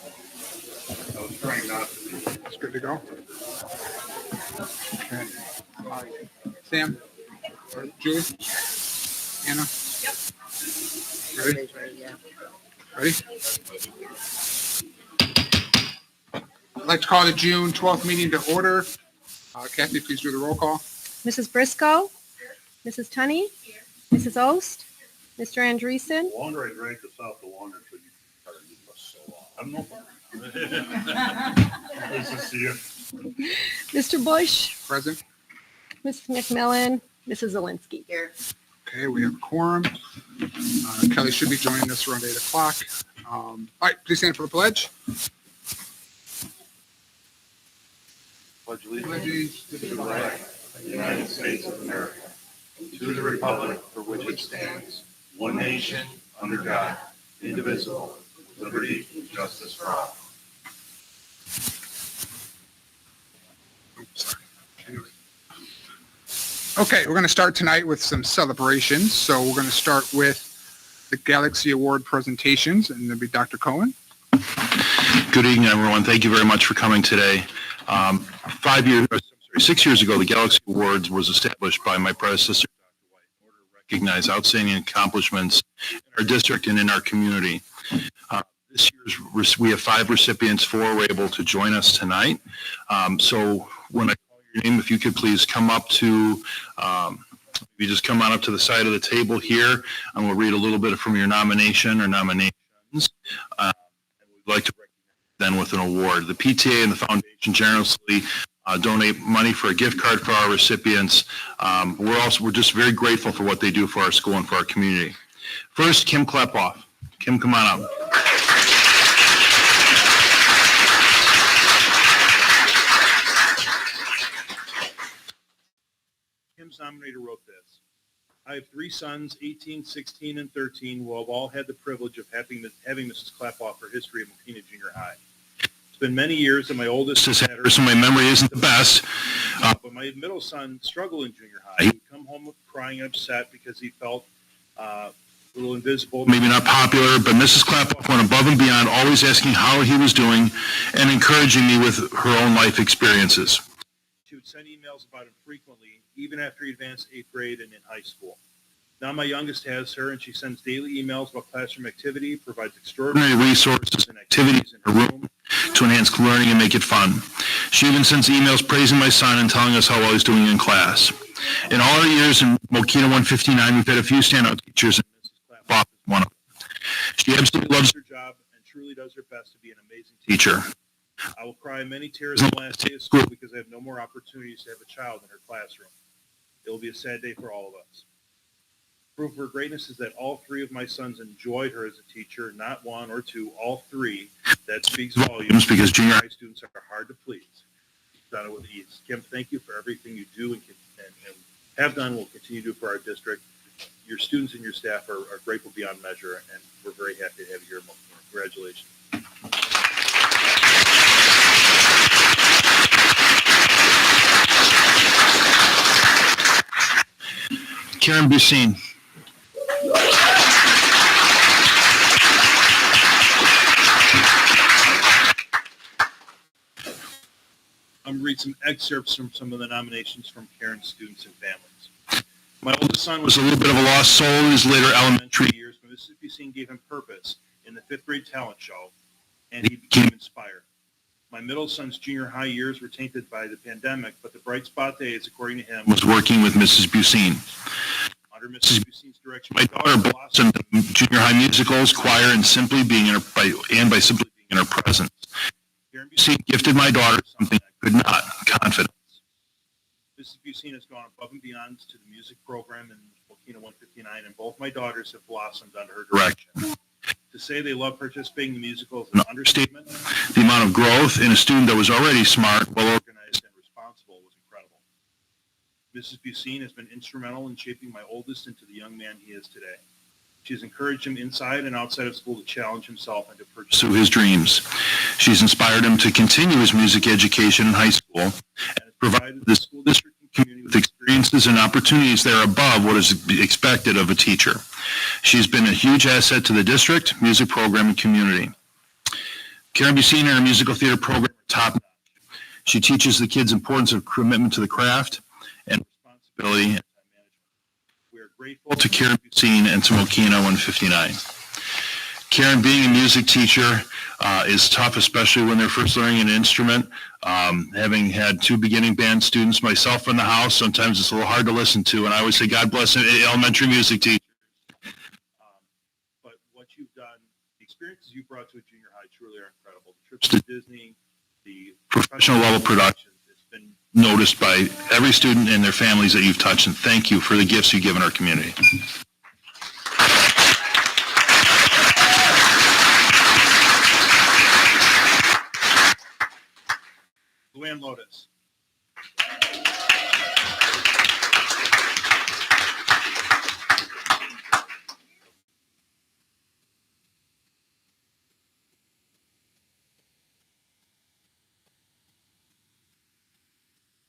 I was trying not to be. It's good to go. Okay. Sam? Julie? Anna? Yep. Ready? Yeah. Ready? I'd like to call the June 12th meeting to order. Kathy, please do the roll call. Mrs. Briscoe, Mrs. Tunney, Mrs. Ost, Mr. Andreessen, The longer I drank this out, the longer until you started getting us so long. I'm no fun. Nice to see you. Mr. Bush, Present. Mrs. McMillan, Mrs. Zelinski. Here. Okay, we have a quorum. Kelly should be joining us around 8 o'clock. All right, please stand for the pledge. Pledge allegiance to the flag of the United States of America, to the republic for which it stands, one nation, under God, indivisible, with liberty and justice for all. Okay, we're going to start tonight with some celebrations. So we're going to start with the Galaxy Award presentations, and there'll be Dr. Cohen. Good evening, everyone. Thank you very much for coming today. 6 years ago, the Galaxy Awards was established by my predecessor, Dr. White, in order to recognize outstanding accomplishments in our district and in our community. This year's we have 5 recipients. 4 were able to join us tonight. So when I call your name, if you could please come up to, you just come on up to the side of the table here, and we'll read a little bit from your nomination or nominations. And we'd like to recognize them with an award. The PTA and the foundation generously donate money for a gift card for our recipients. We're just very grateful for what they do for our school and for our community. First, Kim Klepoff. Kim, come on up. Kim's nominator wrote this. I have 3 sons, 18, 16, and 13, who have all had the privilege of having Mrs. Klepoff for history of Mokena Junior High. It's been many years, and my oldest has had her, so my memory isn't the best. But my middle son struggled in junior high. He would come home crying and upset because he felt a little invisible, maybe not popular, but Mrs. Klepoff went above and beyond, always asking how he was doing and encouraging me with her own life experiences. She would send emails about him frequently, even after he advanced 8th grade and in high school. Now my youngest has her, and she sends daily emails about classroom activity, provides extraordinary resources and activities in her room to enhance learning and make it fun. She even sends emails praising my son and telling us how well he's doing in class. In all our years in Mokena 159, we've had a few standout teachers, and Mrs. Klepoff is one of them. She absolutely loves her job and truly does her best to be an amazing teacher. I will cry many tears on the last day of school because I have no more opportunities to have a child in her classroom. It will be a sad day for all of us. Proof of her greatness is that all 3 of my sons enjoyed her as a teacher, not 1 or 2, all 3. That speaks volumes because junior high students are hard to please. She's done it with ease. Kim, thank you for everything you do and have done and will continue to do for our district. Your students and your staff are grateful beyond measure, and we're very happy to have you here. Congratulations. Karen Bussine. I'm going to read some excerpts from some of the nominations from Karen's students and families. My oldest son was a little bit of a lost soul in his later elementary years, but Mrs. Bussine gave him purpose in the 5th grade talent show, and he became inspired. My middle son's junior high years were tainted by the pandemic, but the bright spot days, according to him, was working with Mrs. Bussine. Under Mrs. Bussine's direction, my daughter blossomed in junior high musicals, choir, and simply being in her by simply being in her presence. Karen Bussine gifted my daughter something I could not, confidence. Mrs. Bussine has gone above and beyond to the music program in Mokena 159, and both my daughters have blossomed under her direction. To say they love participating in the musical is an understatement. The amount of growth in a student that was already smart, well-organized, and responsible was incredible. Mrs. Bussine has been instrumental in shaping my oldest into the young man he is today. She's encouraged him inside and outside of school to challenge himself and to pursue his dreams. She's inspired him to continue his music education in high school and has provided the school district and community with experiences and opportunities that are above what is expected of a teacher. She's been a huge asset to the district, music program, and community. Karen Bucine and her musical theater program are top notch. She teaches the kids importance of commitment to the craft and responsibility and time management. We are grateful to Karen Bucine and to Mokena 159. Karen, being a music teacher is tough, especially when they're first learning an instrument. Having had 2 beginning band students myself in the house, sometimes it's a little hard to listen to, and I always say, God bless elementary music teachers. But what you've done, the experiences you brought to a junior high truly are incredible. The trips to Disney, the professional level productions, it's been noticed by every student and their families that you've touched, and thank you for the gifts you've given our community. Luann Lotus.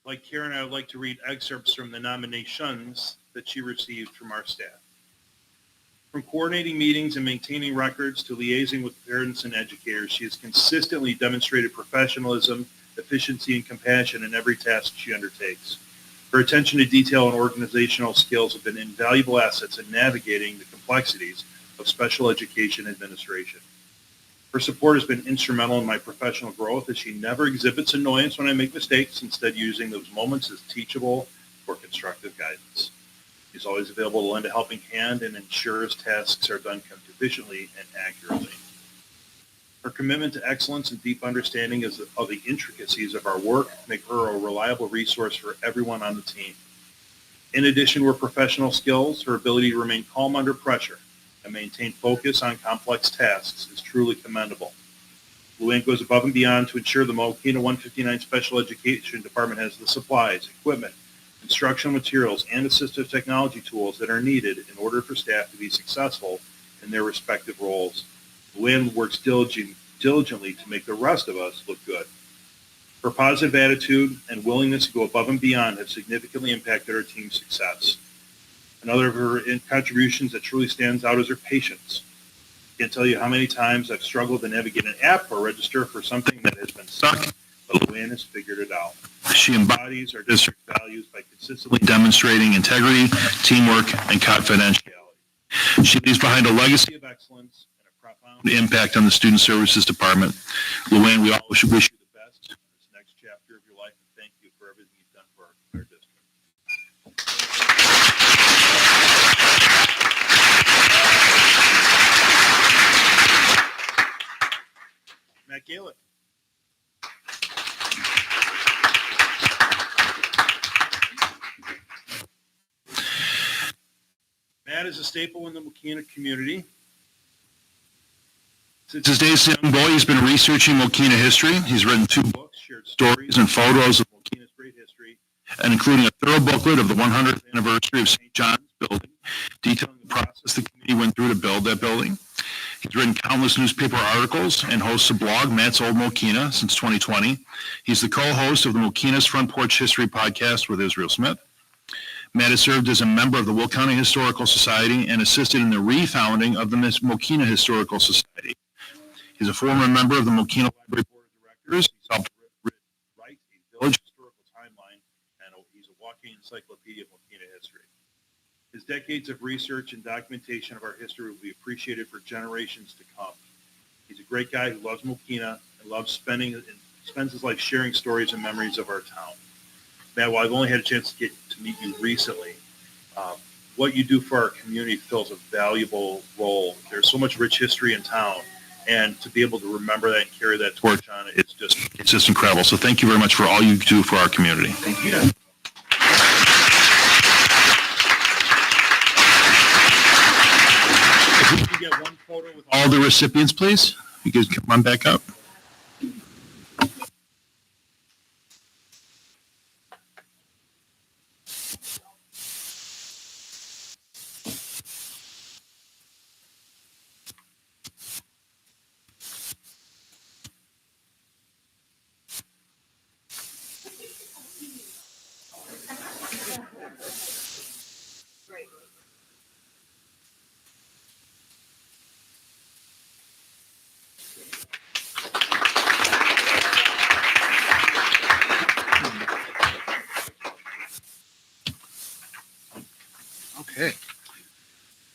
Like Karen, I would like to read excerpts from the nominations that she received from our staff. From coordinating meetings and maintaining records to liaising with parents and educators, she has consistently demonstrated professionalism, efficiency, and compassion in every task she undertakes. Her attention to detail and organizational skills have been invaluable assets in navigating the complexities of special education administration. Her support has been instrumental in my professional growth, as she never exhibits annoyance when I make mistakes, instead using those moments as teachable or constructive guidance. She's always available to lend a helping hand and ensures tasks are done efficiently and accurately. Her commitment to excellence and deep understanding of the intricacies of our work make her a reliable resource for everyone on the team. In addition to her professional skills, her ability to remain calm under pressure and maintain focus on complex tasks is truly commendable. Luann goes above and beyond to ensure the Mokena 159 Special Education Department has the supplies, equipment, instructional materials, and assistive technology tools that are needed in order for staff to be successful in their respective roles. Luann works diligently to make the rest of us look good. Her positive attitude and willingness to go above and beyond have significantly impacted our team's success. Another of her contributions that truly stands out is her patience. I can't tell you how many times I've struggled to navigate an app or register for something that has been stuck, but Luann has figured it out. She embodies our district values by consistently demonstrating integrity, teamwork, and confidentiality. She leaves behind a legacy of excellence and a profound impact on the Student Services Department. Luann, we all wish you the best in this next chapter of your life, and thank you for everything you've done for our district. Matt Galick. Matt is a staple in the Mokena community. Since his days as a young boy, he's been researching Mokena history. He's written 2 books, shared stories and photos of Mokena's great history, and including a thorough booklet of the 100th anniversary of St. John's building, detailing the process the committee went through to build that building. He's written countless newspaper articles and hosts a blog, Matt's Old Mokena, since 2020. He's the co-host of the Mokena's Front Porch History podcast with Israel Smith. Matt has served as a member of the Will County Historical Society and assisted in the refounding of the Mokena Historical Society. He's a former member of the Mokena Library Board of Directors. He's helped write a village historical timeline, and he's a walking encyclopedia of Mokena history. His decades of research and documentation of our history will be appreciated for generations to come. He's a great guy who loves Mokena and spends his life sharing stories and memories of our town. Matt, while I've only had a chance to get to meet you recently, what you do for our community fills a valuable role. There's so much rich history in town, and to be able to remember that and carry that torch on, it's just incredible. So thank you very much for all you do for our community. Thank you. If we can get one photo with all the recipients, please. You guys come on back up.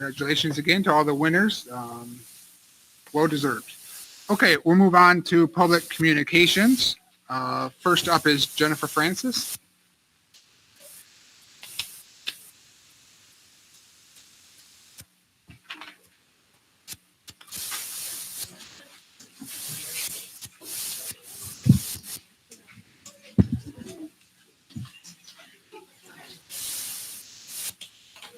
Congratulations again to all the winners. Well deserved. Okay, we'll move on to public communications. First up is Jennifer Francis.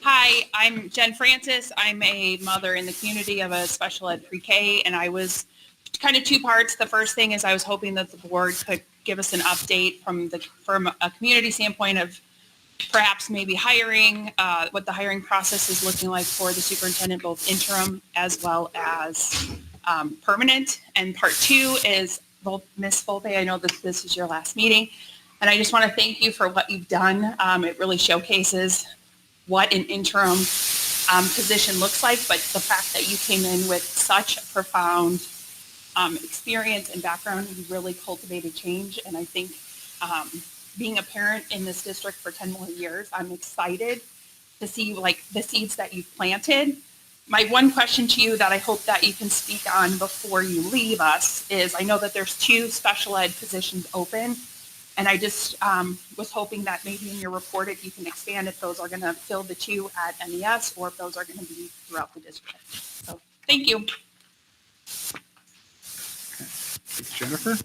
Hi, I'm Jen Francis. I'm a mother in the community of a special ed pre-K, and I was kind of two parts. The first thing is I was hoping that the board could give us an update from a community standpoint of perhaps maybe hiring, what the hiring process is looking like for the superintendent, both interim as well as permanent. And part two is, Ms. Volpe, I know that this is your last meeting, and I just want to thank you for what you've done. It really showcases what an interim position looks like, but the fact that you came in with such a profound experience and background, you really cultivated change. And I think being a parent in this district for 10 more years, I'm excited to see like the seeds that you've planted. My one question to you that I hope that you can speak on before you leave us is, I know that there's 2 special ed positions open. And I just was hoping that maybe in your report, if you can expand if those are going to fill the 2 at MES or if those are going to be throughout the district. So thank you. Thanks, Jennifer.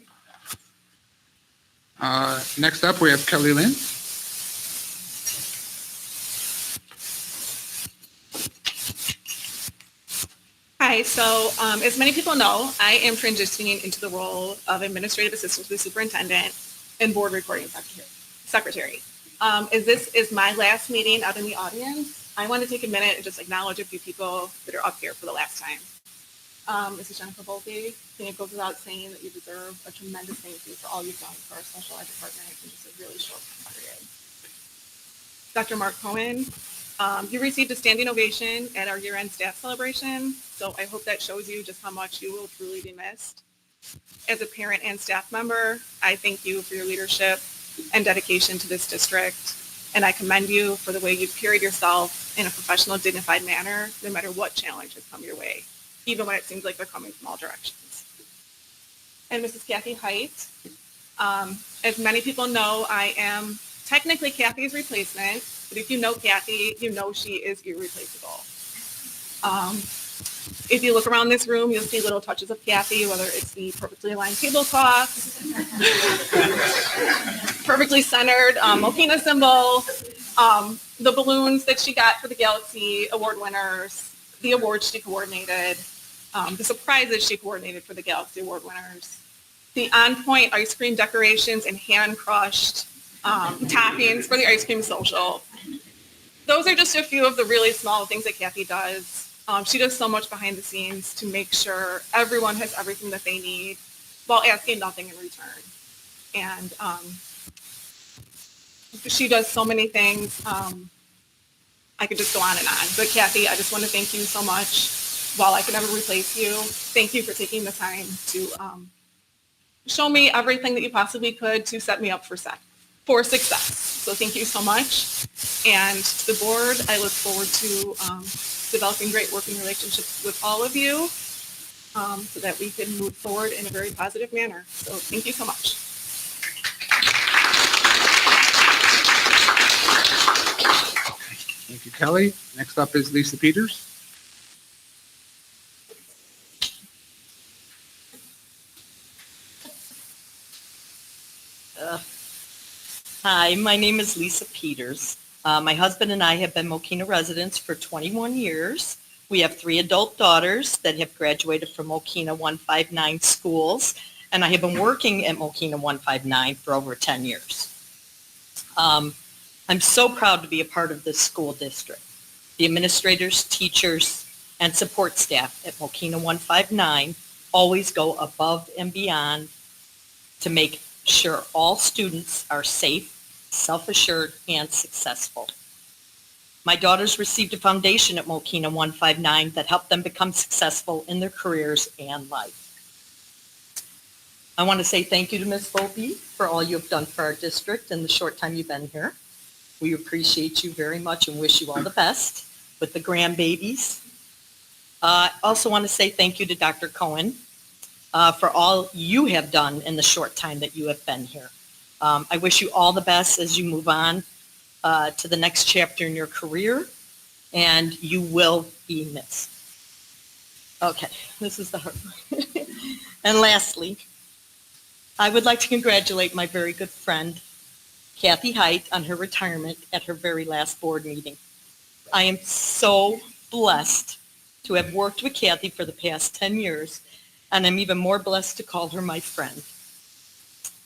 Next up, we have Kelly Lynn. Hi, so as many people know, I am transitioning into the role of administrative assistant to the superintendent and board recording secretary. As this is my last meeting out in the audience, I want to take a minute and just acknowledge a few people that are up here for the last time. Mrs. Jennifer Volpe, I think it goes without saying that you deserve a tremendous thank you for all you've done for our special ed department in just a really short time period. Dr. Mark Cohen, you received a standing ovation at our year-end staff celebration, so I hope that shows you just how much you will truly be missed. As a parent and staff member, I thank you for your leadership and dedication to this district, and I commend you for the way you've carried yourself in a professional, dignified manner, no matter what challenge has come your way, even when it seems like they're coming from all directions. And Mrs. Kathy Height, as many people know, I am technically Kathy's replacement, but if you know Kathy, you know she is irreplaceable. If you look around this room, you'll see little touches of Kathy, whether it's the perfectly aligned tablecloth, perfectly centered Mokena symbol, the balloons that she got for the Galaxy Award winners, the awards she coordinated, the surprises she coordinated for the Galaxy Award winners, the on-point ice cream decorations and hand-crushed toppings for the ice cream social. Those are just a few of the really small things that Kathy does. She does so much behind the scenes to make sure everyone has everything that they need while asking nothing in return. And she does so many things. I could just go on and on. But Kathy, I just want to thank you so much. While I can never replace you, thank you for taking the time to show me everything that you possibly could to set me up for success. So thank you so much. And to the board, I look forward to developing great working relationships with all of you so that we can move forward in a very positive manner. So thank you so much. Thank you, Kelly. Next up is Lisa Peters. Hi, my name is Lisa Peters. My husband and I have been Mokena residents for 21 years. We have 3 adult daughters that have graduated from Mokena 159 schools, and I have been working at Mokena 159 for over 10 years. I'm so proud to be a part of this school district. The administrators, teachers, and support staff at Mokena 159 always go above and beyond to make sure all students are safe, self-assured, and successful. My daughters received a foundation at Mokena 159 that helped them become successful in their careers and life. I want to say thank you to Ms. Volpe for all you have done for our district in the short time you've been here. We appreciate you very much and wish you all the best. with the grandbabies. I also want to say thank you to Dr. Cohen for all you have done in the short time that you have been here. I wish you all the best as you move on to the next chapter in your career, and you will be missed. Okay, this is the hard one. And lastly, I would like to congratulate my very good friend, Kathy Height, on her retirement at her very last board meeting. I am so blessed to have worked with Kathy for the past 10 years, and I'm even more blessed to call her my friend.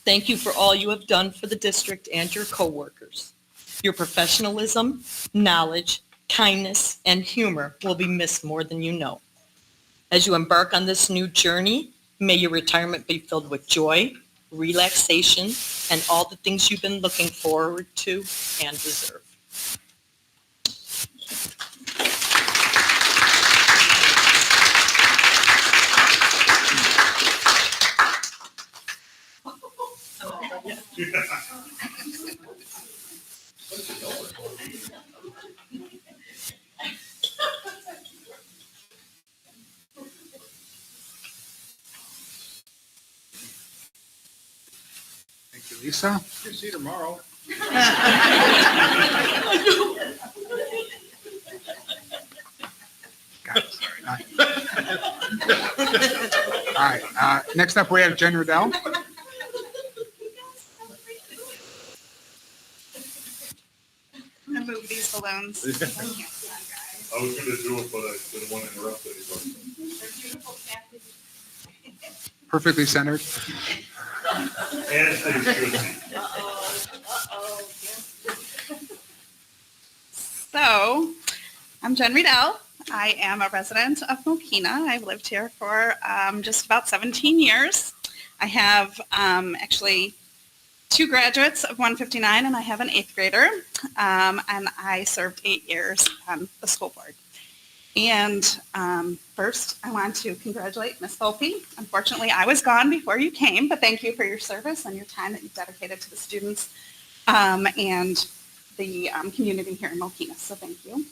Thank you for all you have done for the district and your coworkers. Your professionalism, knowledge, kindness, and humor will be missed more than you know. As you embark on this new journey, may your retirement be filled with joy, relaxation, and all the things you've been looking forward to and deserve. Thank you, Lisa. You see tomorrow. Got it. All right. Next up, we have Jen Riddell. I'm gonna move these balloons. I was gonna do it, but I didn't want to interrupt anybody. Perfectly centered. As they should be. So, I'm Jen Riedel. I am a resident of Mokena. I've lived here for just about 17 years. I have actually 2 graduates of 159, and I have an 8th grader. And I served 8 years on the school board. And first, I want to congratulate Ms. Volpe. Unfortunately, I was gone before you came, but thank you for your service and your time that you've dedicated to the students and the community here in Mokena. So thank you.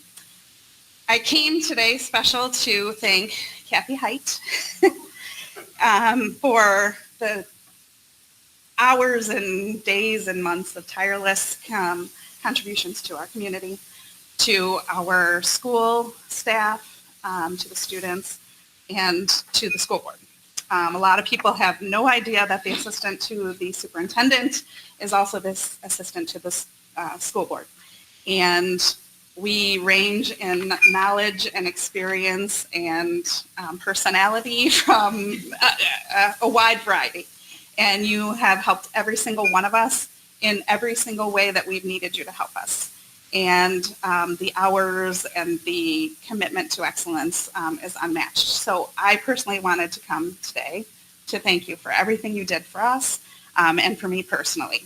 I came today special to thank Kathy Height for the hours and days and months of tireless contributions to our community, to our school staff, to the students, and to the school board. A lot of people have no idea that the assistant to the superintendent is also this assistant to the school board. And we range in knowledge and experience and personality from a wide variety. And you have helped every single one of us in every single way that we've needed you to help us. And the hours and the commitment to excellence is unmatched. So I personally wanted to come today to thank you for everything you did for us and for me personally.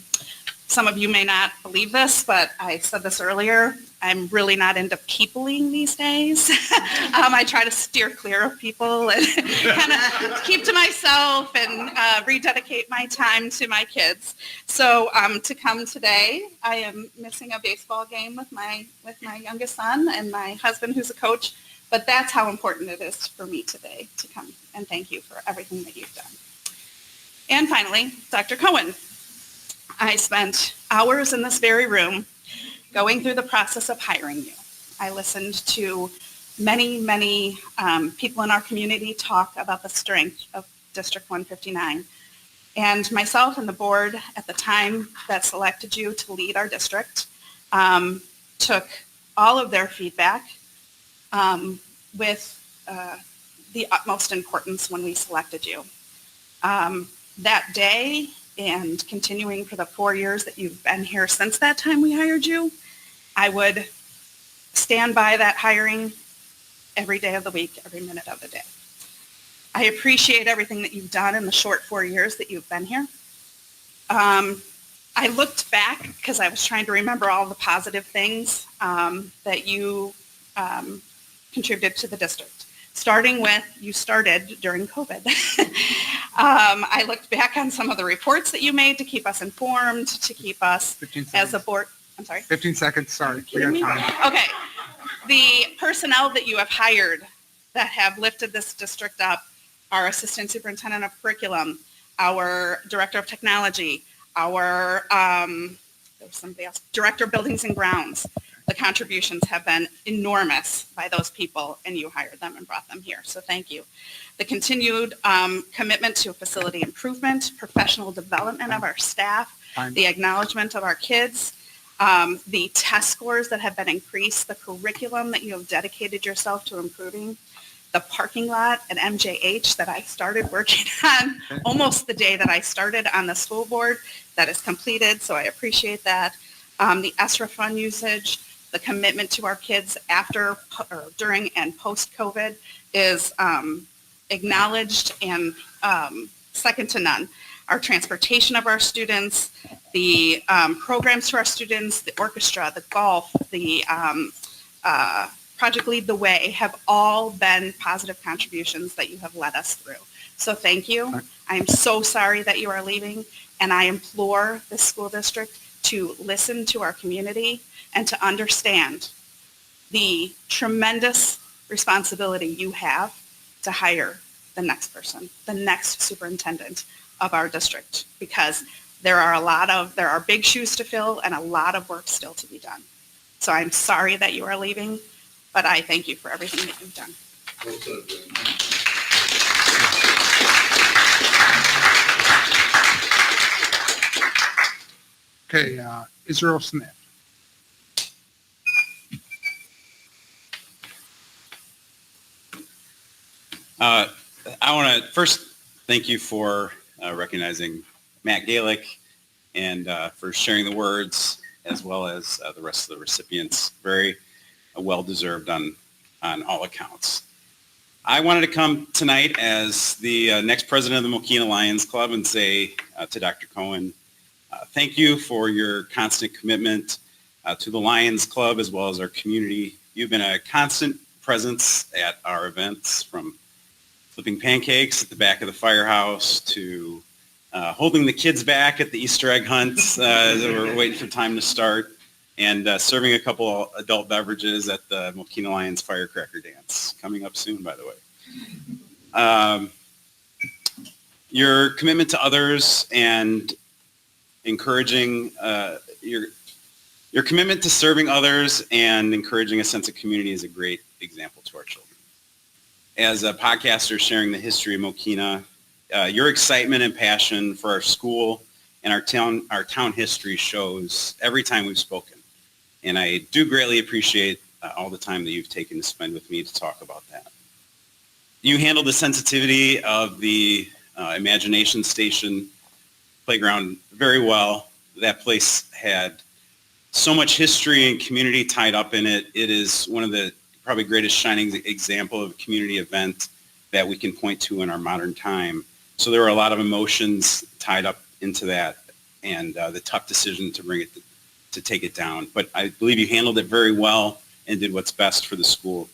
Some of you may not believe this, but I said this earlier, I'm really not into peopling these days. I try to steer clear of people and kind of keep to myself and rededicate my time to my kids. So to come today, I am missing a baseball game with my youngest son and my husband who's a coach, but that's how important it is for me today to come and thank you for everything that you've done. And finally, Dr. Cohen. I spent hours in this very room going through the process of hiring you. I listened to many people in our community talk about the strength of District 159. And myself and the board at the time that selected you to lead our district took all of their feedback with the utmost importance when we selected you. That day, and continuing for the 4 years that you've been here since that time we hired you, I would stand by that hiring every day of the week, every minute of the day. I appreciate everything that you've done in the short 4 years that you've been here. I looked back because I was trying to remember all the positive things that you contributed to the district. Starting with, you started during COVID. I looked back on some of the reports that you made to keep us informed, to keep us as a board. I'm sorry? 15 seconds, sorry. We got time. Okay. The personnel that you have hired that have lifted this district up, our Assistant Superintendent of Curriculum, our Director of Technology, our there was somebody else, Director of Buildings and Grounds. The contributions have been enormous by those people, and you hired them and brought them here. So thank you. The continued commitment to facility improvement, professional development of our staff, Time. the acknowledgement of our kids, the test scores that have been increased, the curriculum that you have dedicated yourself to improving, the parking lot at MJH that I started working on almost the day that I started on the school board, that is completed, so I appreciate that. The ESSER fund usage, the commitment to our kids after, or during and post-COVID is acknowledged and second to none. Our transportation of our students, the programs to our students, the orchestra, the golf, the Project Lead the Way have all been positive contributions that you have led us through. So thank you. I am so sorry that you are leaving, and I implore the school district to listen to our community and to understand the tremendous responsibility you have to hire the next person, the next superintendent of our district, because there are big shoes to fill and a lot of work still to be done. So I'm sorry that you are leaving, but I thank you for everything that you've done. Well said, Jen. Okay, Israel Smith. I want to first thank you for recognizing Matt Galick and for sharing the words, as well as the rest of the recipients. Very well-deserved on all accounts. I wanted to come tonight as the next president of the Mokena Lions Club and say to Dr. Cohen, thank you for your constant commitment to the Lions Club as well as our community. You've been a constant presence at our events, from flipping pancakes at the back of the firehouse to holding the kids back at the Easter egg hunts as we're waiting for time to start, and serving a couple adult beverages at the Mokena Lions Firecracker Dance, coming up soon, by the way. Your commitment to others and encouraging your commitment to serving others and encouraging a sense of community is a great example to our children. As a podcaster sharing the history of Mokena, your excitement and passion for our school and our town history shows every time we've spoken. And I do greatly appreciate all the time that you've taken to spend with me to talk about that. You handled the sensitivity of the Imagination Station playground very well. That place had so much history and community tied up in it. It is one of the probably greatest shining example of a community event that we can point to in our modern time. So there were a lot of emotions tied up into that, and the tough decision to take it down. But I believe you handled it very well and did what's best for the school.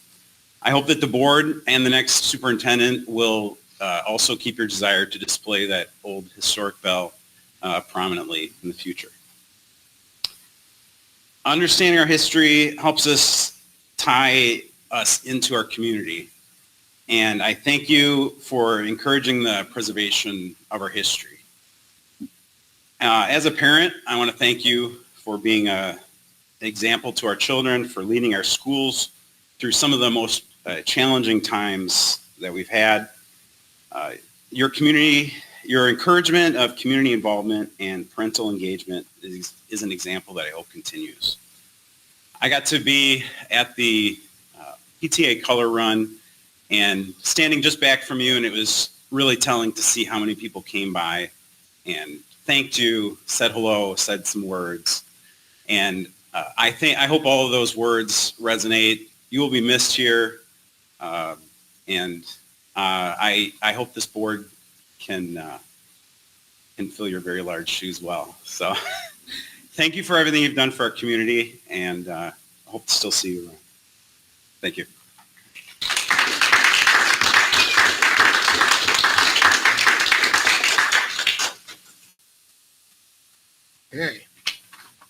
I hope that the board and the next superintendent will also keep your desire to display that old historic bell prominently in the future. Understanding our history helps us tie us into our community. And I thank you for encouraging the preservation of our history. As a parent, I want to thank you for being an example to our children, for leading our schools through some of the most challenging times that we've had. Your encouragement of community involvement and parental engagement is an example that I hope continues. I got to be at the PTA color run and standing just back from you, and it was really telling to see how many people came by and thanked you, said hello, said some words. And I hope all of those words resonate. You will be missed here. And I hope this board can fill your very large shoes well. So thank you for everything you've done for our community, and I hope to still see you around. Thank you. Okay,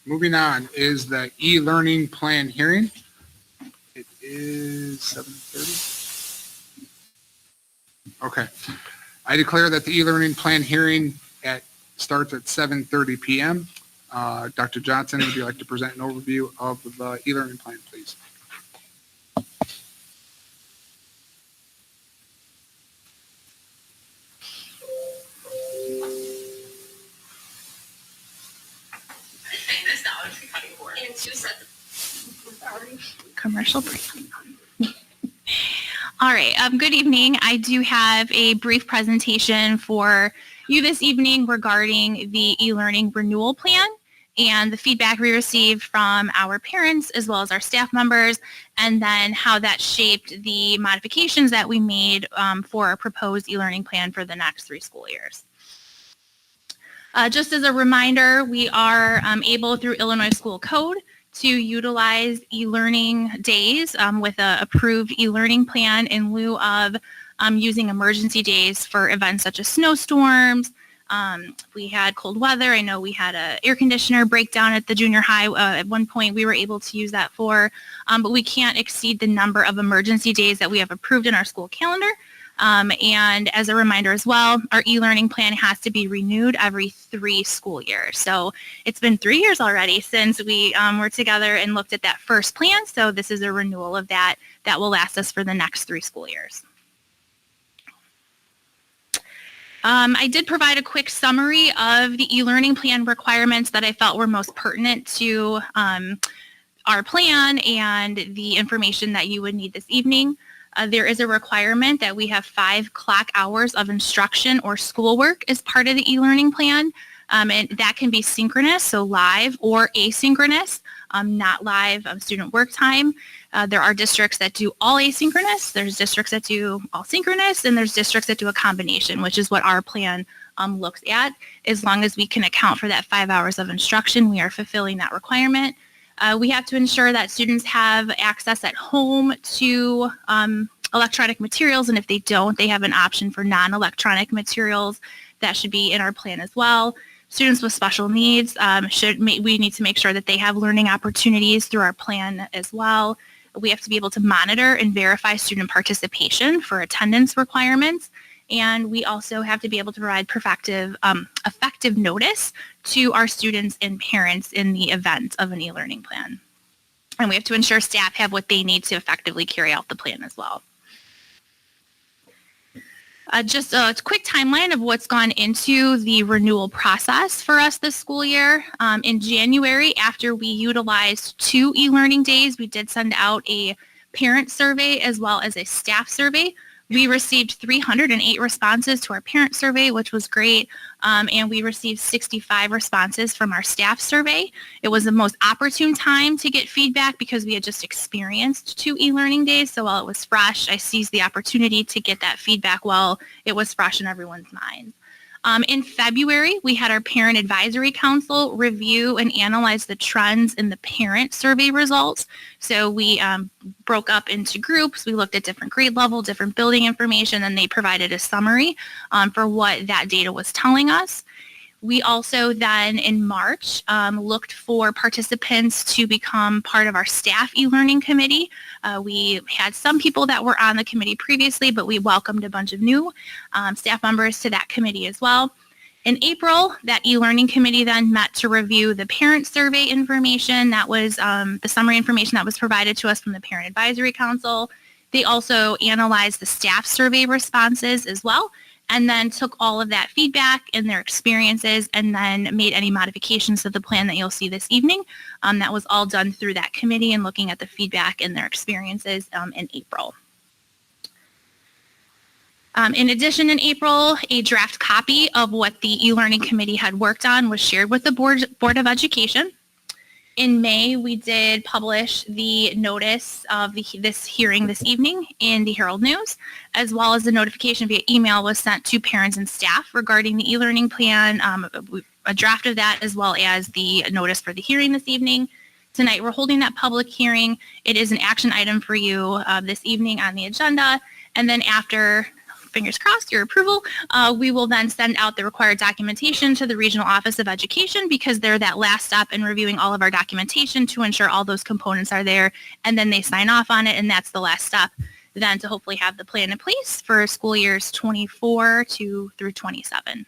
moving on is the e-learning plan hearing. is 7:30. Okay. I declare that the e-learning plan hearing starts at 7:30 p.m. Dr. Johnson, would you like to present an overview of the e-learning plan, please? Commercial break. All right. Good evening. I do have a brief presentation for you this evening regarding the e-learning renewal plan and the feedback we received from our parents as well as our staff members, and then how that shaped the modifications that we made for our proposed e-learning plan for the next 3 school years. Just as a reminder, we are able through Illinois School Code to utilize e-learning days with an approved e-learning plan in lieu of using emergency days for events such as snowstorms. We had cold weather. I know we had an air conditioner breakdown at the junior high. At one point, we were able to use that for, but we can't exceed the number of emergency days that we have approved in our school calendar. And as a reminder as well, our e-learning plan has to be renewed every 3 school years. So it's been 3 years already since we were together and looked at that first plan. So this is a renewal of that will last us for the next 3 school years. I did provide a quick summary of the e-learning plan requirements that I felt were most pertinent to our plan and the information that you would need this evening. There is a requirement that we have 5 clock hours of instruction or schoolwork as part of the e-learning plan, and that can be synchronous, so live, or asynchronous, not live student work time. There are districts that do all asynchronous, there's districts that do all synchronous, and there's districts that do a combination, which is what our plan looks at. As long as we can account for that 5 hours of instruction, we are fulfilling that requirement. We have to ensure that students have access at home to electronic materials, and if they don't, they have an option for non-electronic materials. That should be in our plan as well. Students with special needs, we need to make sure that they have learning opportunities through our plan as well. We have to be able to monitor and verify student participation for attendance requirements. And we also have to be able to provide effective notice to our students and parents in the event of an e-learning plan. And we have to ensure staff have what they need to effectively carry out the plan as well. Just a quick timeline of what's gone into the renewal process for us this school year. In January, after we utilized 2 e-learning days, we did send out a parent survey as well as a staff survey. We received 308 responses to our parent survey, which was great, and we received 65 responses from our staff survey. It was the most opportune time to get feedback because we had just experienced 2 e-learning days, so while it was fresh, I seized the opportunity to get that feedback while it was fresh in everyone's minds. In February, we had our Parent Advisory Council review and analyze the trends in the parent survey results. So we broke up into groups. We looked at different grade level, different building information, and they provided a summary for what that data was telling us. We also then in March looked for participants to become part of our staff e-learning committee. We had some people that were on the committee previously, but we welcomed a bunch of new staff members to that committee as well. In April, that e-learning committee then met to review the parent survey information. That was the summary information that was provided to us from the Parent Advisory Council. They also analyzed the staff survey responses as well, and then took all of that feedback and their experiences and then made any modifications to the plan that you'll see this evening. That was all done through that committee and looking at the feedback and their experiences in April. In addition, in April, a draft copy of what the e-learning committee had worked on was shared with the Board of Education. In May, we did publish the notice of this hearing this evening in the Herald News, as well as the notification via email was sent to parents and staff regarding the e-learning plan, a draft of that, as well as the notice for the hearing this evening. Tonight, we're holding that public hearing. It is an action item for you this evening on the agenda. And then after fingers crossed, your approval, we will then send out the required documentation to the Regional Office of Education because they're that last step in reviewing all of our documentation to ensure all those components are there, and then they sign off on it, and that's the last step then to hopefully have the plan in place for school years 24 through 27.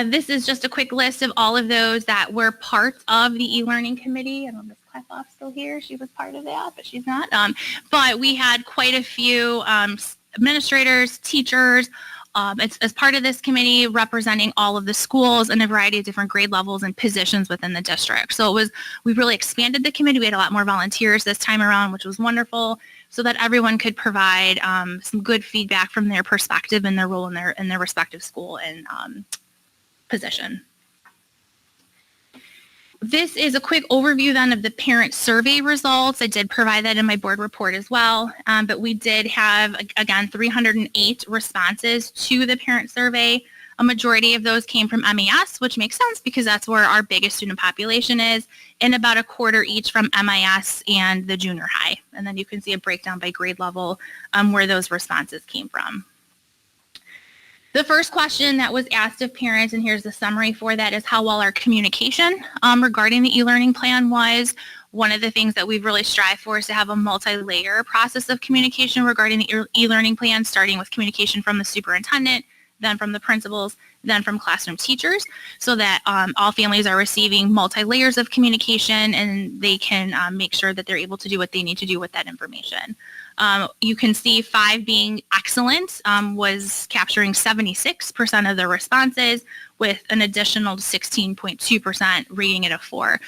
This is just a quick list of all of those that were part of the e-learning committee. I don't know if Miss Klefoff's still here. She was part of that, but she's not. But we had quite a few administrators, teachers, as part of this committee representing all of the schools and a variety of different grade levels and positions within the district. So we really expanded the committee. We had a lot more volunteers this time around, which was wonderful, so that everyone could provide some good feedback from their perspective and their role in their respective school and position. This is a quick overview then of the parent survey results. I did provide that in my board report as well, but we did have, again, 308 responses to the parent survey. A majority of those came from MAS, which makes sense because that's where our biggest student population is, and about a quarter each from MIS and the junior high. And then you can see a breakdown by grade level where those responses came from. The first question that was asked of parents, and here's the summary for that, is how well our communication regarding the e-learning plan was. One of the things that we've really strived for is to have a multi-layer process of communication regarding the e-learning plan, starting with communication from the superintendent, then from the principals, then from classroom teachers, so that all families are receiving multi-layers of communication and they can make sure that they're able to do what they need to do with that information. You can see 5 being excellent was capturing 76% of the responses, with an additional 16.2% rating it a 4.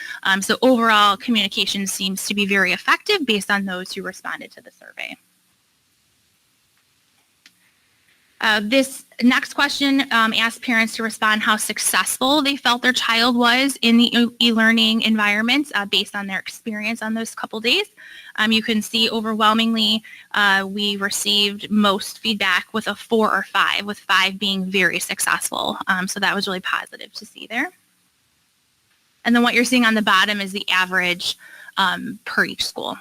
So overall, communication seems to be very effective based on those who responded to the survey. This next question asked parents to respond how successful they felt their child was in the e-learning environment based on their experience on those couple days. You can see overwhelmingly we received most feedback with a 4 or 5, with 5 being very successful. So that was really positive to see there. And then what you're seeing on the bottom is the average per each school.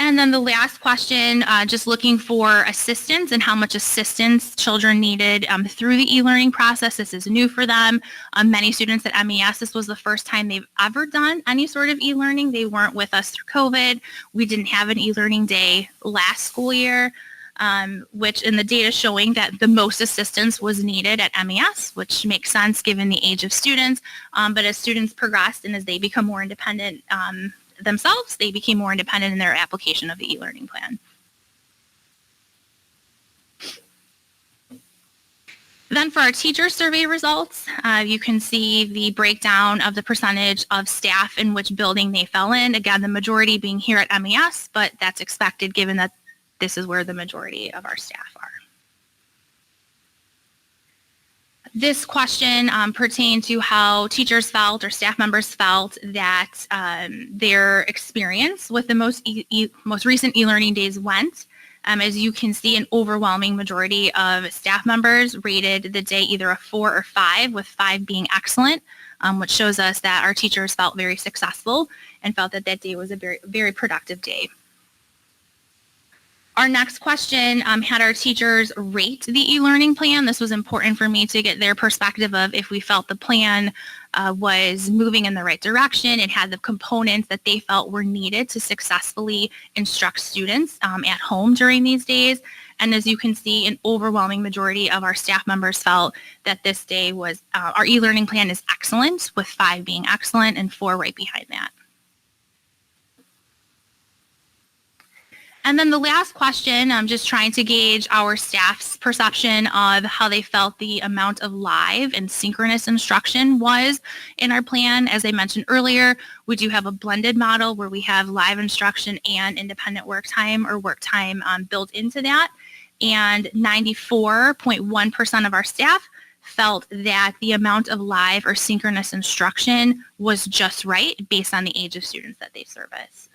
And then the last question, just looking for assistance and how much assistance children needed through the e-learning process. This is new for them. Many students at MES, this was the first time they've ever done any sort of e-learning. They weren't with us through COVID. We didn't have an e-learning day last school year, which in the data showing that the most assistance was needed at MES, which makes sense given the age of students. But as students progressed and as they become more independent themselves, they became more independent in their application of the e-learning plan. Then for our teacher survey results, you can see the breakdown of the percentage of staff in which building they fell in. Again, the majority being here at MES, but that's expected given that this is where the majority of our staff are. This question pertained to how teachers felt or staff members felt that their experience with the most recent e-learning days went. As you can see, an overwhelming majority of staff members rated the day either a 4 or 5, with 5 being excellent, which shows us that our teachers felt very successful and felt that that day was a very, very productive day. Our next question had our teachers rate the e-learning plan. This was important for me to get their perspective of if we felt the plan was moving in the right direction. It had the components that they felt were needed to successfully instruct students at home during these days. And as you can see, an overwhelming majority of our staff members felt that this day was, our e-learning plan is excellent, with 5 being excellent and 4 right behind that. And then the last question, I'm just trying to gauge our staff's perception of how they felt the amount of live and synchronous instruction was in our plan. As I mentioned earlier, we do have a blended model where we have live instruction and independent work time or work time built into that. And 94.1% of our staff felt that the amount of live or synchronous instruction was just right based on the age of students that they service.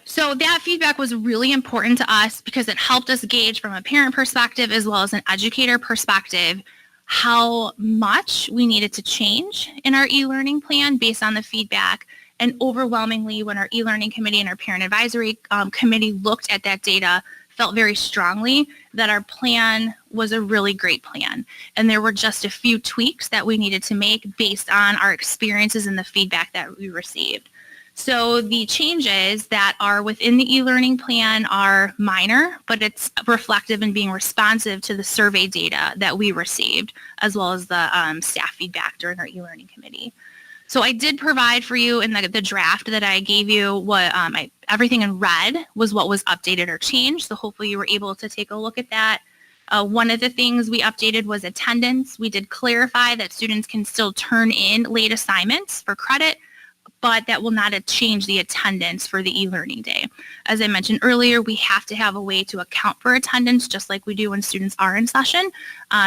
So that feedback was really important to us because it helped us gauge from a parent perspective as well as an educator perspective how much we needed to change in our e-learning plan based on the feedback. And overwhelmingly, when our e-learning committee and our parent advisory committee looked at that data, felt very strongly that our plan was a really great plan. And there were just a few tweaks that we needed to make based on our experiences and the feedback that we received. So the changes that are within the e-learning plan are minor, but it's reflective and being responsive to the survey data that we received, as well as the staff feedback during our e-learning committee. So I did provide for you in the draft that I gave you what everything in red was what was updated or changed. So hopefully you were able to take a look at that. One of the things we updated was attendance. We did clarify that students can still turn in late assignments for credit, but that will not change the attendance for the e-learning day. As I mentioned earlier, we have to have a way to account for attendance just like we do when students are in session.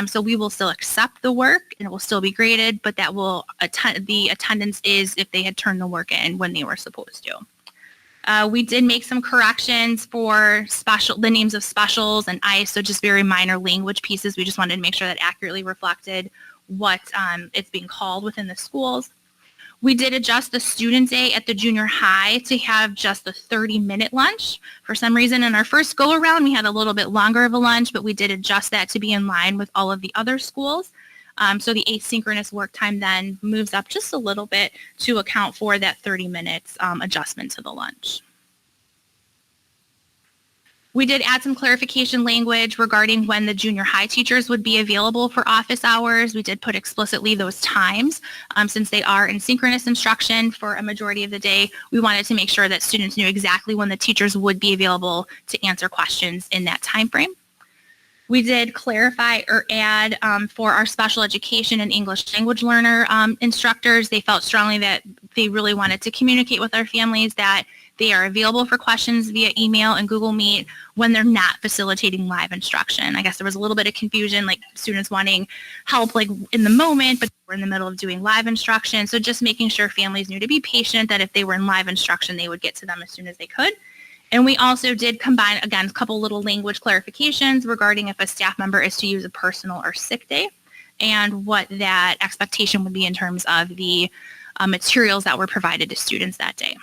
So we will still accept the work and it will still be graded, but that will the attendance is if they had turned the work in when they were supposed to. We did make some corrections for the names of specials and ICE, so just very minor language pieces. We just wanted to make sure that accurately reflected what it's being called within the schools. We did adjust the student day at the junior high to have just a 30-minute lunch. For some reason, in our first go-around, we had a little bit longer of a lunch, but we did adjust that to be in line with all of the other schools. So the asynchronous work time then moves up just a little bit to account for that 30 minutes adjustment to the lunch. We did add some clarification language regarding when the junior high teachers would be available for office hours. We did put explicitly those times since they are in synchronous instruction for a majority of the day. We wanted to make sure that students knew exactly when the teachers would be available to answer questions in that time frame. We did clarify or add for our special education and English language learner instructors. They felt strongly that they really wanted to communicate with our families that they are available for questions via email and Google Meet when they're not facilitating live instruction. I guess there was a little bit of confusion, like students wanting help like in the moment, but we're in the middle of doing live instruction. So just making sure families knew to be patient, that if they were in live instruction, they would get to them as soon as they could. And we also did combine, again, a couple little language clarifications regarding if a staff member is to use a personal or sick day and what that expectation would be in terms of the materials that were provided to students that day.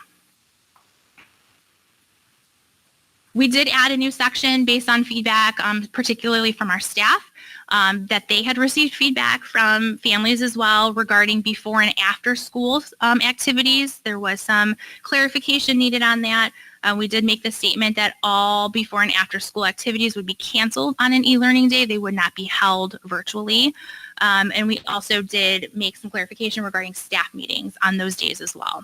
We did add a new section based on feedback, particularly from our staff, that they had received feedback from families as well regarding before and after school activities. There was some clarification needed on that. We did make the statement that all before and after school activities would be canceled on an e-learning day. They would not be held virtually. And we also did make some clarification regarding staff meetings on those days as well.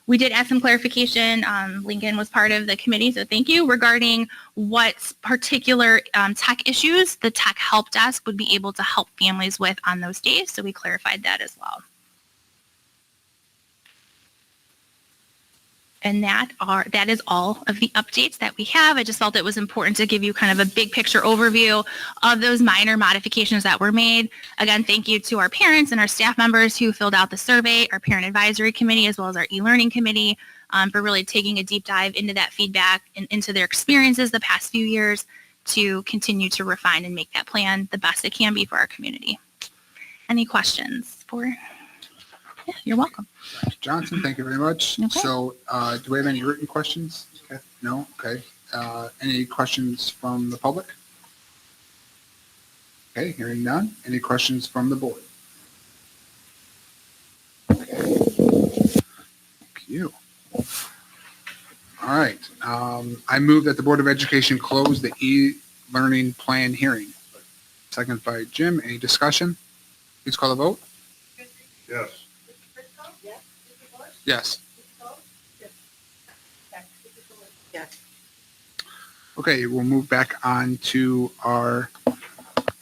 We did add some clarification. Lincoln was part of the committee, so thank you, regarding what particular tech issues the tech help desk would be able to help families with on those days. So we clarified that as well. And that is all of the updates that we have. I just felt it was important to give you kind of a big picture overview of those minor modifications that were made. Again, thank you to our parents and our staff members who filled out the survey, our parent advisory committee, as well as our e-learning committee for really taking a deep dive into that feedback and into their experiences the past few years to continue to refine and make that plan the best it can be for our community. Any questions for? Yeah, you're welcome. Dr. Johnson, thank you very much. Okay. So do we have any written questions? Okay. No? Okay. Any questions from the public? Okay, hearing none. Any questions from the board? Thank you. All right. I move that the Board of Education close the e-learning plan hearing. Second by Jim. Any discussion? Please call the vote. Yes. Yes. Yes. Okay, we'll move back on to our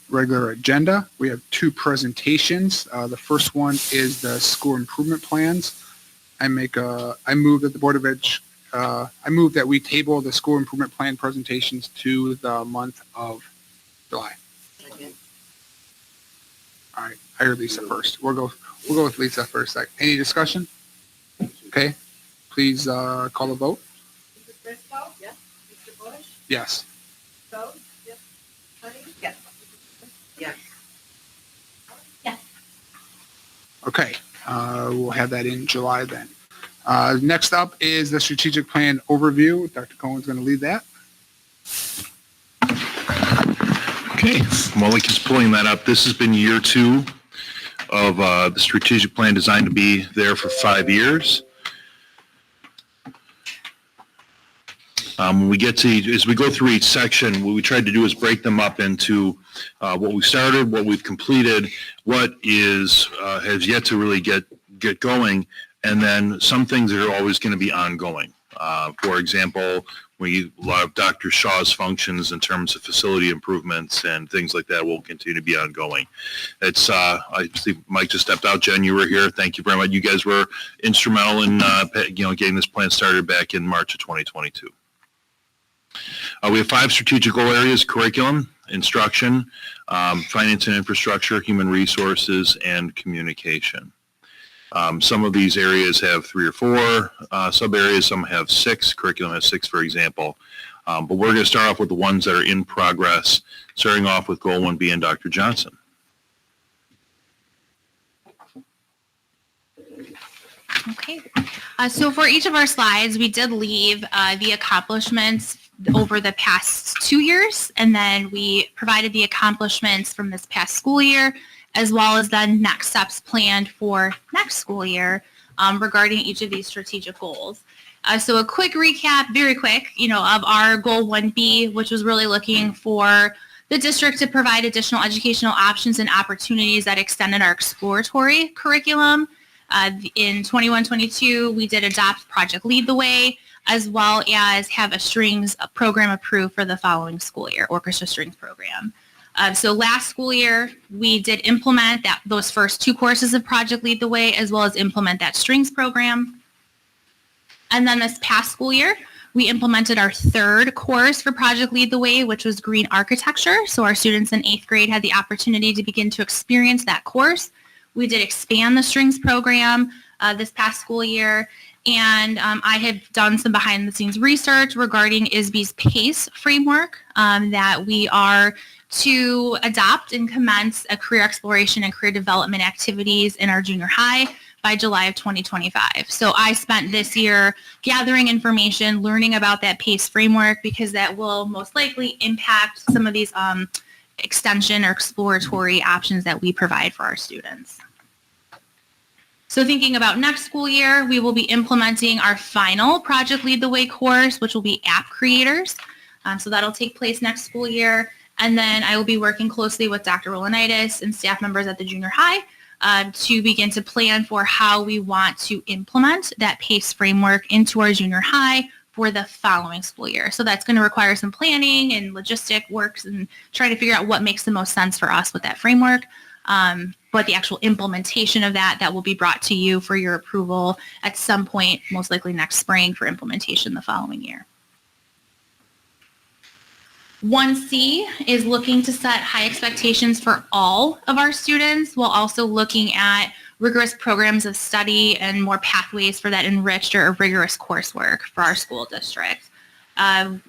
regular agenda. We have two presentations. The first one is the school improvement plans. I move that the Board of I move that we table the school improvement plan presentations to the month of July. All right, I heard Lisa first. We'll go with Lisa first. Any discussion? Okay, please call the vote. Mrs. Briscoe? Yes. Mr. Bush? Yes. So? Yes. Honey? Yes. Yes. Okay, we'll have that in July then. Next up is the strategic plan overview. Dr. Cohen's going to lead that. Okay, while Malik is pulling that up, this has been year 2 of the strategic plan designed to be there for 5 years. When we get to, as we go through each section, what we tried to do is break them up into what we started, what we've completed, what is has yet to really get going, and then some things that are always going to be ongoing. For example, a lot of Dr. Shaw's functions in terms of facility improvements and things like that will continue to be ongoing. It's I see Mike just stepped out. Jen, you were here. Thank you very much. You guys were instrumental in getting this plan started back in March of 2022. We have 5 strategic goal areas: curriculum, instruction, finance and infrastructure, human resources, and communication. Some of these areas have 3 or 4 sub areas. Some have 6. Curriculum has 6, for example. But we're going to start off with the ones that are in progress, starting off with goal 1B and Dr. Johnson. Okay. So for each of our slides, we did leave the accomplishments over the past 2 years, and then we provided the accomplishments from this past school year, as well as the next steps planned for next school year regarding each of these strategic goals. So a quick recap, very quick, of our goal 1B, which was really looking for the district to provide additional educational options and opportunities that extended our exploratory curriculum. In 21-22, we did adopt Project Lead the Way, as well as have a strings program approved for the following school year, orchestra strings program. So last school year, we did implement those first 2 courses of Project Lead the Way, as well as implement that strings program. And then this past school year, we implemented our 3rd course for Project Lead the Way, which was green architecture. So our students in 8th grade had the opportunity to begin to experience that course. We did expand the strings program this past school year. And I had done some behind the scenes research regarding ISB's PACE framework that we are to adopt and commence a career exploration and career development activities in our junior high by July of 2025. So I spent this year gathering information, learning about that PACE framework, because that will most likely impact some of these extension or exploratory options that we provide for our students. So thinking about next school year, we will be implementing our final Project Lead the Way course, which will be app creators. So that'll take place next school year. And then I will be working closely with Dr. Rolanitis and staff members at the junior high to begin to plan for how we want to implement that PACE framework into our junior high for the following school year. So that's going to require some planning and logistic works and trying to figure out what makes the most sense for us with that framework. But the actual implementation of that will be brought to you for your approval at some point, most likely next spring, for implementation the following year. 1C is looking to set high expectations for all of our students, while also looking at rigorous programs of study and more pathways for that enriched or rigorous coursework for our school district. A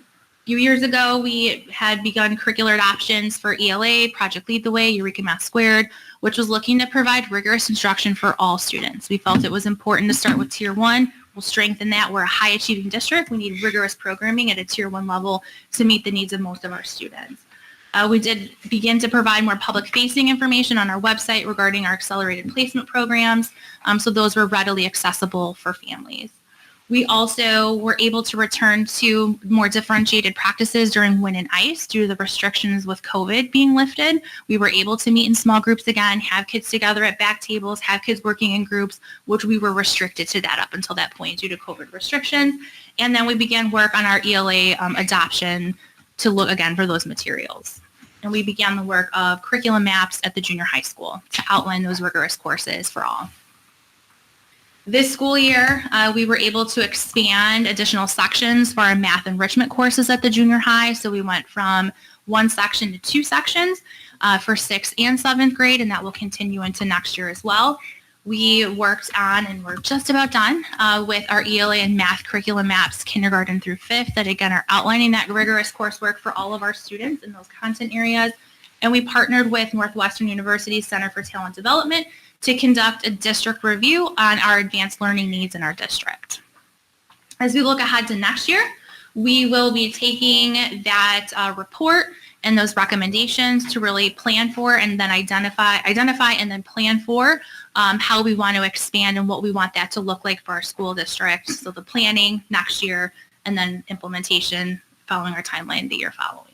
few years ago, we had begun curricular adoptions for ELA, Project Lead the Way, Eureka Math Squared, which was looking to provide rigorous instruction for all students. We felt it was important to start with Tier 1. We'll strengthen that. We're a high-achieving district. We need rigorous programming at a Tier 1 level to meet the needs of most of our students. We did begin to provide more public-facing information on our website regarding our accelerated placement programs, so those were readily accessible for families. We also were able to return to more differentiated practices during Wind and Ice due to the restrictions with COVID being lifted. We were able to meet in small groups again, have kids together at back tables, have kids working in groups, which we were restricted to that up until that point due to COVID restrictions. And then we began work on our ELA adoption to look again for those materials. And we began the work of curriculum maps at the junior high school to outline those rigorous courses for all. This school year, we were able to expand additional sections for our math enrichment courses at the junior high. So we went from 1 section to 2 sections for 6th and 7th grade, and that will continue into next year as well. We worked on, and we're just about done, with our ELA and math curriculum maps, kindergarten through 5th, that again are outlining that rigorous coursework for all of our students in those content areas. And we partnered with Northwestern University's Center for Talent Development to conduct a district review on our advanced learning needs in our district. As we look ahead to next year, we will be taking that report and those recommendations to really plan for and then identify and then plan for how we want to expand and what we want that to look like for our school district. So the planning next year and then implementation following our timeline the year following.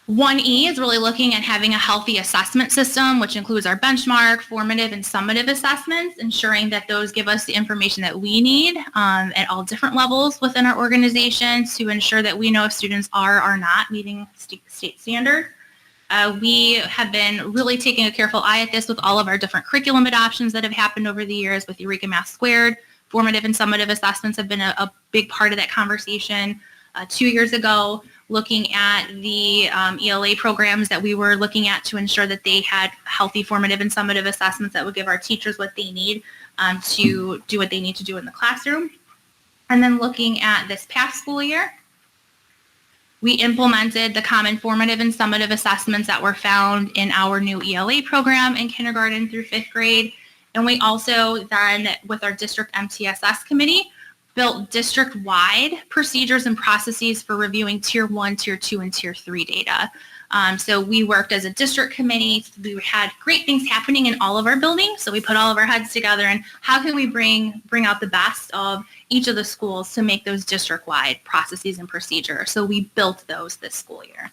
1E is really looking at having a healthy assessment system, which includes our benchmark, formative, and summative assessments, ensuring that those give us the information that we need at all different levels within our organization to ensure that we know if students are or are not meeting state standard. We have been really taking a careful eye at this with all of our different curriculum adoptions that have happened over the years with Eureka Math Squared. Formative and summative assessments have been a big part of that conversation. 2 years ago, looking at the ELA programs that we were looking at to ensure that they had healthy formative and summative assessments that would give our teachers what they need to do what they need to do in the classroom. And then looking at this past school year, we implemented the common formative and summative assessments that were found in our new ELA program in kindergarten through 5th grade. And we also then, with our district MTSS committee, built district-wide procedures and processes for reviewing Tier 1, Tier 2, and Tier 3 data. So we worked as a district committee. We had great things happening in all of our buildings. So we put all of our heads together and how can we bring out the best of each of the schools to make those district-wide processes and procedures. So we built those this school year.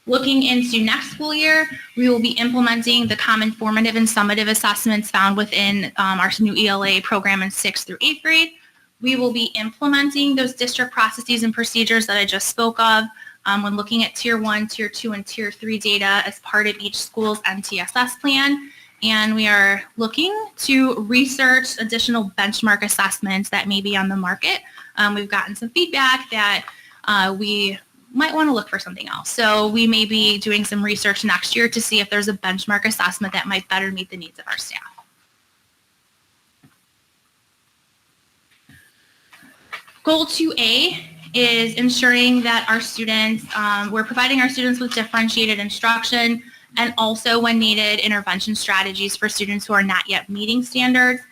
Looking into next school year, we will be implementing the common formative and summative assessments found within our new ELA program in 6th through 8th grade. We will be implementing those district processes and procedures that I just spoke of when looking at Tier 1, Tier 2, and Tier 3 data as part of each school's MTSS plan. And we are looking to research additional benchmark assessments that may be on the market. We've gotten some feedback that we might want to look for something else. So we may be doing some research next year to see if there's a benchmark assessment that might better meet the needs of our staff. Goal 2A is ensuring that our students, we're providing our students with differentiated instruction and also when needed intervention strategies for students who are not yet meeting standards.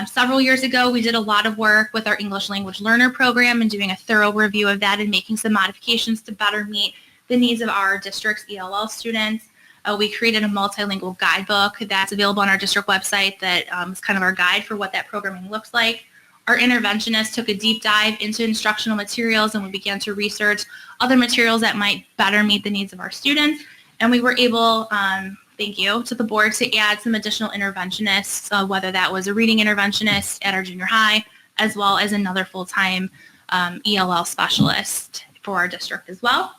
Several years ago, we did a lot of work with our English language learner program and doing a thorough review of that and making some modifications to better meet the needs of our district's ELL students. We created a multilingual guidebook that's available on our district website that is kind of our guide for what that programming looks like. Our interventionists took a deep dive into instructional materials and we began to research other materials that might better meet the needs of our students. And we were able, thank you to the board, to add some additional interventionists, whether that was a reading interventionist at our junior high, as well as another full-time ELL specialist for our district as well.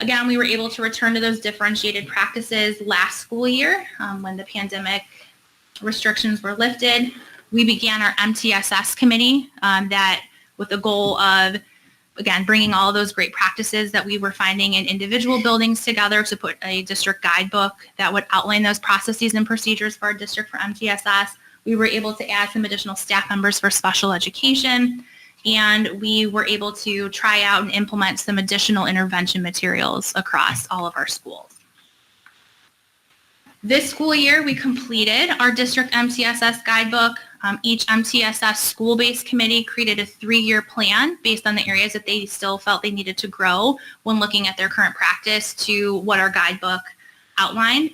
Again, we were able to return to those differentiated practices last school year when the pandemic restrictions were lifted. We began our MTSS committee that with the goal of, again, bringing all of those great practices that we were finding in individual buildings together to put a district guidebook that would outline those processes and procedures for our district for MTSS. We were able to add some additional staff members for special education, and we were able to try out and implement some additional intervention materials across all of our schools. This school year, we completed our district MTSS guidebook. Each MTSS school-based committee created a 3-year plan based on the areas that they still felt they needed to grow when looking at their current practice to what our guidebook outlined.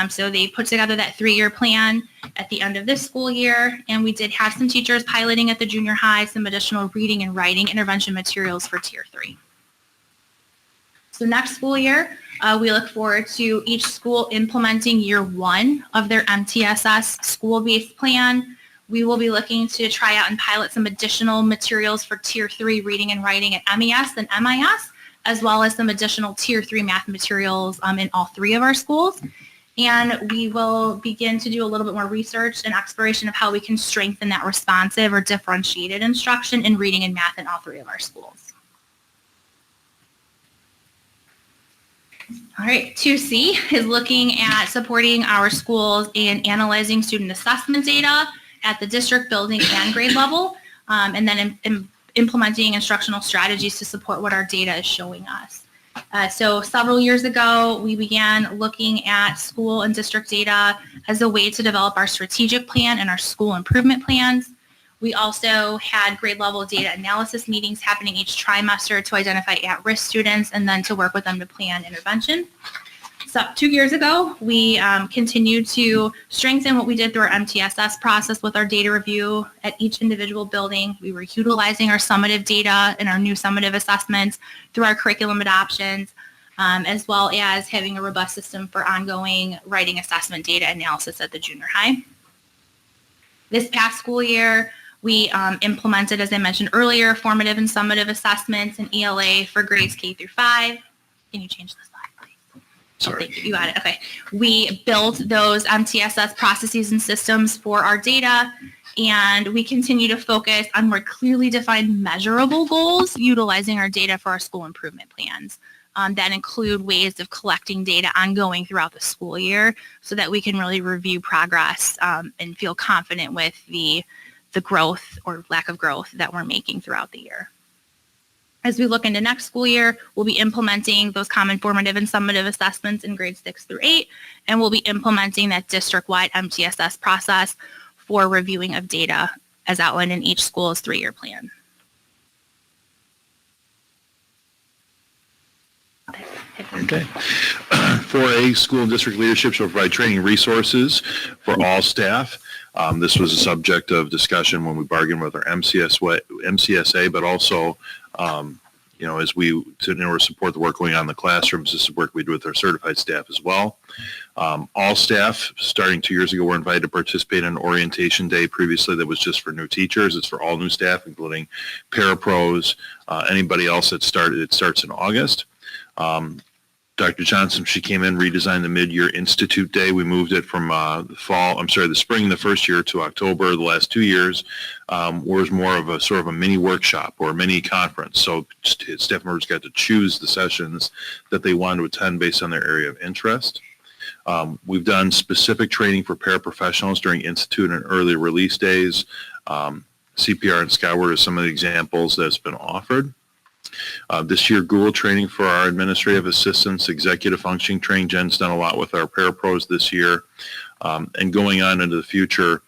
So they put together that 3-year plan at the end of this school year, and we did have some teachers piloting at the junior high some additional reading and writing intervention materials for Tier 3. So next school year, we look forward to each school implementing year 1 of their MTSS school-based plan. We will be looking to try out and pilot some additional materials for Tier 3 reading and writing at MES and MIS, as well as some additional Tier 3 math materials in all 3 of our schools. And we will begin to do a little bit more research and exploration of how we can strengthen that responsive or differentiated instruction in reading and math in all 3 of our schools. All right, 2C is looking at supporting our schools in analyzing student assessment data at the district, building, and grade level, and then implementing instructional strategies to support what our data is showing us. So several years ago, we began looking at school and district data as a way to develop our strategic plan and our school improvement plans. We also had grade level data analysis meetings happening each trimester to identify at-risk students and then to work with them to plan intervention. So 2 years ago, we continued to strengthen what we did through our MTSS process with our data review at each individual building. We were utilizing our summative data and our new summative assessments through our curriculum adoptions, as well as having a robust system for ongoing writing assessment data analysis at the junior high. This past school year, we implemented, as I mentioned earlier, formative and summative assessments and ELA for grades K through 5. Can you change the slide, please? Sorry. Thank you. You got it. Okay. We built those MTSS processes and systems for our data, and we continue to focus on more clearly defined measurable goals utilizing our data for our school improvement plans. That include ways of collecting data ongoing throughout the school year so that we can really review progress and feel confident with the growth or lack of growth that we're making throughout the year. As we look into next school year, we'll be implementing those common formative and summative assessments in grades 6 through 8, and we'll be implementing that district-wide MTSS process for reviewing of data as outlined in each school's 3-year plan. Okay. 4A, school and district leadership shall provide training resources for all staff. This was a subject of discussion when we bargained with our MCSA, but also, as we, in order to support the work going on in the classrooms, this is work we do with our certified staff as well. All staff, starting 2 years ago, were invited to participate in orientation day. Previously, that was just for new teachers. It's for all new staff, including parapros, anybody else that started. It starts in August. Dr. Johnson, she came in, redesigned the mid-year institute day. We moved it from the spring the first year to October the last 2 years, was more of a sort of a mini workshop or a mini conference. So staff members got to choose the sessions that they wanted to attend based on their area of interest. We've done specific training for paraprofessionals during institute and early release days. CPR and Skyward are some of the examples that's been offered. This year, Google training for our administrative assistants, executive functioning training. Jen's done a lot with our parapros this year. And going on into the future,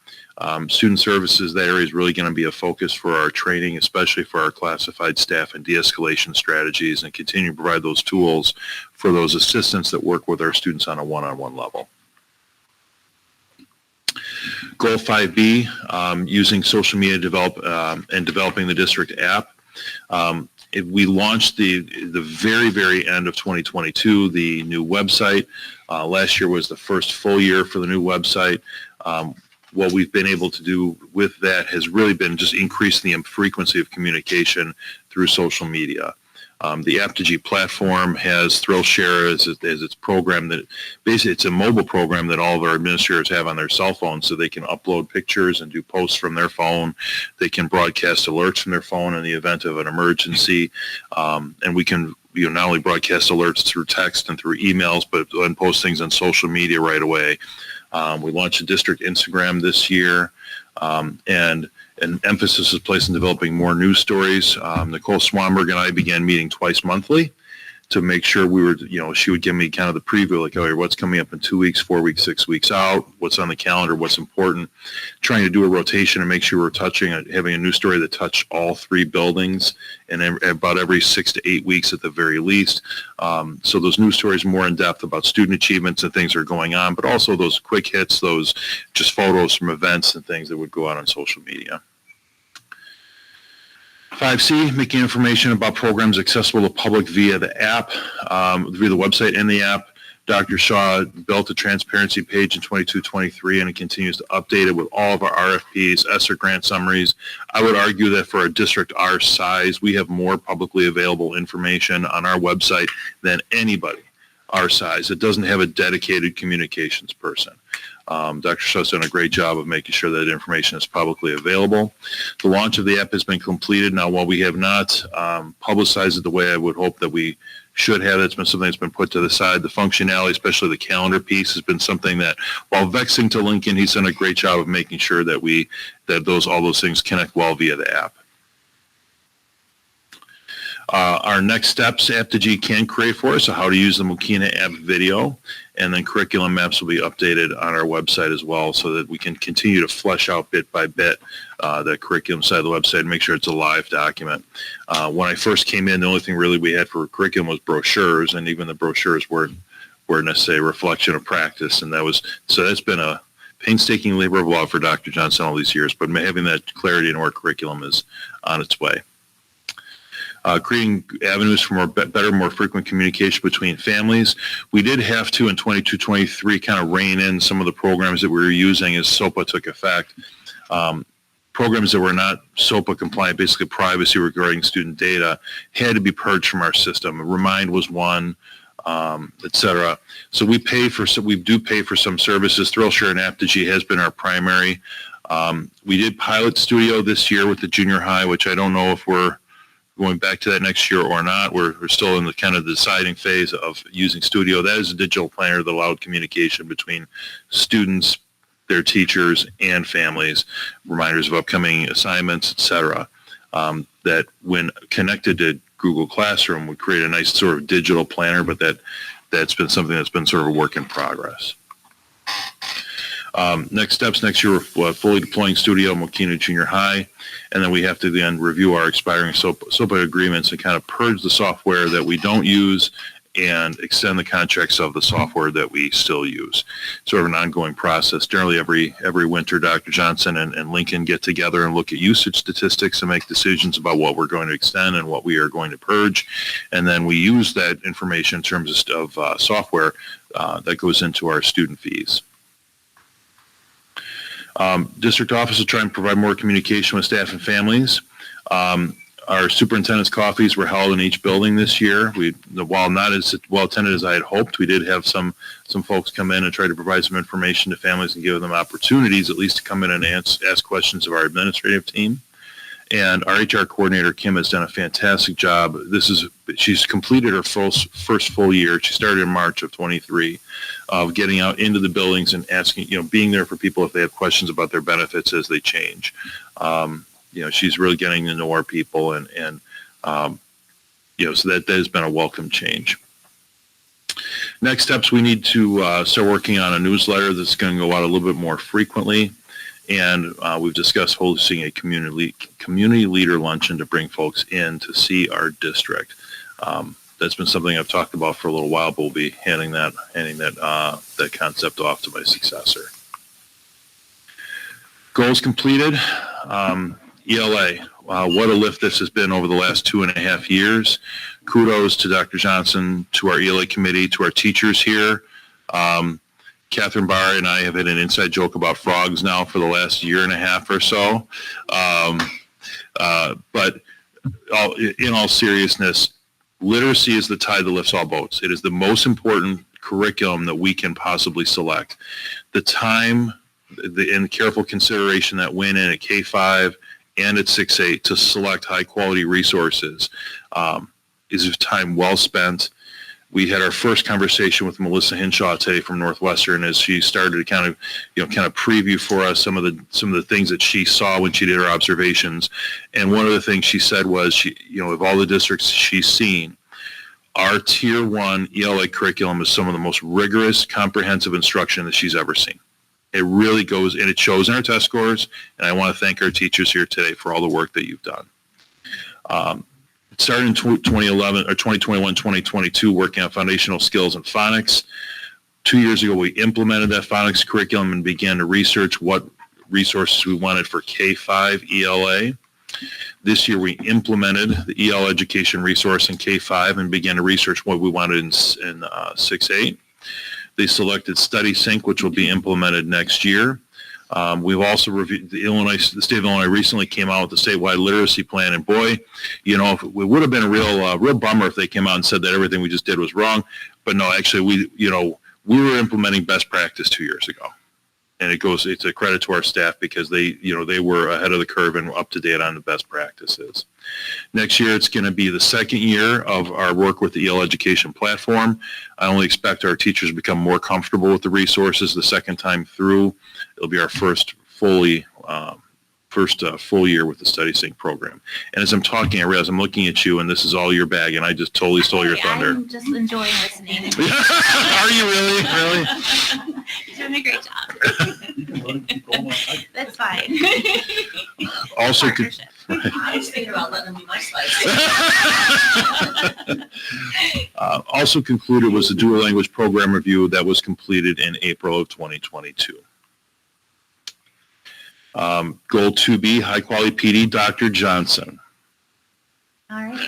student services, that area is really going to be a focus for our training, especially for our classified staff and de-escalation strategies, and continue to provide those tools for those assistants that work with our students on a one-on-one level. Goal 5B, using social media and developing the district app. We launched the very, very end of 2022, the new website. Last year was the first full year for the new website. What we've been able to do with that has really been just increase the frequency of communication through social media. The Apogee platform has ThrillShare as its program that basically it's a mobile program that all of our administrators have on their cell phones, so they can upload pictures and do posts from their phone. They can broadcast alerts from their phone in the event of an emergency, and we can not only broadcast alerts through text and through emails, but then post things on social media right away. We launched a district Instagram this year, and an emphasis is placed in developing more news stories. Nicole Swanberg and I began meeting twice monthly to make sure we were, she would give me kind of the preview, like, oh, what's coming up in 2 weeks, 4 weeks, 6 weeks out, what's on the calendar, what's important, trying to do a rotation and make sure we're having a news story that touched all 3 buildings and about every 6 to 8 weeks at the very least. So those news stories more in depth about student achievements and things that are going on, but also those quick hits, those just photos from events and things that would go out on social media. 5C, making information about programs accessible to public via the app, via the website and the app. Dr. Shaw built a transparency page in 22-23, and it continues to update it with all of our RFPs, ESSER grant summaries. I would argue that for a district our size, we have more publicly available information on our website than anybody our size. It doesn't have a dedicated communications person. Dr. Shaw's done a great job of making sure that information is publicly available. The launch of the app has been completed. Now, while we have not publicized it the way I would hope that we should have, it's been something that's been put to the side. The functionality, especially the calendar piece, has been something that, while vexing to Lincoln, he's done a great job of making sure that all those things connect well via the app. Our next steps Apogee can create for us, so how to use the Mokena app video, and then curriculum maps will be updated on our website as well so that we can continue to flesh out bit by bit the curriculum side of the website and make sure it's a live document. When I first came in, the only thing really we had for curriculum was brochures, and even the brochures weren't necessarily a reflection of practice, and that's been a painstaking labor of love for Dr. Johnson all these years, but having that clarity in our curriculum is on its way. Creating avenues for better, more frequent communication between families. We did have to, in 22-23, kind of rein in some of the programs that we were using as SOPA took effect. Programs that were not SOPA compliant, basically privacy regarding student data, had to be purged from our system. Remind was one, et cetera. So we do pay for some services. ThrillShare and Apogee has been our primary. We did pilot studio this year with the junior high, which I don't know if we're going back to that next year or not. We're still in the kind of deciding phase of using studio. That is a digital planner that allowed communication between students, their teachers, and families, reminders of upcoming assignments, et cetera. That when connected to Google Classroom would create a nice sort of digital planner, but that's been something that's been sort of a work in progress. Next steps next year, we're fully deploying Studio Mokena Junior High, and then we have to then review our expiring SOPA agreements and kind of purge the software that we don't use and extend the contracts of the software that we still use. Sort of an ongoing process. Generally, every winter, Dr. Johnson and Lincoln get together and look at usage statistics and make decisions about what we're going to extend and what we are going to purge. And then we use that information in terms of software that goes into our student fees. District office will try and provide more communication with staff and families. Our superintendent's coffees were held in each building this year. While not as well attended as I had hoped, we did have some folks come in and try to provide some information to families and give them opportunities at least to come in and ask questions of our administrative team. And our HR coordinator, Kim, has done a fantastic job. She's completed her first full year. She started in March of 23 of getting out into the buildings and asking, being there for people if they have questions about their benefits as they change. She's really getting to know our people and so that has been a welcome change. Next steps, we need to start working on a newsletter that's going to go out a little bit more frequently. And we've discussed hosting a community leader luncheon to bring folks in to see our district. That's been something I've talked about for a little while, but we'll be handing that concept off to my successor. Goals completed. ELA, what a lift this has been over the last 2.5 years. Kudos to Dr. Johnson, to our ELA committee, to our teachers here. Catherine Barr and I have had an inside joke about frogs now for the last 1.5 years or so. But in all seriousness, literacy is the tide that lifts all boats. It is the most important curriculum that we can possibly select. The time and careful consideration that went in at K-5 and at 6-8 to select high quality resources is time well spent. We had our first conversation with Melissa Hinshaw today from Northwestern as she started to kind of preview for us some of the things that she saw when she did her observations. And one of the things she said was, of all the districts she's seen, our Tier 1 ELA curriculum is some of the most rigorous, comprehensive instruction that she's ever seen. It really goes, and it shows in our test scores, and I want to thank our teachers here today for all the work that you've done. It started in 2011 or 2021, 2022, working on foundational skills in phonics. 2 years ago, we implemented that phonics curriculum and began to research what resources we wanted for K-5 ELA. This year, we implemented the EL education resource in K-5 and began to research what we wanted in 6-8. They selected Study Sync, which will be implemented next year. We've also reviewed the state of Illinois recently came out with the statewide literacy plan, and boy, it would have been a real bummer if they came out and said that everything we just did was wrong. But no, actually, we were implementing best practice 2 years ago, and it's a credit to our staff because they were ahead of the curve and up to date on the best practices. Next year, it's going to be the second year of our work with the EL education platform. I only expect our teachers to become more comfortable with the resources the second time through. It'll be our first fully full year with the Study Sync program. And as I'm talking, I realize I'm looking at you, and this is all your bag, and I just totally stole your thunder. I'm just enjoying listening. Are you really? Really? You're doing a great job. That's fine. Also, Partnership. I was thinking about letting them be my spice. also concluded was the dual language program review that was completed in April of 2022. Goal 2B, high quality PD, Dr. Johnson. All right.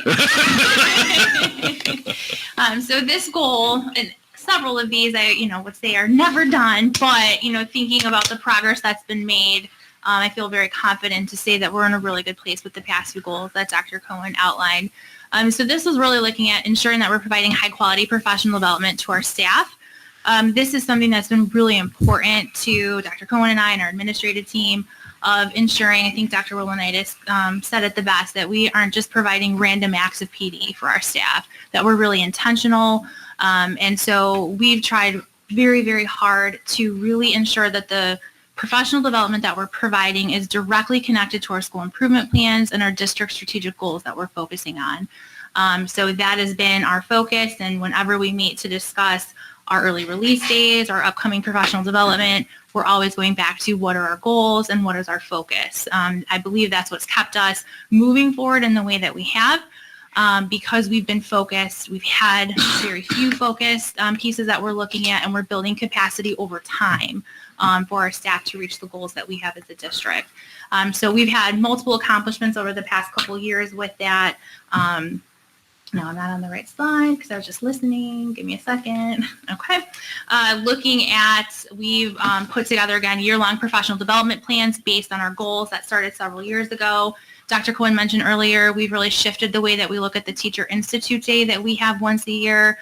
So this goal, and several of these, I would say are never done, but thinking about the progress that's been made, I feel very confident to say that we're in a really good place with the past few goals that Dr. Cohen outlined. So this was really looking at ensuring that we're providing high quality professional development to our staff. This is something that's been really important to Dr. Cohen and I and our administrative team of ensuring, I think Dr. Willanitis said it the best, that we aren't just providing random acts of PD for our staff, that we're really intentional. And so we've tried very, very hard to really ensure that the professional development that we're providing is directly connected to our school improvement plans and our district strategic goals that we're focusing on. So that has been our focus, and whenever we meet to discuss our early release days, our upcoming professional development, we're always going back to what are our goals and what is our focus. I believe that's what's kept us moving forward in the way that we have. Because we've been focused, we've had very few focused pieces that we're looking at, and we're building capacity over time for our staff to reach the goals that we have as a district. So we've had multiple accomplishments over the past couple years with that. No, I'm not on the right slide because I was just listening. Give me a second. Okay. Looking at, we've put together, again, year-long professional development plans based on our goals that started several years ago. Dr. Cohen mentioned earlier, we've really shifted the way that we look at the Teacher Institute Day that we have once a year,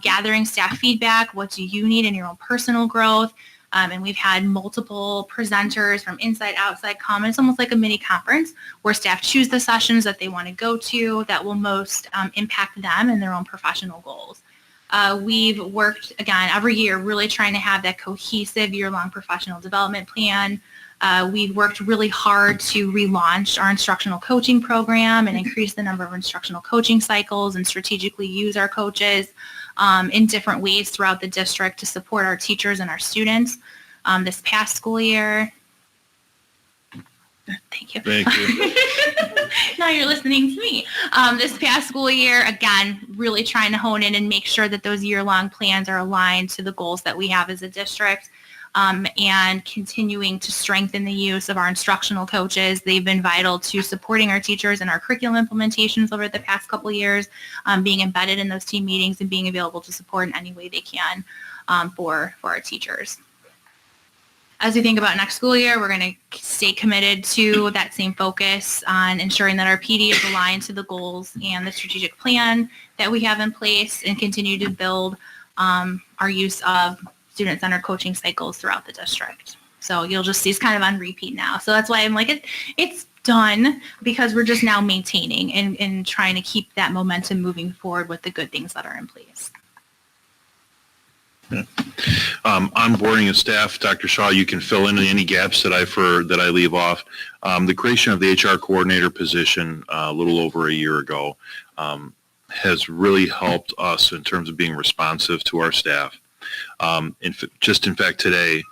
gathering staff feedback. What do you need in your own personal growth? And we've had multiple presenters from inside, outside come. It's almost like a mini conference where staff choose the sessions that they want to go to that will most impact them and their own professional goals. We've worked, again, every year really trying to have that cohesive year-long professional development plan. We've worked really hard to relaunch our instructional coaching program and increase the number of instructional coaching cycles and strategically use our coaches in different ways throughout the district to support our teachers and our students. This past school year, thank you. Thank you. Now you're listening to me. This past school year, again, really trying to hone in and make sure that those year-long plans are aligned to the goals that we have as a district. And continuing to strengthen the use of our instructional coaches. They've been vital to supporting our teachers and our curriculum implementations over the past couple of years, being embedded in those team meetings and being available to support in any way they can for our teachers. As we think about next school year, we're going to stay committed to that same focus on ensuring that our PD is aligned to the goals and the strategic plan that we have in place, and continue to build our use of student-centered coaching cycles throughout the district. So you'll just see it's kind of on repeat now. So that's why I'm like, it's done, because we're just now maintaining and trying to keep that momentum moving forward with the good things that are in place. Yeah. Onboarding of staff, Dr. Shaw, you can fill in any gaps that I leave off. The creation of the HR coordinator position a little over a year ago has really helped us in terms of being responsive to our staff. In fact, today,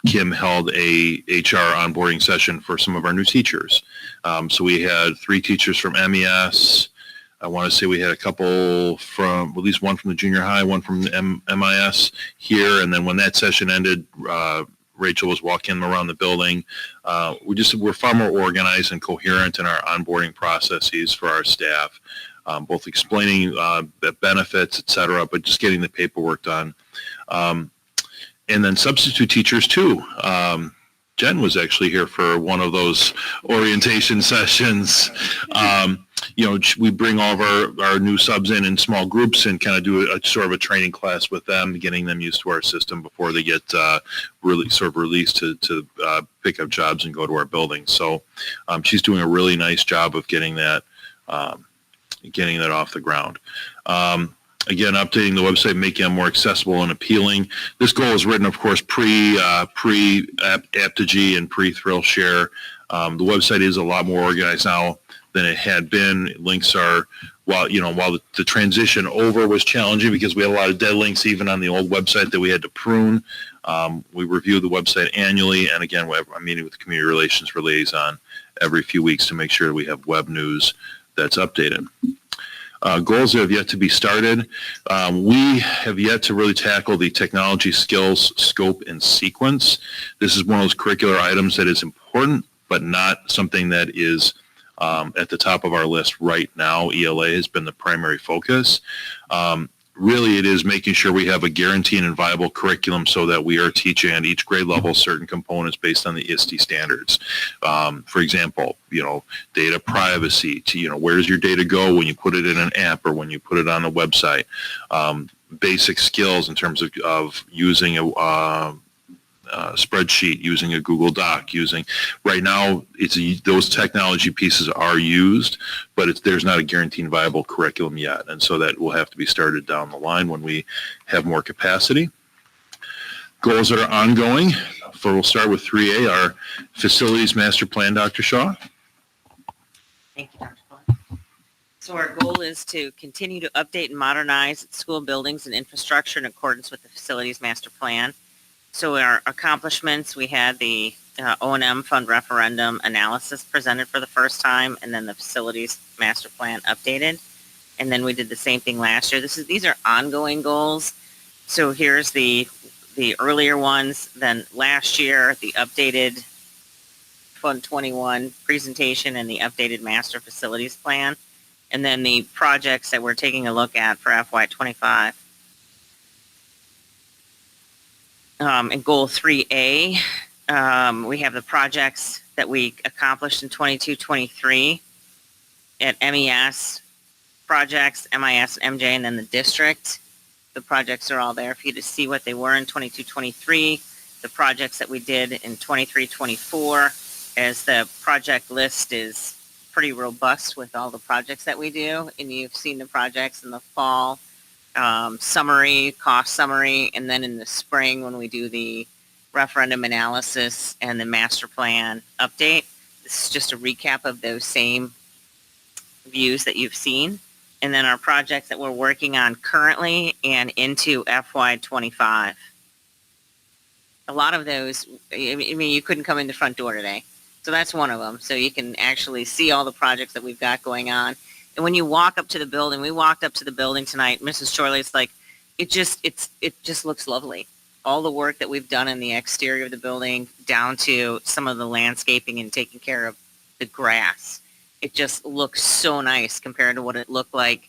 Kim held a HR onboarding session for some of our new teachers. So we had 3 teachers from MES. I want to say we had a couple from, at least one from the junior high, one from the MIS here. And then when that session ended, Rachel was walking around the building. We're far more organized and coherent in our onboarding processes for our staff. Both explaining the benefits, et cetera, but just getting the paperwork done. And then substitute teachers too. Jen was actually here for one of those orientation sessions. We bring all of our new subs in small groups and kind of do a sort of a training class with them, getting them used to our system before they get really sort of released to pick up jobs and go to our building. So she's doing a really nice job of getting that off the ground. Again, updating the website, making it more accessible and appealing. This goal is written, of course, pre-Apogee and pre-Thrill Share. The website is a lot more organized now than it had been. Links are, while the transition over was challenging because we had a lot of dead links even on the old website that we had to prune. We review the website annually, and again, I'm meeting with the community relations liaison every few weeks to make sure we have web news that's updated. Goals that have yet to be started. We have yet to really tackle the technology skills, scope, and sequence. This is one of those curricular items that is important, but not something that is at the top of our list right now. ELA has been the primary focus. Really, it is making sure we have a guaranteed and viable curriculum so that we are teaching at each grade level certain components based on the ISTE standards. For example, data privacy, where does your data go when you put it in an app or when you put it on a website? Basic skills in terms of using a spreadsheet, using a Google Doc, right now those technology pieces are used, but there's not a guaranteed viable curriculum yet, and so that will have to be started down the line when we have more capacity. Goals that are ongoing. We'll start with 3A, our facilities master plan. Dr. Shaw. Thank you, Dr. Clark. So our goal is to continue to update and modernize school buildings and infrastructure in accordance with the facilities master plan. So our accomplishments, we had the O&M fund referendum analysis presented for the first time, and then the facilities master plan updated. And then we did the same thing last year. These are ongoing goals. So here's the earlier ones. Then last year, the updated Fund 21 presentation and the updated master facilities plan. And then the projects that we're taking a look at for FY25. In goal 3A, we have the projects that we accomplished in 22-23 at MES projects, MIS, MJ, and then the district. The projects are all there for you to see what they were in 22-23. The projects that we did in 23-24, as the project list is pretty robust with all the projects that we do, and you've seen the projects in the fall. Summary, cost summary, and then in the spring when we do the referendum analysis and the master plan update. This is just a recap of those same views that you've seen. And then our projects that we're working on currently and into FY25. A lot of those, I mean, you couldn't come in the front door today. So that's one of them. So you can actually see all the projects that we've got going on. And when you walk up to the building, we walked up to the building tonight, Mrs. Shorley's like, it just looks lovely. All the work that we've done in the exterior of the building, down to some of the landscaping and taking care of the grass. It just looks so nice compared to what it looked like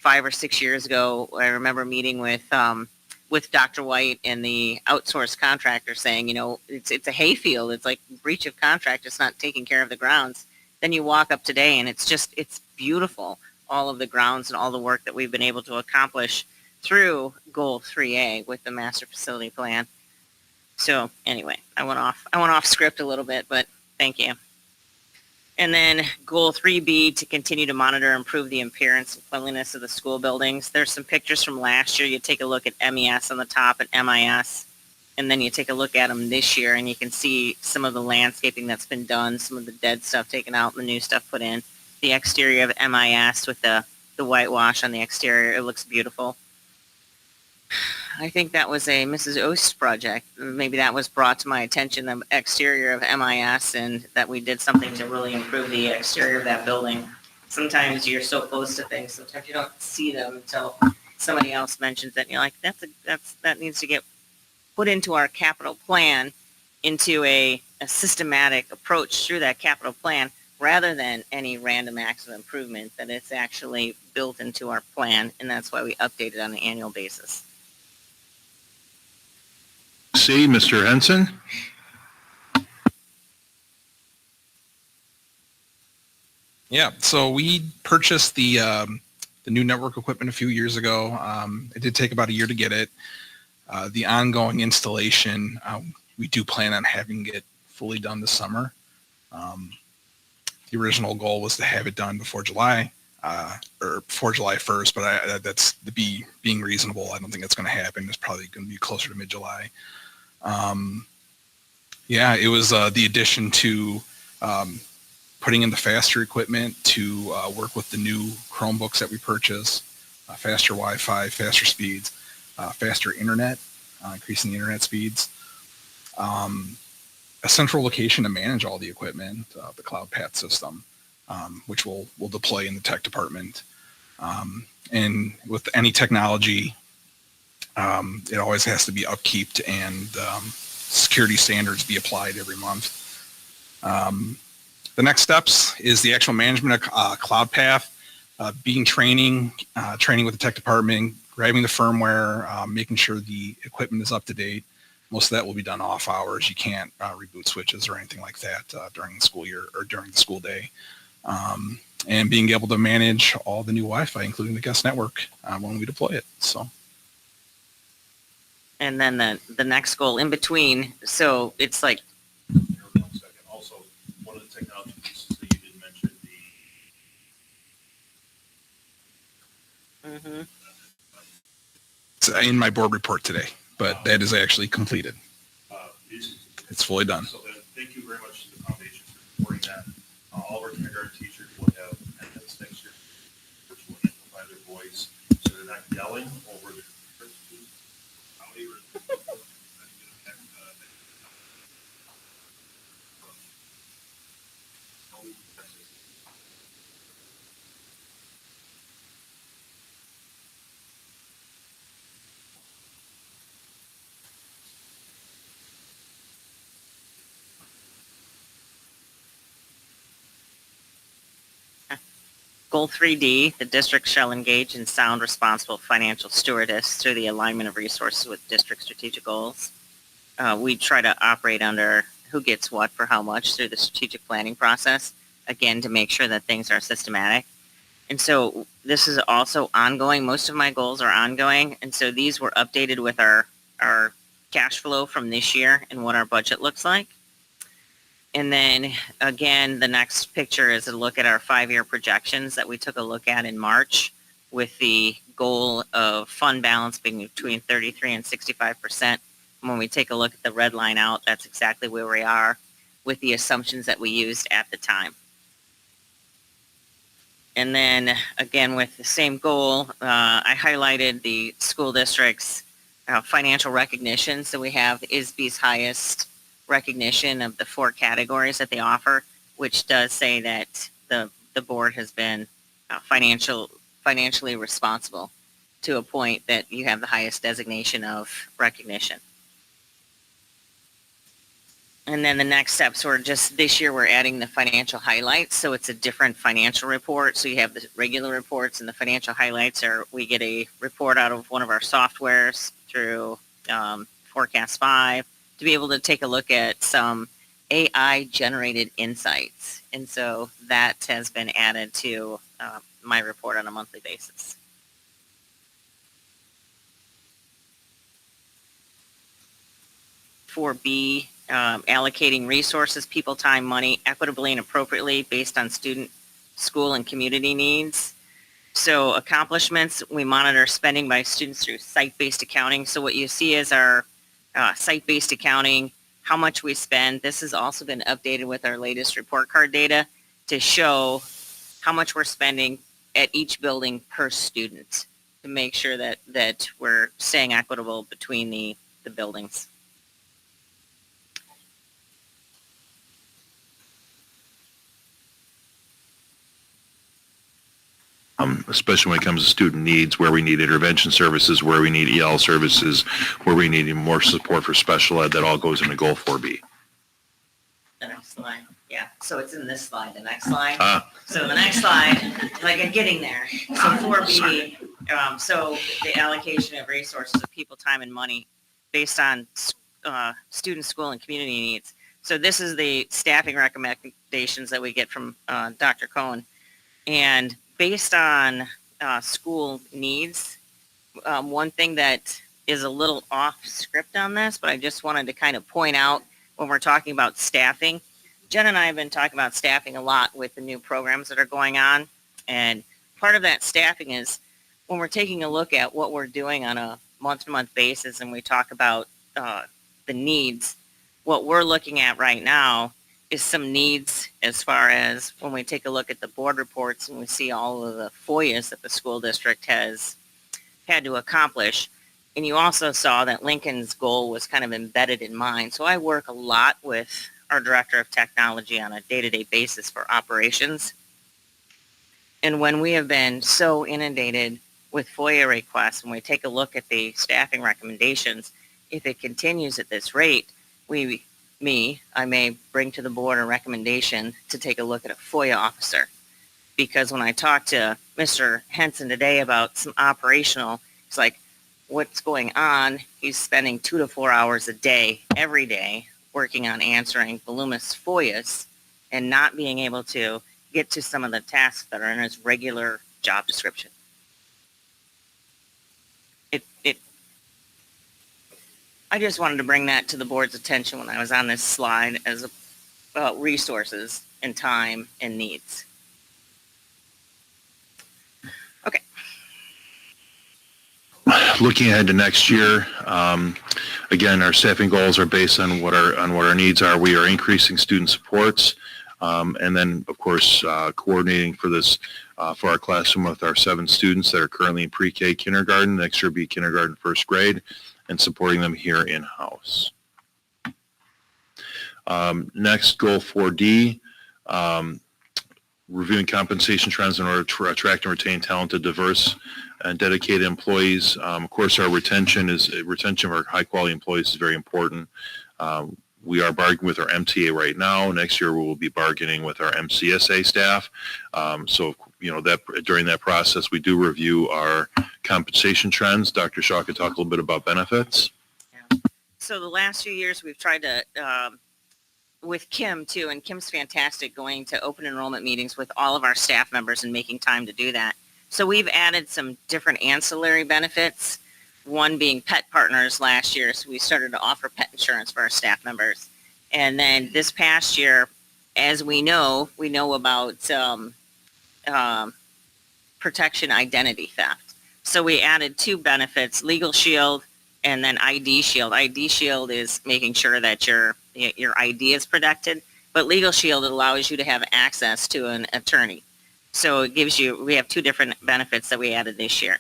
5 or 6 years ago. I remember meeting with Dr. White and the outsourced contractor saying, it's a hayfield. It's like breach of contract. It's not taking care of the grounds. Then you walk up today and it's beautiful. All of the grounds and all the work that we've been able to accomplish through goal 3A with the master facility plan. So anyway, I went off script a little bit, but thank you. And then goal 3B, to continue to monitor and improve the appearance and cleanliness of the school buildings. There's some pictures from last year. You take a look at MES on the top and MIS, and then you take a look at them this year, and you can see some of the landscaping that's been done, some of the dead stuff taken out and the new stuff put in. The exterior of MIS with the whitewash on the exterior, it looks beautiful. I think that was a Mrs. Oast project. Maybe that was brought to my attention, the exterior of MIS, and that we did something to really improve the exterior of that building. Sometimes you're so close to things, sometimes you don't see them until somebody else mentions it, and you're like, that needs to get put into our capital plan, into a systematic approach through that capital plan, rather than any random acts of improvement, that it's actually built into our plan, and that's why we update it on an annual basis. See, Mr. Henson. Yeah, so we purchased the new network equipment a few years ago. It did take about a year to get it. The ongoing installation, we do plan on having it fully done this summer. The original goal was to have it done before July. or before July 1st, but that's being reasonable. I don't think that's going to happen. It's probably going to be closer to mid-July. Yeah, it was the addition to putting in the faster equipment to work with the new Chromebooks that we purchased, faster Wi-Fi, faster speeds, faster internet, increasing the internet speeds, a central location to manage all the equipment, the cloud path system, which we'll deploy in the tech department. And with any technology, it always has to be upkeeped and security standards be applied every month. The next steps is the actual management of cloud path, training with the tech department, grabbing the firmware, making sure the equipment is up to date. Most of that will be done off hours. You can't reboot switches or anything like that during the school year or during the school day. And being able to manage all the new Wi-Fi, including the guest network, when we deploy it. So. And then the next goal in between. So it's like. One second. Also, one of the technology pieces that you did mention, It's in my board report today, but that is actually completed. It's fully done. So then, thank you very much to the foundation for supporting that. All of our kindergarten teachers will have attendance next year, which will amplify their voice, so they're not yelling over their. Goal 3D, the district shall engage in sound, responsible financial stewardess through the alignment of resources with district strategic goals. We try to operate under who gets what for how much through the strategic planning process, again, to make sure that things are systematic. And so this is also ongoing. Most of my goals are ongoing. And so these were updated with our cash flow from this year and what our budget looks like. And then again, the next picture is a look at our 5-year projections that we took a look at in March with the goal of fund balance being between 33 and 65%. And when we take a look at the red line out, that's exactly where we are with the assumptions that we used at the time. And then again, with the same goal, I highlighted the school district's financial recognition. So we have ISB's highest recognition of the 4 categories that they offer, which does say that the board has been financially responsible to a point that you have the highest designation of recognition. And then the next steps were just this year we're adding the financial highlights. So it's a different financial report. So you have the regular reports and the financial highlights we get a report out of one of our softwares through Forecast 5 to be able to take a look at some AI generated insights. And so that has been added to my report on a monthly basis. For B, allocating resources, people, time, money equitably and appropriately based on student, school, and community needs. So accomplishments, we monitor spending by students through site-based accounting. So what you see is our site-based accounting, how much we spend. This has also been updated with our latest report card data to show how much we're spending at each building per student to make sure that we're staying equitable between the buildings. Especially when it comes to student needs, where we need intervention services, where we need EL services, where we need more support for special ed. That all goes into Goal 4B. The next slide. Yeah, so it's in this slide, the next slide. So the next slide, like I'm getting there. So 4B, so the allocation of resources of people, time, and money based on student, school, and community needs. So this is the staffing recommendations that we get from Dr. Cohn. And based on school needs, one thing that is a little off script on this, but I just wanted to kind of point out when we're talking about staffing, Jen and I have been talking about staffing a lot with the new programs that are going on. And part of that staffing is when we're taking a look at what we're doing on a month-to-month basis and we talk about the needs, what we're looking at right now is some needs as far as when we take a look at the board reports and we see all of the FOIAs that the school district has had to accomplish. And you also saw that Lincoln's goal was kind of embedded in mine. So I work a lot with our director of technology on a day-to-day basis for operations. And when we have been so inundated with FOIA requests, when we take a look at the staffing recommendations, if it continues at this rate, I may bring to the board a recommendation to take a look at a FOIA officer. Because when I talked to Mr. Henson today about some operational, it's like, what's going on? He's spending 2 to 4 hours a day, every day, working on answering voluminous FOIAs and not being able to get to some of the tasks that are in his regular job description. I just wanted to bring that to the board's attention when I was on this slide as about resources and time and needs. Okay. Looking ahead to next year, again, our staffing goals are based on what our needs are. We are increasing student supports, and then of course coordinating for this for our classroom with our 7 students that are currently in pre-K kindergarten. Next year will be kindergarten, first grade, and supporting them here in-house. Next, goal 4D, reviewing compensation trends in order to attract and retain talented, diverse, and dedicated employees. Of course, our retention of our high-quality employees is very important. We are bargaining with our MTA right now. Next year, we will be bargaining with our MCSA staff. So, that during that process, we do review our compensation trends. Dr. Shaw could talk a little bit about benefits. Yeah. So the last few years, we've tried to, with Kim too, and Kim's fantastic going to open enrollment meetings with all of our staff members and making time to do that. So we've added some different ancillary benefits, one being pet partners last year. So we started to offer pet insurance for our staff members. And then this past year, as we know about protection identity theft. So we added 2 benefits, Legal Shield and then ID Shield. ID Shield is making sure that your ID is protected, but Legal Shield allows you to have access to an attorney. So it gives you, we have 2 different benefits that we added this year.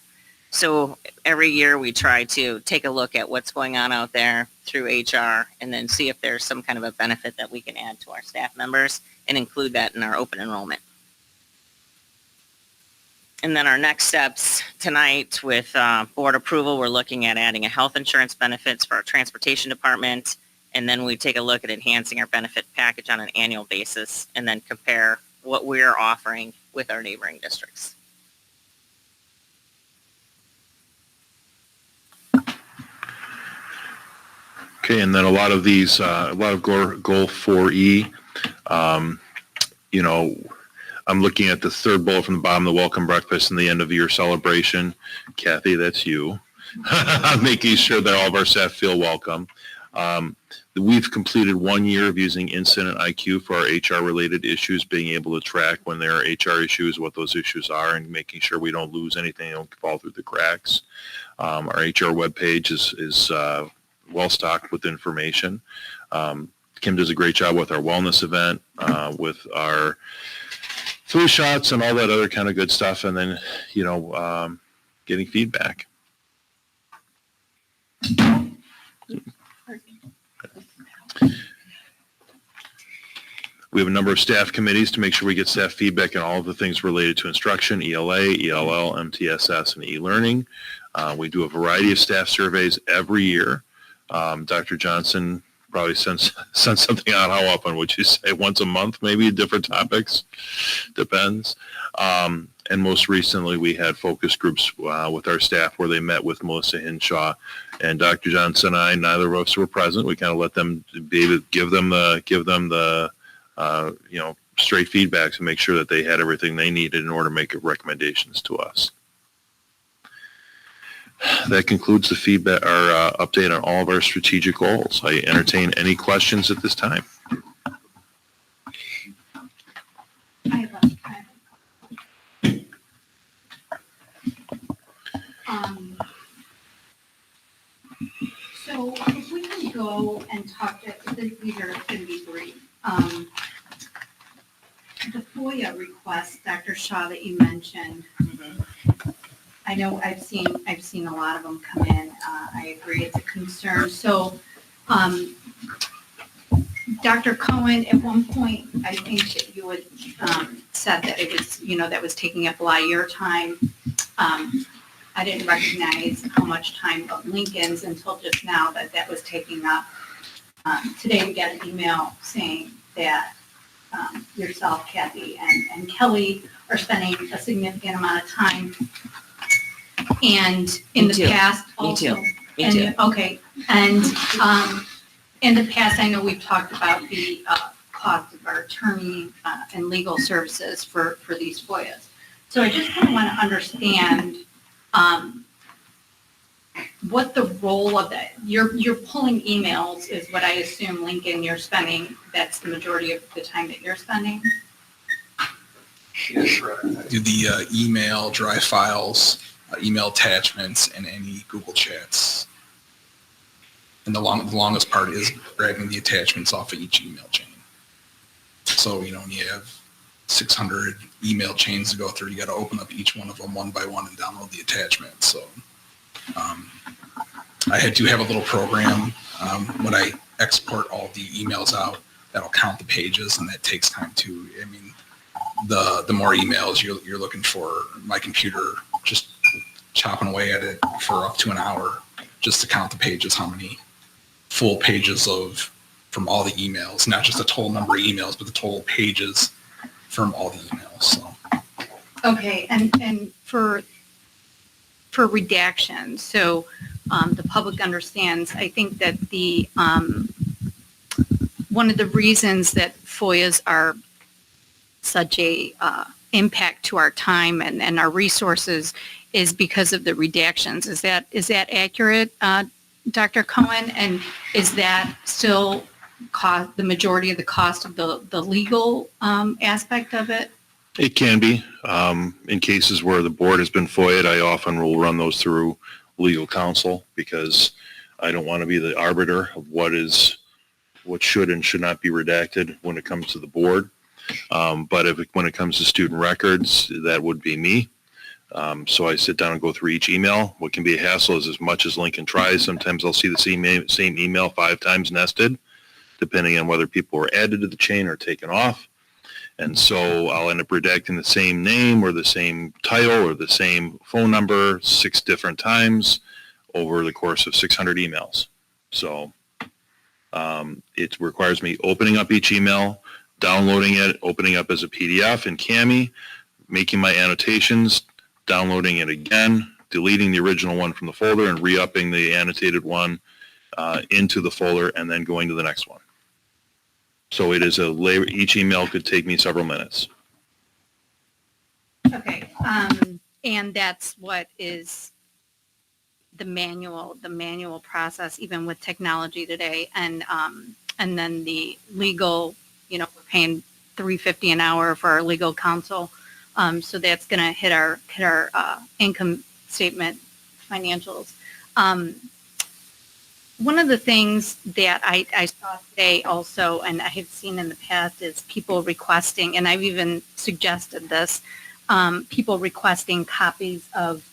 So every year we try to take a look at what's going on out there through HR and then see if there's some kind of a benefit that we can add to our staff members and include that in our open enrollment. And then our next steps tonight with board approval, we're looking at adding a health insurance benefits for our transportation department. And then we take a look at enhancing our benefit package on an annual basis and then compare what we're offering with our neighboring districts. Okay, and then a lot of these, a lot of goal 4E, I'm looking at the third bullet from the bottom, the welcome breakfast and the end of year celebration. Kathy, that's you. Making sure that all of our staff feel welcome. We've completed 1 year of using Incident IQ for our HR-related issues, being able to track when there are HR issues, what those issues are, and making sure we don't lose anything, don't fall through the cracks. Our HR webpage is well-stocked with information. Kim does a great job with our wellness event, with our flu shots and all that other kind of good stuff, and then, getting feedback. We have a number of staff committees to make sure we get staff feedback on all of the things related to instruction, ELA, ELL, MTSS, and e-learning. We do a variety of staff surveys every year. Dr. Johnson probably sends something out. How often would you say? Once a month, maybe, different topics? Depends. And most recently, we had focus groups with our staff where they met with Melissa Hinshaw and Dr. Johnson and I. Neither of us were present. We kind of let them give them the straight feedback to make sure that they had everything they needed in order to make recommendations to us. That concludes the feedback, our update on all of our strategic goals. I entertain any questions at this time. So if we can go and talk to, these are going to be brief. The FOIA request, Dr. Shaw, that you mentioned, I know I've seen a lot of them come in. I agree, it's a concern. So, Dr. Cohen, at one point, I think that you had said that it was, that was taking up a lot of your time. I didn't recognize how much time of Lincoln's until just now that was taking up. Today we got an email saying that yourself, Kathy, and Kelly are spending a significant amount of time. And in Me the too. past Me also. too. Me too. Okay, and in the past, I know we've talked about the cost of our attorney and legal services for these FOIAs. So I just kind of want to understand what the role of that, you're pulling emails is what I assume, Lincoln, you're spending, that's the majority of the time that you're spending? Do the email, drive files, email attachments, and any Google chats. And the longest part is grabbing the attachments off of each email chain. So, when you have 600 email chains to go through, you got to open up each one of them one by one and download the attachment. So I had to have a little program when I export all the emails out that'll count the pages, and that takes time too. I mean, the more emails you're looking for, my computer just chopping away at it for up to an hour just to count the pages, how many full pages from all the emails, not just the total number of emails, but the total pages from all the emails. So. Okay, and for redaction, so the public understands, I think that the one of the reasons that FOIAs are such a impact to our time and our resources is because of the redactions. Is that accurate, Dr. Cohen? And is that still the majority of the cost of the legal aspect of it? It can be. In cases where the board has been FOIA'd, I often will run those through legal counsel because I don't want to be the arbiter of what should and should not be redacted when it comes to the board. But when it comes to student records, that would be me. So I sit down and go through each email. What can be a hassle is as much as Lincoln tries. Sometimes I'll see the same email 5 times nested, depending on whether people were added to the chain or taken off. And so I'll end up redacting the same name or the same title or the same phone number 6 different times over the course of 600 emails. So it requires me opening up each email, downloading it, opening up as a PDF in Cami, making my annotations, downloading it again, deleting the original one from the folder and re-upping the annotated one into the folder and then going to the next one. So it is each email could take me several minutes. Okay, and that's what is the manual process, even with technology today, and then the legal, we're paying $3.50 an hour for our legal counsel, so that's going to hit our income statement financials. One of the things that I saw today also, and I have seen in the past, is people requesting, and I've even suggested this, people requesting copies of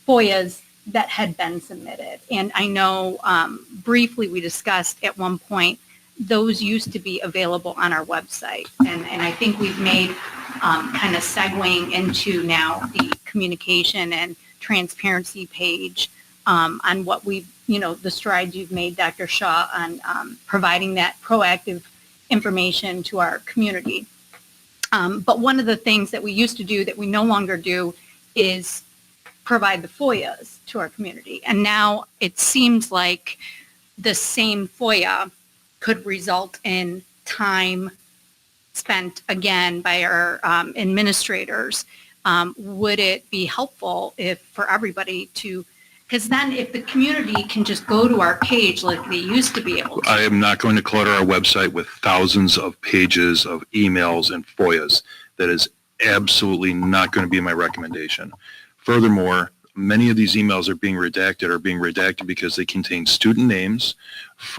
FOIAs that had been submitted. And I know briefly we discussed at one point, those used to be available on our website. And I think we've made kind of segueing into now the communication and transparency page on what we've, the strides you've made, Dr. Shaw, on providing that proactive information to our community. But one of the things that we used to do that we no longer do is provide the FOIAs to our community. And now it seems like the same FOIA could result in time spent again by our administrators. Would it be helpful for everybody to, because then if the community can just go to our page like they used to be able to. I am not going to clutter our website with thousands of pages of emails and FOIAs. That is absolutely not going to be my recommendation. Furthermore, many of these emails are being redacted because they contain student names.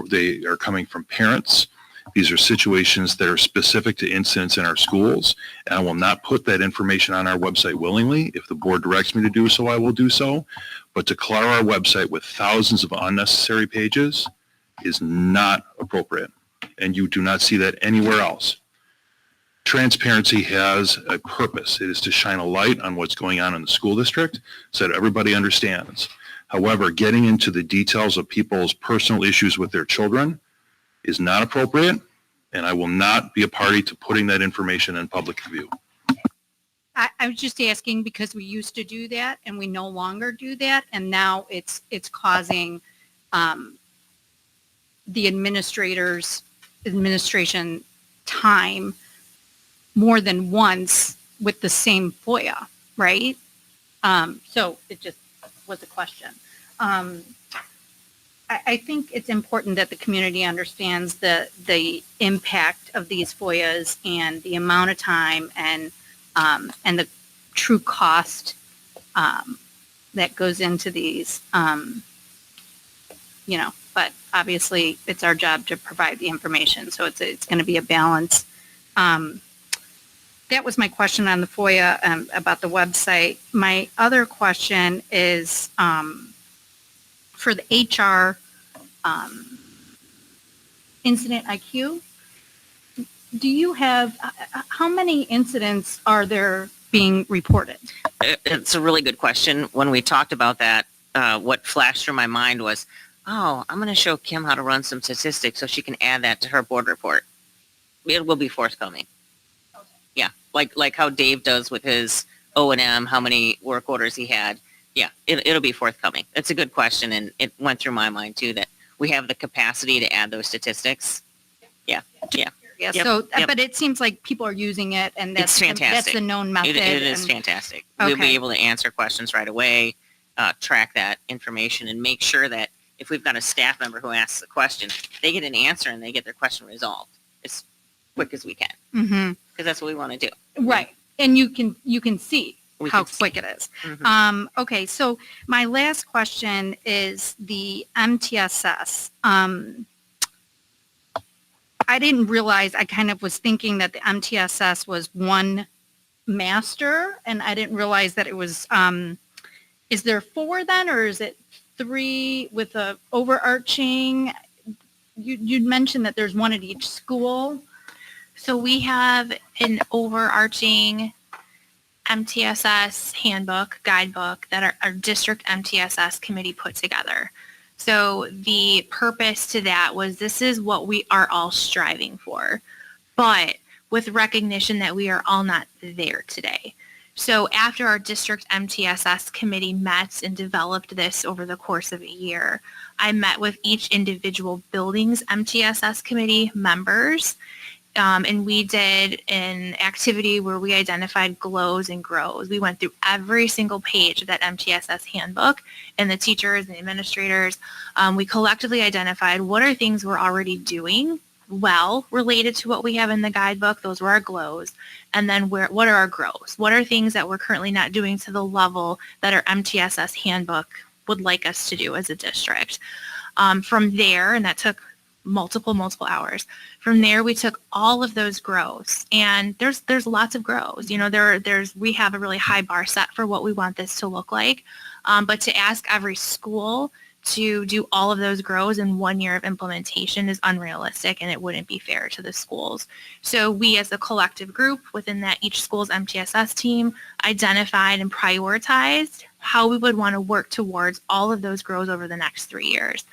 They are coming from parents. These are situations that are specific to incidents in our schools, and I will not put that information on our website willingly. If the board directs me to do so, I will do so. But to clutter our website with thousands of unnecessary pages is not appropriate, and you do not see that anywhere else. Transparency has a purpose. It is to shine a light on what's going on in the school district so that everybody understands. However, getting into the details of people's personal issues with their children is not appropriate, and I will not be a party to putting that information in public view. I was just asking because we used to do that and we no longer do that. And now it's causing the administration time more than once with the same FOIA, right? So it just was a question. I think it's important that the community understands the impact of these FOIAs and the amount of time and the true cost that goes into these. But obviously it's our job to provide the information, so it's going to be a balance. That was my question on the FOIA about the website. My other question is for the HR incident IQ. Do you have, how many incidents are there being reported? It's a really good question. When we talked about that, what flashed through my mind was, oh, I'm going to show Kim how to run some statistics so she can add that to her board report. It will be forthcoming. Okay. Yeah, like how Dave does with his O&M, how many work orders he had. Yeah, it'll be forthcoming. It's a good question, and it went through my mind too that we have the capacity to add those statistics. Yeah. Yeah. Yep, So, yep. But it seems like people are using it, and It's fantastic. That's the known method. It is fantastic. Okay. We'll be able to answer questions right away, track that information, and make sure that if we've got a staff member who asks a question, they get an answer and they get their question resolved as quick as we can. Mm-hmm. Because that's what we want to do. Right. And you can see how can quick it is. Mhm. Okay. So my last question is the MTSS. I didn't realize, I kind of was thinking that the MTSS was one master, and I didn't realize that it was, is there 4 then, or is it 3 with a overarching? You'd mentioned that there's one at each school. So we have an overarching MTSS handbook, guidebook that our district MTSS committee put together. So the purpose to that was this is what we are all striving for, but with recognition that we are all not there today. So after our district MTSS committee met and developed this over the course of a year, I met with each individual building's MTSS committee members, and we did an activity where we identified glows and grows. We went through every single page of that MTSS handbook, and the teachers and the administrators, we collectively identified what are things we're already doing well related to what we have in the guidebook. Those were our glows. And then what are our grows? What are things that we're currently not doing to the level that our MTSS handbook would like us to do as a district? From there, and that took multiple hours. From there, we took all of those grows, and there's lots of grows. You know, we have a really high bar set for what we want this to look like. But to ask every school to do all of those grows in 1 year of implementation is unrealistic, and it wouldn't be fair to the schools. So we as a collective group within that each school's MTSS team identified and prioritized how we would want to work towards all of those grows over the next 3 years.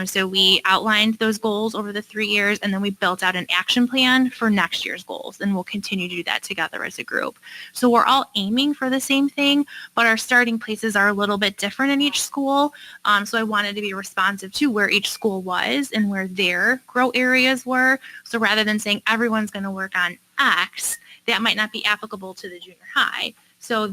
So we outlined those goals over the 3 years, and then we built out an action plan for next year's goals, and we'll continue to do that together as a group. So we're all aiming for the same thing, but our starting places are a little bit different in each school. So I wanted to be responsive to where each school was and where their grow areas were. So rather than saying everyone's going to work on X, that might not be applicable to the junior high. So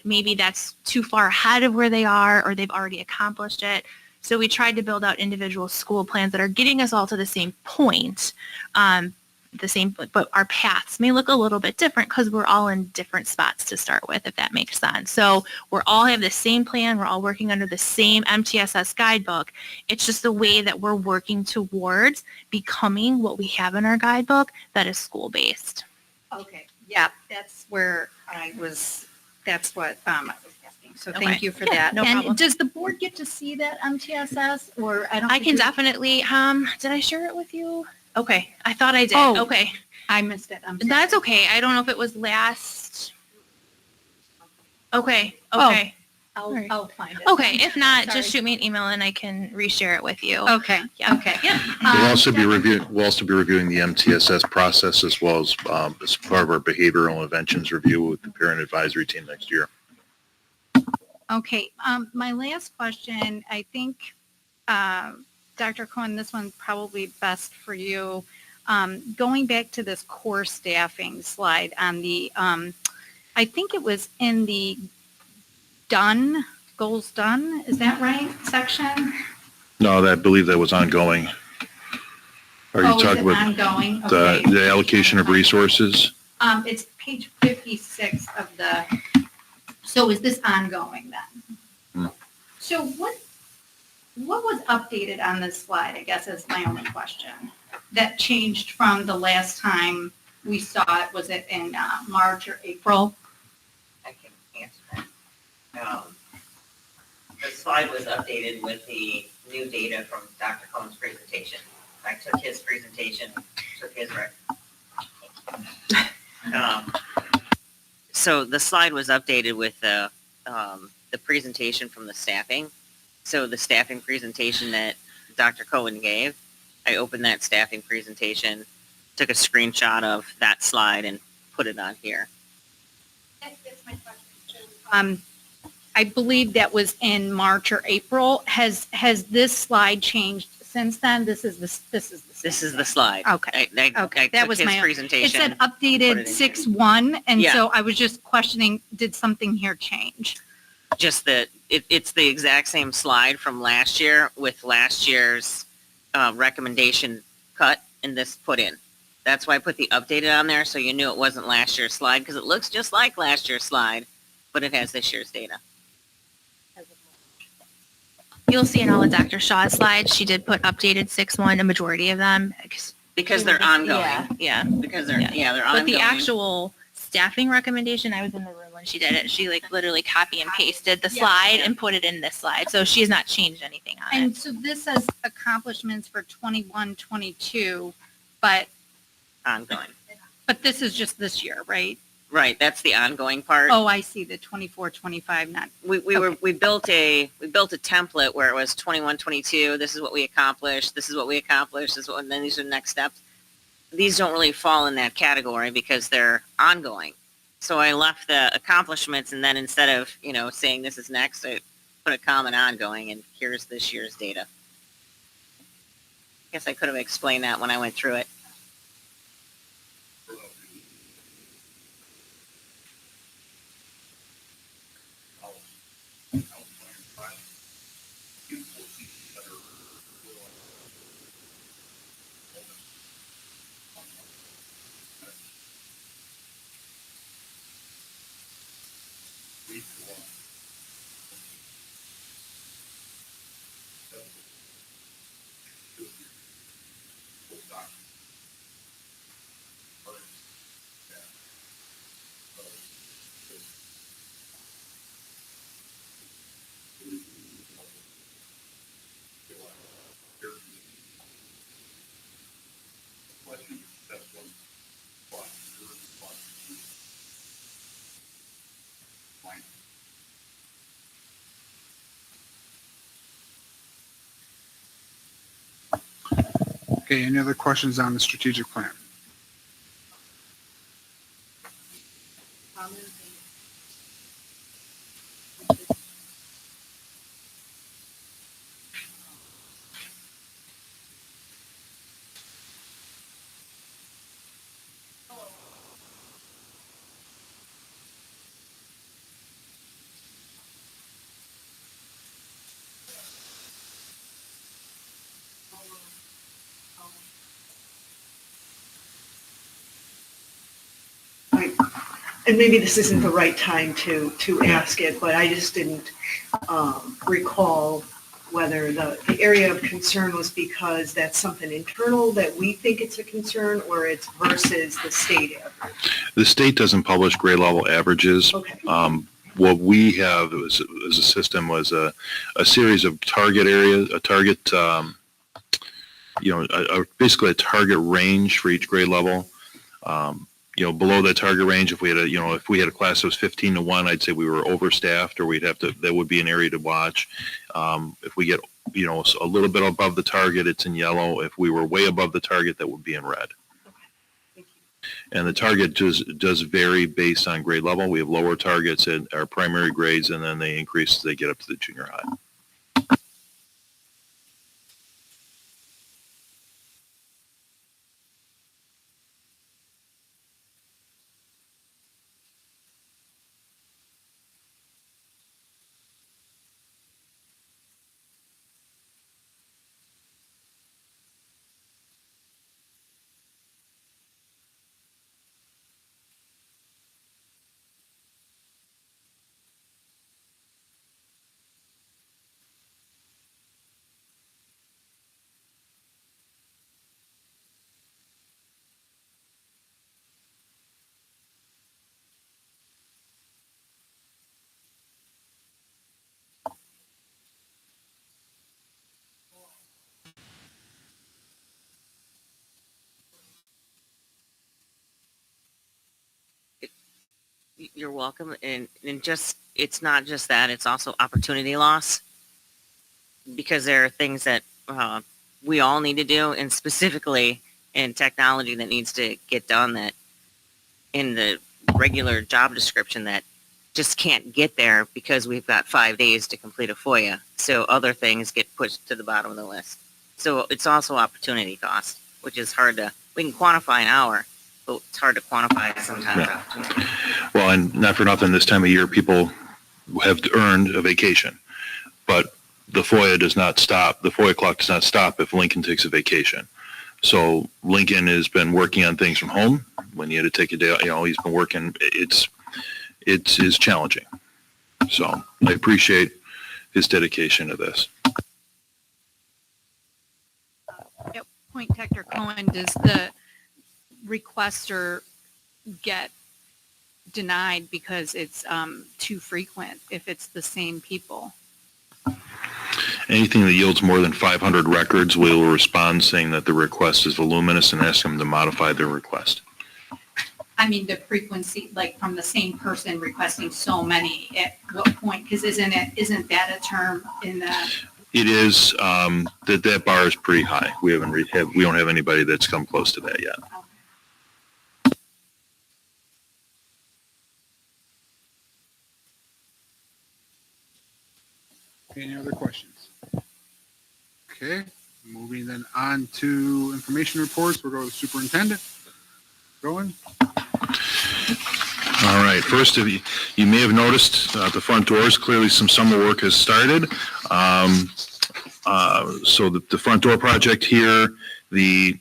maybe that's too far ahead of where they are, or they've already accomplished it. So we tried to build out individual school plans that are getting us all to the same point, the same, but our paths may look a little bit different because we're all in different spots to start with, if that makes sense. So we're all have the same plan. We're all working under the same MTSS guidebook. It's just the way that we're working towards becoming what we have in our guidebook that is school-based. Okay, yeah, that's where that's what I was asking. So Okay. thank you for Yeah, that. no And problem. does the board get to see that MTSS or I don't? I think can we- definitely, did I share it with you? Okay, I thought I did. Oh. Okay, I missed it. I'm sorry. that's okay. I don't know if it was last. Okay, Oh. okay. I'll, I'll find it. Okay, if not, Sorry. just shoot me an email and I can reshare it with you. Okay, Yeah. okay. Yeah. We'll also be Dr. reviewing the MTSS process as well as part of our behavioral interventions review with the parent advisory team next year. Okay, my last question, I think, Dr. Cohen, this one's probably best for you. Going back to this core staffing slide on the, I think it was in the goals done, is that right, section? No, I believe that was ongoing. Are you Oh, is talking it about ongoing? Okay. the allocation of resources? It's page 56 of the, so is this ongoing then? Hmm. So what was updated on this slide, I guess is my only question, that changed from the last time we saw it? Was it in March or April? I can answer that. The slide was updated with the new data from Dr. Cohen's presentation. I took his presentation, took his rec. So the slide was updated with the presentation from the staffing. So the staffing presentation that Dr. Cohen gave, I opened that staffing presentation, took a screenshot of that slide and put it on here. That's my question. I believe that was in March or April. Has this slide changed since then? This is the slide. Okay. I Okay, that took was his my, it presentation. said put it updated in 6/1, and Yeah. so I was just questioning, did something here change? Just that it's the exact same slide from last year with last year's recommendation cut and this put in. That's why I put the updated on there so you knew it wasn't last year's slide because it looks just like last year's slide, but it has this year's data. You'll see in all of Dr. Shaw's slides, she did put updated 6/1, a majority of them. Because they're ongoing. Yeah. Yeah. Because they're Yeah. they're But ongoing. the actual staffing recommendation, I was in the room when she did it. She like literally copy and pasted the Yeah. slide and put it in this slide. So she has not changed anything on it. And so this says accomplishments for 21, 22, but ongoing. this is just this year, right? Right, that's the ongoing part. Oh, I see, the 24, 25, not, We built a template where it was 21, 22. This is what we accomplished. This is what we accomplished. This is what, and then these are the next steps. These don't really fall in that category because they're ongoing. So I left the accomplishments, and then instead of saying this is next, I put a comment ongoing, and here's this year's data. Guess I could have explained that when I went through it. Okay, any other questions on the strategic plan? and maybe this isn't the right time to ask it, but I just didn't recall whether the area of concern was because that's something internal that we think it's a concern, or it's versus the state average. The state doesn't publish grade level averages. Okay. What we have as a system was a series of target areas, basically a target range for each grade level. Below that target range, if we had a class that was 15 to 1, I'd say we were overstaffed, or that would be an area to watch. If we get, a little bit above the target, it's in yellow. If we were way above the target, that would be in red. And the target does vary based on grade level. We have lower targets at our primary grades, and then they increase as they get up to the junior high. You're welcome. And it's not just that, it's also opportunity loss, because there are things that we all need to do, and specifically in technology that needs to get done that in the regular job description that just can't get there because we've got 5 days to complete a FOIA. So other things get pushed to the bottom of the list. So it's also opportunity cost, which is hard we can quantify an hour, but it's hard to quantify sometimes. Yeah. Well, and not for nothing, this time of year, people have earned a vacation, but the FOIA does not stop. The FOIA clock does not stop if Lincoln takes a vacation. So Lincoln has been working on things from home. When he had to take a day, he's been working. It is challenging. So I appreciate his dedication to this. At point, Dr. Cohen, does the requester get denied because it's too frequent if it's the same people? Anything that yields more than 500 records, we will respond saying that the request is voluminous and ask them to modify their request. I mean, the frequency, like from the same person requesting so many, at what point? Because isn't that a term in the? It is, that bar is pretty high. We don't have anybody that's come close to that yet. Any other questions? Okay, moving then on to information reports. We'll go to the superintendent. Going. All right. First, you may have noticed at the front doors, clearly some summer work has started. So the front door project here, the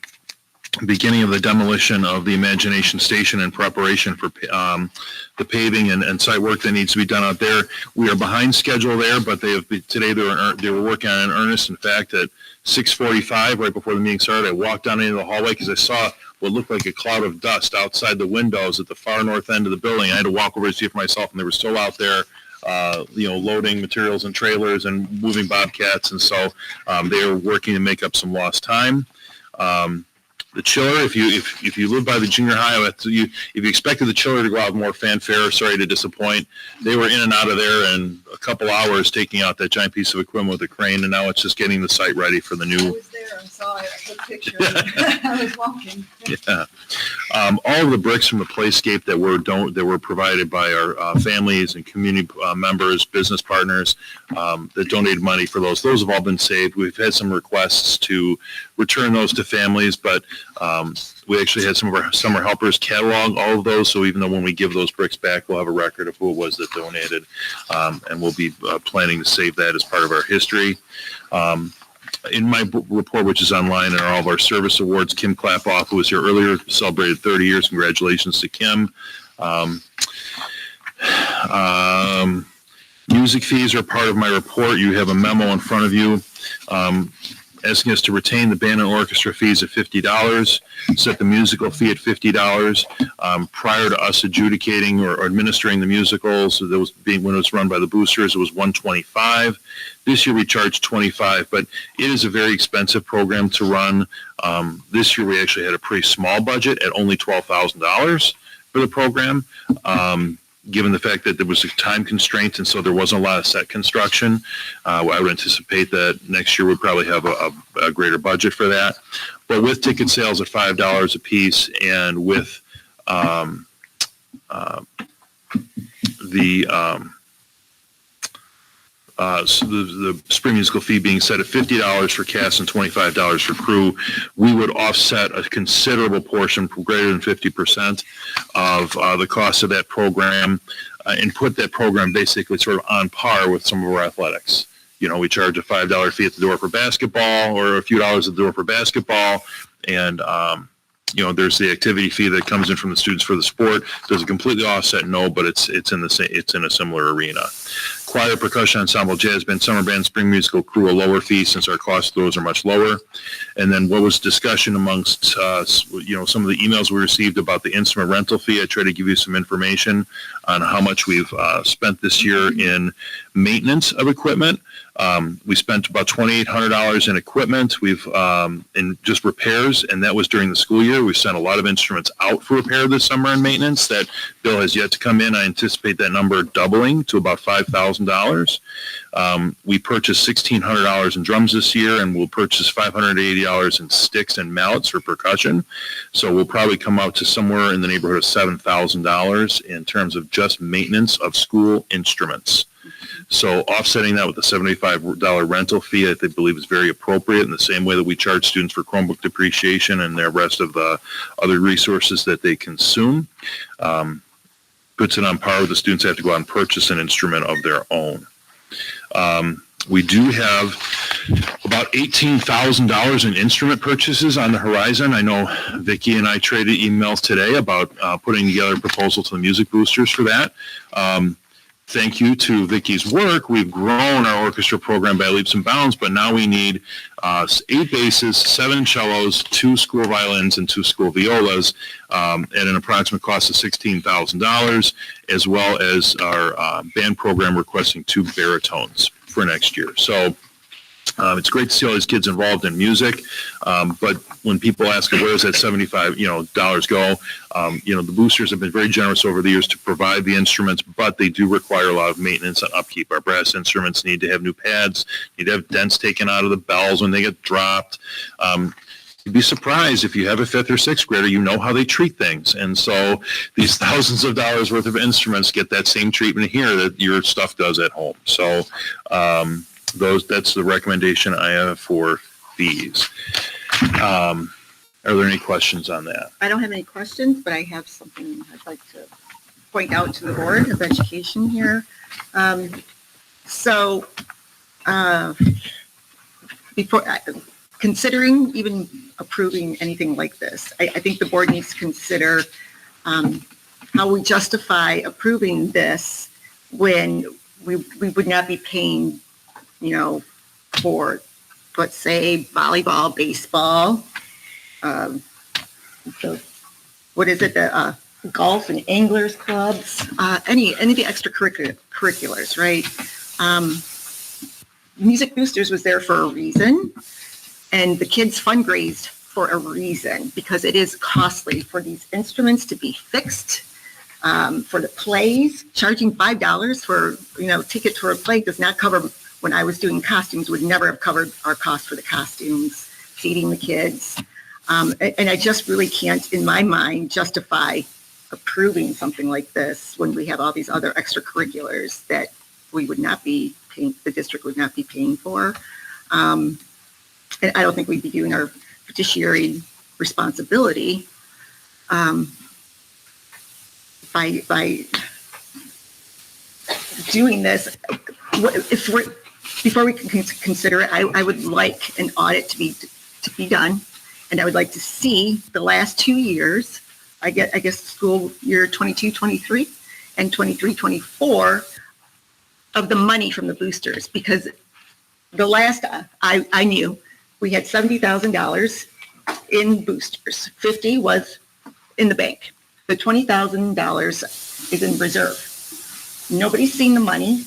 beginning of the demolition of the Imagination Station in preparation for the paving and site work that needs to be done out there. We are behind schedule there, but today they were working on it in earnest. In fact, at 6:45, right before the meeting started, I walked down into the hallway because I saw what looked like a cloud of dust outside the windows at the far north end of the building. I had to walk over to see it for myself, and they were still out there, loading materials and trailers and moving bobcats, and so they are working to make up some lost time. The chiller, if you live by the junior high, if you expected the chiller to go out with more fanfare, sorry to disappoint. They were in and out of there in a couple hours, taking out that giant piece of equipment with a crane, and now it's just getting the site ready for the new. I was there and saw it. I took pictures. I was walking. Yeah. All of the bricks from the playscape that were provided by our families and community members, business partners that donated money for those have all been saved. We've had some requests to return those to families, but we actually had some of our summer helpers catalog all of those. So even though when we give those bricks back, we'll have a record of who it was that donated, and we'll be planning to save that as part of our history. In my report, which is online, are all of our service awards. Kim Klapoff, who was here earlier, celebrated 30 years. Congratulations to Kim. Um, Music fees are part of my report. You have a memo in front of you asking us to retain the band and orchestra fees at $50, set the musical fee at $50. Prior to us adjudicating or administering the musicals, that was when it was run by the boosters, it was $125. This year we charge $25, but it is a very expensive program to run. This year we actually had a pretty small budget at only $12,000 for the program. Given the fact that there was a time constraint and so there wasn't a lot of set construction, I would anticipate that next year we'll probably have a greater budget for that. But with ticket sales at $5 a piece and with the spring musical fee being set at $50 for cast and $25 for crew, we would offset a considerable portion, greater than 50% of the cost of that program, and put that program basically sort of on par with some of our athletics. You know, we charge a $5 fee at the door for basketball, or a few dollars at the door for basketball, and you know, there's the activity fee that comes in from the students for the sport. Does it completely offset? No, but it's in a similar arena. Choir, percussion ensemble, jazz band, summer band, spring musical crew, a lower fee since our costs of those are much lower. And then what was discussion amongst you know, some of the emails we received about the instrument rental fee. I try to give you some information on how much we've spent this year in maintenance of equipment. We spent about $2,800 in equipment. We've in just repairs, and that was during the school year. We sent a lot of instruments out for repair this summer and maintenance. That bill has yet to come in. I anticipate that number doubling to about $5,000. We purchased $1,600 in drums this year, and we'll purchase $580 in sticks and mallets for percussion. So we'll probably come out to somewhere in the neighborhood of $7,000 in terms of just maintenance of school instruments. So offsetting that with the $75 rental fee, I believe is very appropriate, in the same way that we charge students for Chromebook depreciation and the rest of the other resources that they consume. Puts it on par with the students have to go out and purchase an instrument of their own. We do have about $18,000 in instrument purchases on the horizon. I know Vicki and I traded emails today about putting together a proposal to the music boosters for that. Thank you to Vicky's work, we've grown our orchestra program by leaps and bounds, but now we need 8 basses, 7 cellos, 2 school violins, and 2 school violas at an approximate cost of $16,000, as well as our band program requesting 2 baritones for next year. So it's great to see all these kids involved in music, but when people ask where does that $75 go, the boosters have been very generous over the years to provide the instruments, but they do require a lot of maintenance and upkeep. Our brass instruments need to have new pads, need to have dents taken out of the bells when they get dropped. You'd be surprised if you have a 5th or 6th grader, you know how they treat things. And so these thousands of dollars worth of instruments get that same treatment here that your stuff does at home. So that's the recommendation I have for fees. Are there any questions on that? I don't have any questions, but I have something I'd like to point out to the Board of Education here. Before considering even approving anything like this, I think the board needs to consider how we justify approving this when we would not be paying, for, let's say, volleyball, baseball, what is it, the golf and anglers clubs, any of the extracurriculars, right? Music Boosters was there for a reason, and the kids fundraised for a reason, because it is costly for these instruments to be fixed, for the plays. Charging $5 for, ticket to a play does not cover. When I was doing costumes, would never have covered our cost for the costumes, feeding the kids. And I just really can't, in my mind, justify approving something like this when we have all these other extracurriculars that we would not be paying, the district would not be paying for. And I don't think we'd be doing our fiduciary responsibility by doing this. Before we can consider it, I would like an audit to be done, and I would like to see the last 2 years I guess school year 22-23 and 23-24 of the money from the boosters, because the last I knew, we had $70,000 in boosters. 50 was in the bank. The $20,000 is in reserve. Nobody's seen the money.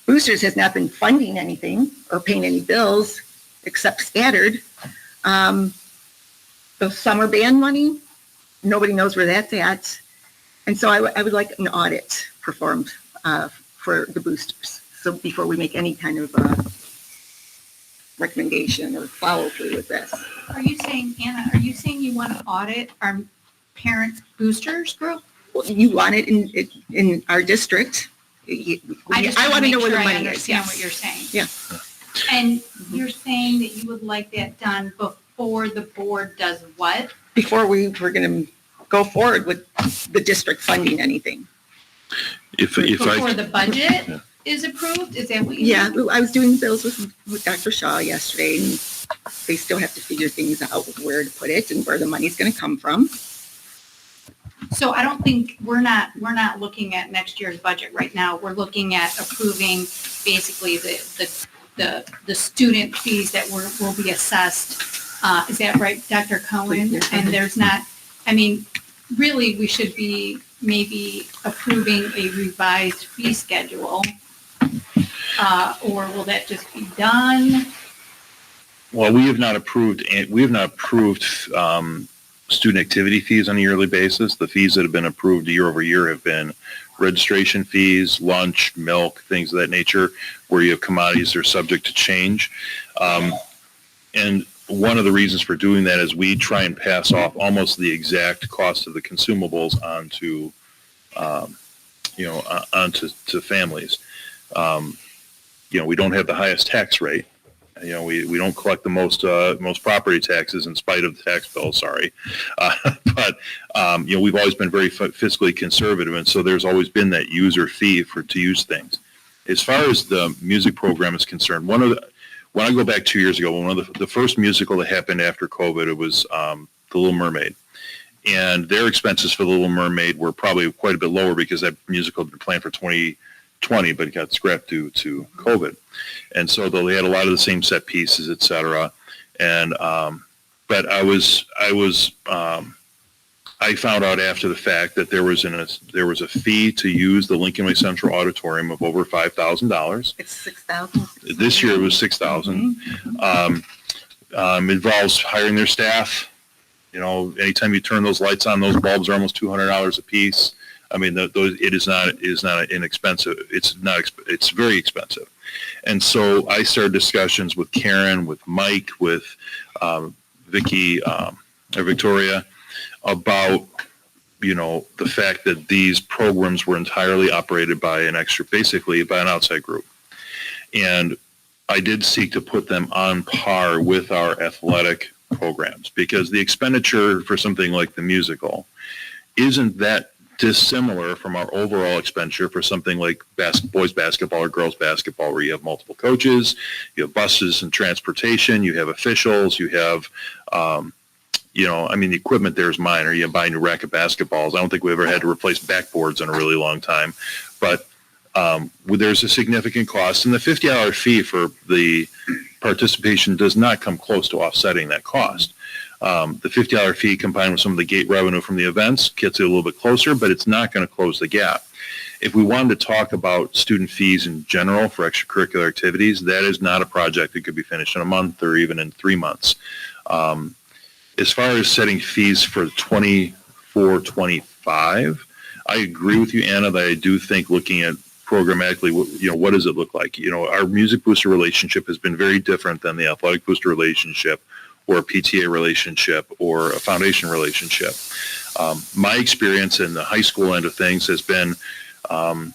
Boosters has not been funding anything or paying any bills except scattered. The summer band money, nobody knows where that's at. And so I would like an audit performed for the boosters. So before we make any kind of recommendation or follow through with this. Are you saying, Anna, are you saying you want to audit our parents boosters group? Well, you want it in our district. I want to know where the money is. I understand what you're saying. Yeah. And you're saying that you would like that done before the board does what? Before we're going to go forward with the district funding anything. Before the budget is approved? Is that what you Yeah, mean? I was doing bills with Dr. Shaw yesterday, and they still have to figure things out with where to put it and where the money's going to come from. So I don't think, we're not looking at next year's budget right now. We're looking at approving basically the student fees that will be assessed. Is that right, Dr. Cohen? And there's not, I mean, really, we should be maybe approving a revised fee schedule. Or will that just be done? Well, we have not approved student activity fees on a yearly basis. The fees that have been approved year over year have been registration fees, lunch, milk, things of that nature, where you have commodities that are subject to change. And one of the reasons for doing that is we try and pass off almost the exact cost of the consumables onto families. We don't have the highest tax rate. We don't collect the most property taxes in spite of the tax bill. Sorry, but we've always been very fiscally conservative, and so there's always been that user fee to use things. As far as the music program is concerned, when I go back 2 years ago, one of the first musical that happened after COVID, it was The Little Mermaid, and their expenses for The Little Mermaid were probably quite a bit lower because that musical had been planned for 2020, but it got scrapped due to COVID. And so they had a lot of the same set pieces, et cetera. And, but I found out after the fact that there was a fee to use the Lincoln Way Central Auditorium of over $5,000. It's $6,000. This year it was $6,000. Involves hiring their staff. Anytime you turn those lights on, those bulbs are almost $200 a piece. I mean, it is not inexpensive. It's very expensive. And so I started discussions with Karen, with Mike, with Victoria about, the fact that these programs were entirely operated by basically by an outside group. And I did seek to put them on par with our athletic programs, because the expenditure for something like the musical isn't that dissimilar from our overall expenditure for something like boys basketball or girls basketball, where you have multiple coaches, you have buses and transportation, you have officials, you have, the equipment there is minor. You buy a new rack of basketballs. I don't think we ever had to replace backboards in a really long time, but there's a significant cost, and the $50 fee for the participation does not come close to offsetting that cost. The $50 fee combined with some of the gate revenue from the events gets it a little bit closer, but it's not going to close the gap. If we wanted to talk about student fees in general for extracurricular activities, that is not a project that could be finished in a month or even in 3 months. As far as setting fees for 24-25, I agree with you, Anna, that I do think looking at programmatically, what does it look like? Our music booster relationship has been very different than the athletic booster relationship, or a PTA relationship, or a foundation relationship. My experience in the high school end of things has been, and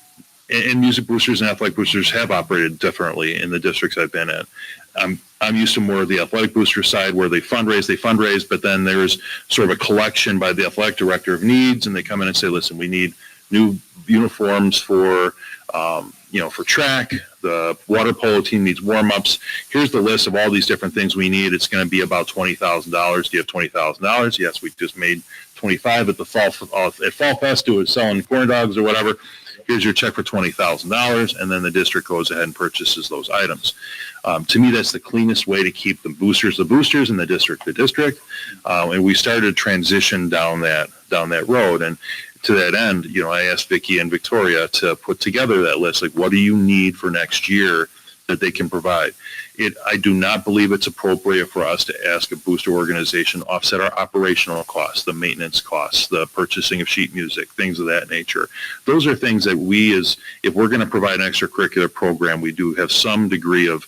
music boosters and athletic boosters have operated differently in the districts I've been in. I'm used to more of the athletic booster side, where they fundraise, but then there's sort of a collection by the athletic director of needs, and they come in and say, listen, we need new uniforms for track, the water polo team needs warm-ups. Here's the list of all these different things we need. It's going to be about $20,000. Do you have $20,000? Yes, we just made 25 at the Fall Fest. Do it selling corn dogs or whatever. Here's your check for $20,000, and then the district goes ahead and purchases those items. To me, that's the cleanest way to keep the boosters, and the district, and we started to transition down that road. And to that end, I asked Vicki and Victoria to put together that list. Like, what do you need for next year that they can provide? I do not believe it's appropriate for us to ask a booster organization to offset our operational costs, the maintenance costs, the purchasing of sheet music, things of that nature. Those are things that if we're going to provide an extracurricular program, we do have some degree of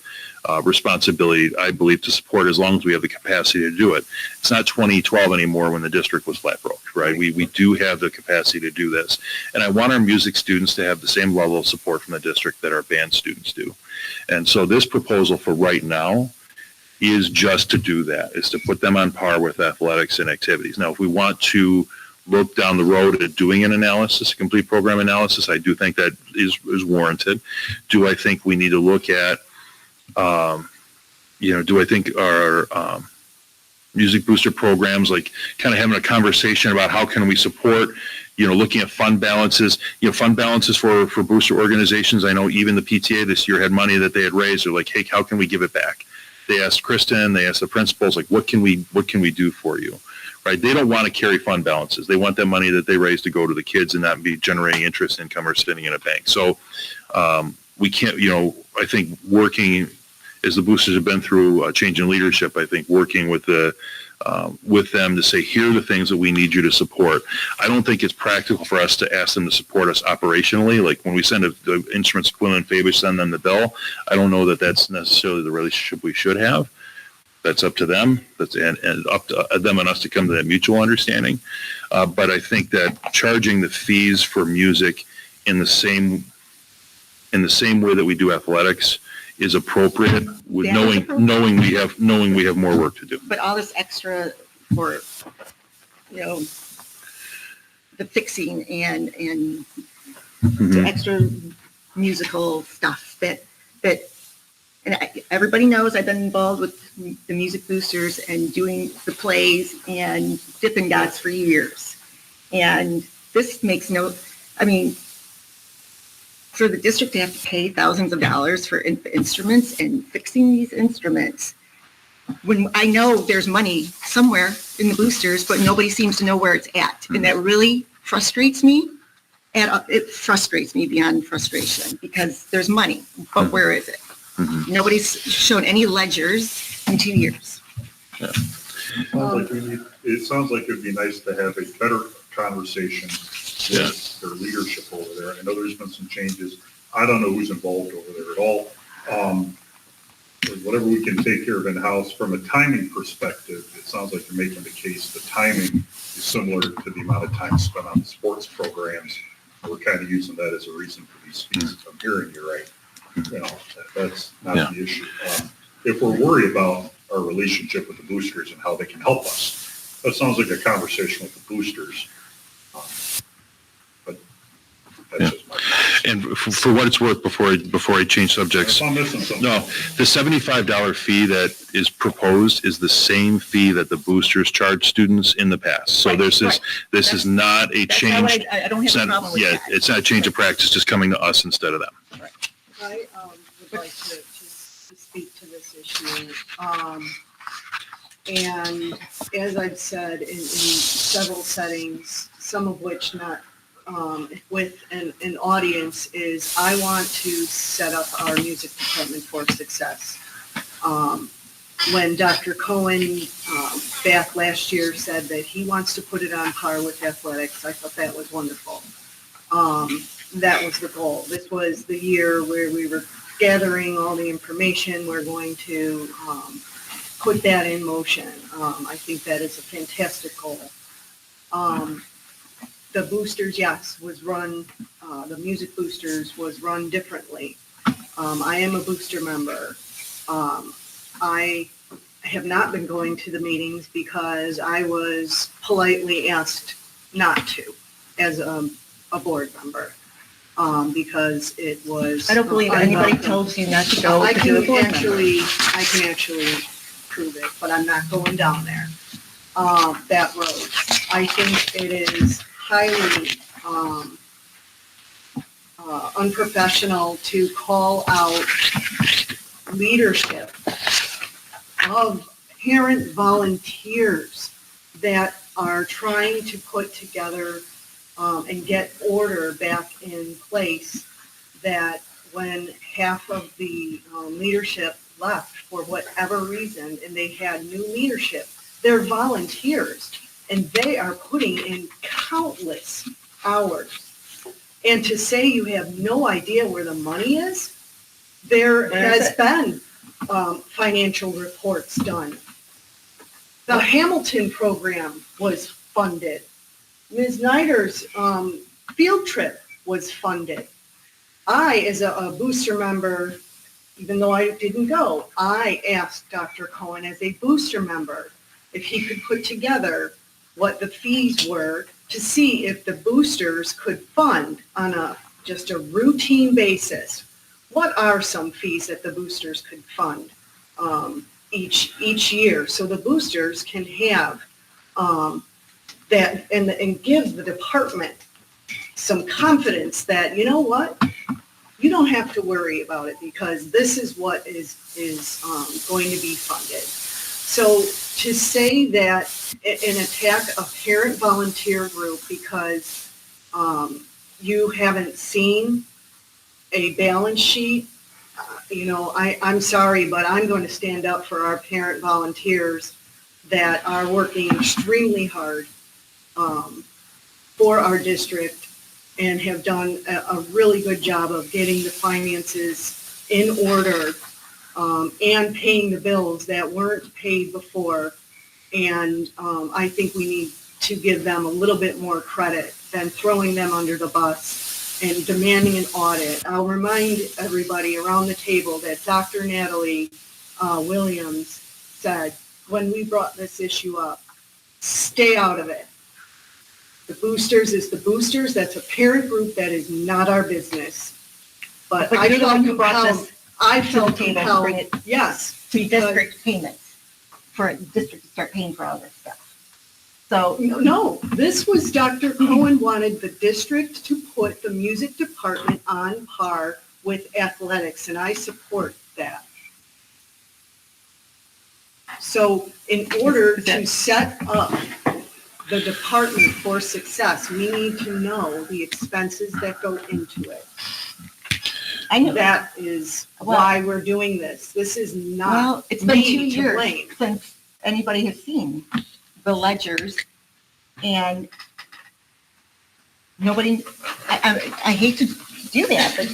responsibility, I believe, to support as long as we have the capacity to do it. It's not 2012 anymore when the district was flat broke, right? We do have the capacity to do this. And I want our music students to have the same level of support from the district that our band students do. And so this proposal for right now is just to do that, is to put them on par with athletics and activities. Now, if we want to look down the road at doing an analysis, a complete program analysis, I do think that is warranted. Do I think we need to look at do I think our music booster programs, like kind of having a conversation about how can we support, looking at fund balances, fund balances for booster organizations. I know even the PTA this year had money that they had raised. They're like, hey, how can we give it back? They asked Kristen, they asked the principals, like, what can we do for you? Right? They don't want to carry fund balances. They want that money that they raise to go to the kids and not be generating interest income or sitting in a bank. So we can't, I think working as the boosters have been through a change in leadership, I think working with them to say, here are the things that we need you to support. I don't think it's practical for us to ask them to support us operationally. Like when we send the instruments equivalent Fabish, send them the bill. I don't know that that's necessarily the relationship we should have. That's up to them. And up to them and us to come to that mutual understanding. But I think that charging the fees for music in the same way that we do athletics is appropriate, with knowing we have more work to do. But all this extra for, the fixing and the extra musical stuff everybody knows I've been involved with the music boosters and doing the plays and Dippin' Dots for years. And this makes for the district to have to pay thousands of dollars for instruments and fixing these instruments, when I know there's money somewhere in the boosters, but nobody seems to know where it's at. And that really frustrates me. And it frustrates me beyond frustration because there's money, but where is it? Nobody's shown any ledgers in 2 years. Yeah. It sounds like it'd be nice to have a better conversation with their leadership over there. I know there's been some changes. I don't know who's involved over there at all. Whatever we can take care of in-house from a timing perspective, it sounds like you're making the case the timing is similar to the amount of time spent on the sports programs. We're kind of using that as a reason for these fees. If I'm hearing you right, that's not the issue. If we're worried about our relationship with the boosters and how they can help us, that sounds like a conversation with the boosters. But that's just my And for what it's worth, before I change subjects, if I'm missing something. no, the $75 fee that is proposed is the same fee that the boosters charge students in the past. So this is not a change. I don't have a problem with that. It's not a change of practice, just coming to us instead of them. I would like to speak to this issue. And as I've said in several settings, some of which not with an audience, is I want to set up our music department for success. When Dr. Cohen back last year said that he wants to put it on par with athletics, I thought that was wonderful. That was the goal. This was the year where we were gathering all the information. We're going to put that in motion. I think that is a fantastic goal. The boosters, yes, was run, the music boosters was run differently. I am a booster member. I have not been going to the meetings because I was politely asked not to as a board member. because it was. I don't believe anybody unwelcome. tells you not to go I to do a can board member. I can actually prove it, but I'm not going down there. That road. I think it is highly, unprofessional to call out leadership of parent volunteers that are trying to put together and get order back in place, that when half of the leadership left for whatever reason and they had new leadership, they're volunteers and they are putting in countless hours. And to say you have no idea where the money is, there has been financial reports done. The Hamilton program was funded. Ms. Snyder's field trip was funded. I, as a booster member, even though I didn't go, I asked Dr. Cohen as a booster member if he could put together what the fees were to see if the boosters could fund on just a routine basis. What are some fees that the boosters could fund each year, so the boosters can have that and give the department some confidence that, you know what, you don't have to worry about it because this is what is going to be funded. So to say that an attack a parent volunteer group because you haven't seen a balance sheet, I'm sorry, but I'm going to stand up for our parent volunteers that are working extremely hard for our district and have done a really good job of getting the finances in order and paying the bills that weren't paid before. And I think we need to give them a little bit more credit than throwing them under the bus and demanding an audit. I'll remind everybody around the table that Dr. Natalie Williams said when we brought this issue up, stay out of it. The boosters is the boosters. That's a parent group that is not our business. But I you're the felt one who brought compelled. this I to the felt table to compelled. bring it Yes. to district payments, for the district to start paying for all this stuff. So, No, this was Dr. Cohen wanted the district to put the music department on par with athletics, and I support that. So in order to set up the department for success, we need to know the expenses that go into it. I know That is why we're doing this. This is not it's been 2 me to years blame. since anybody has seen the ledgers, and nobody, I hate to do that, but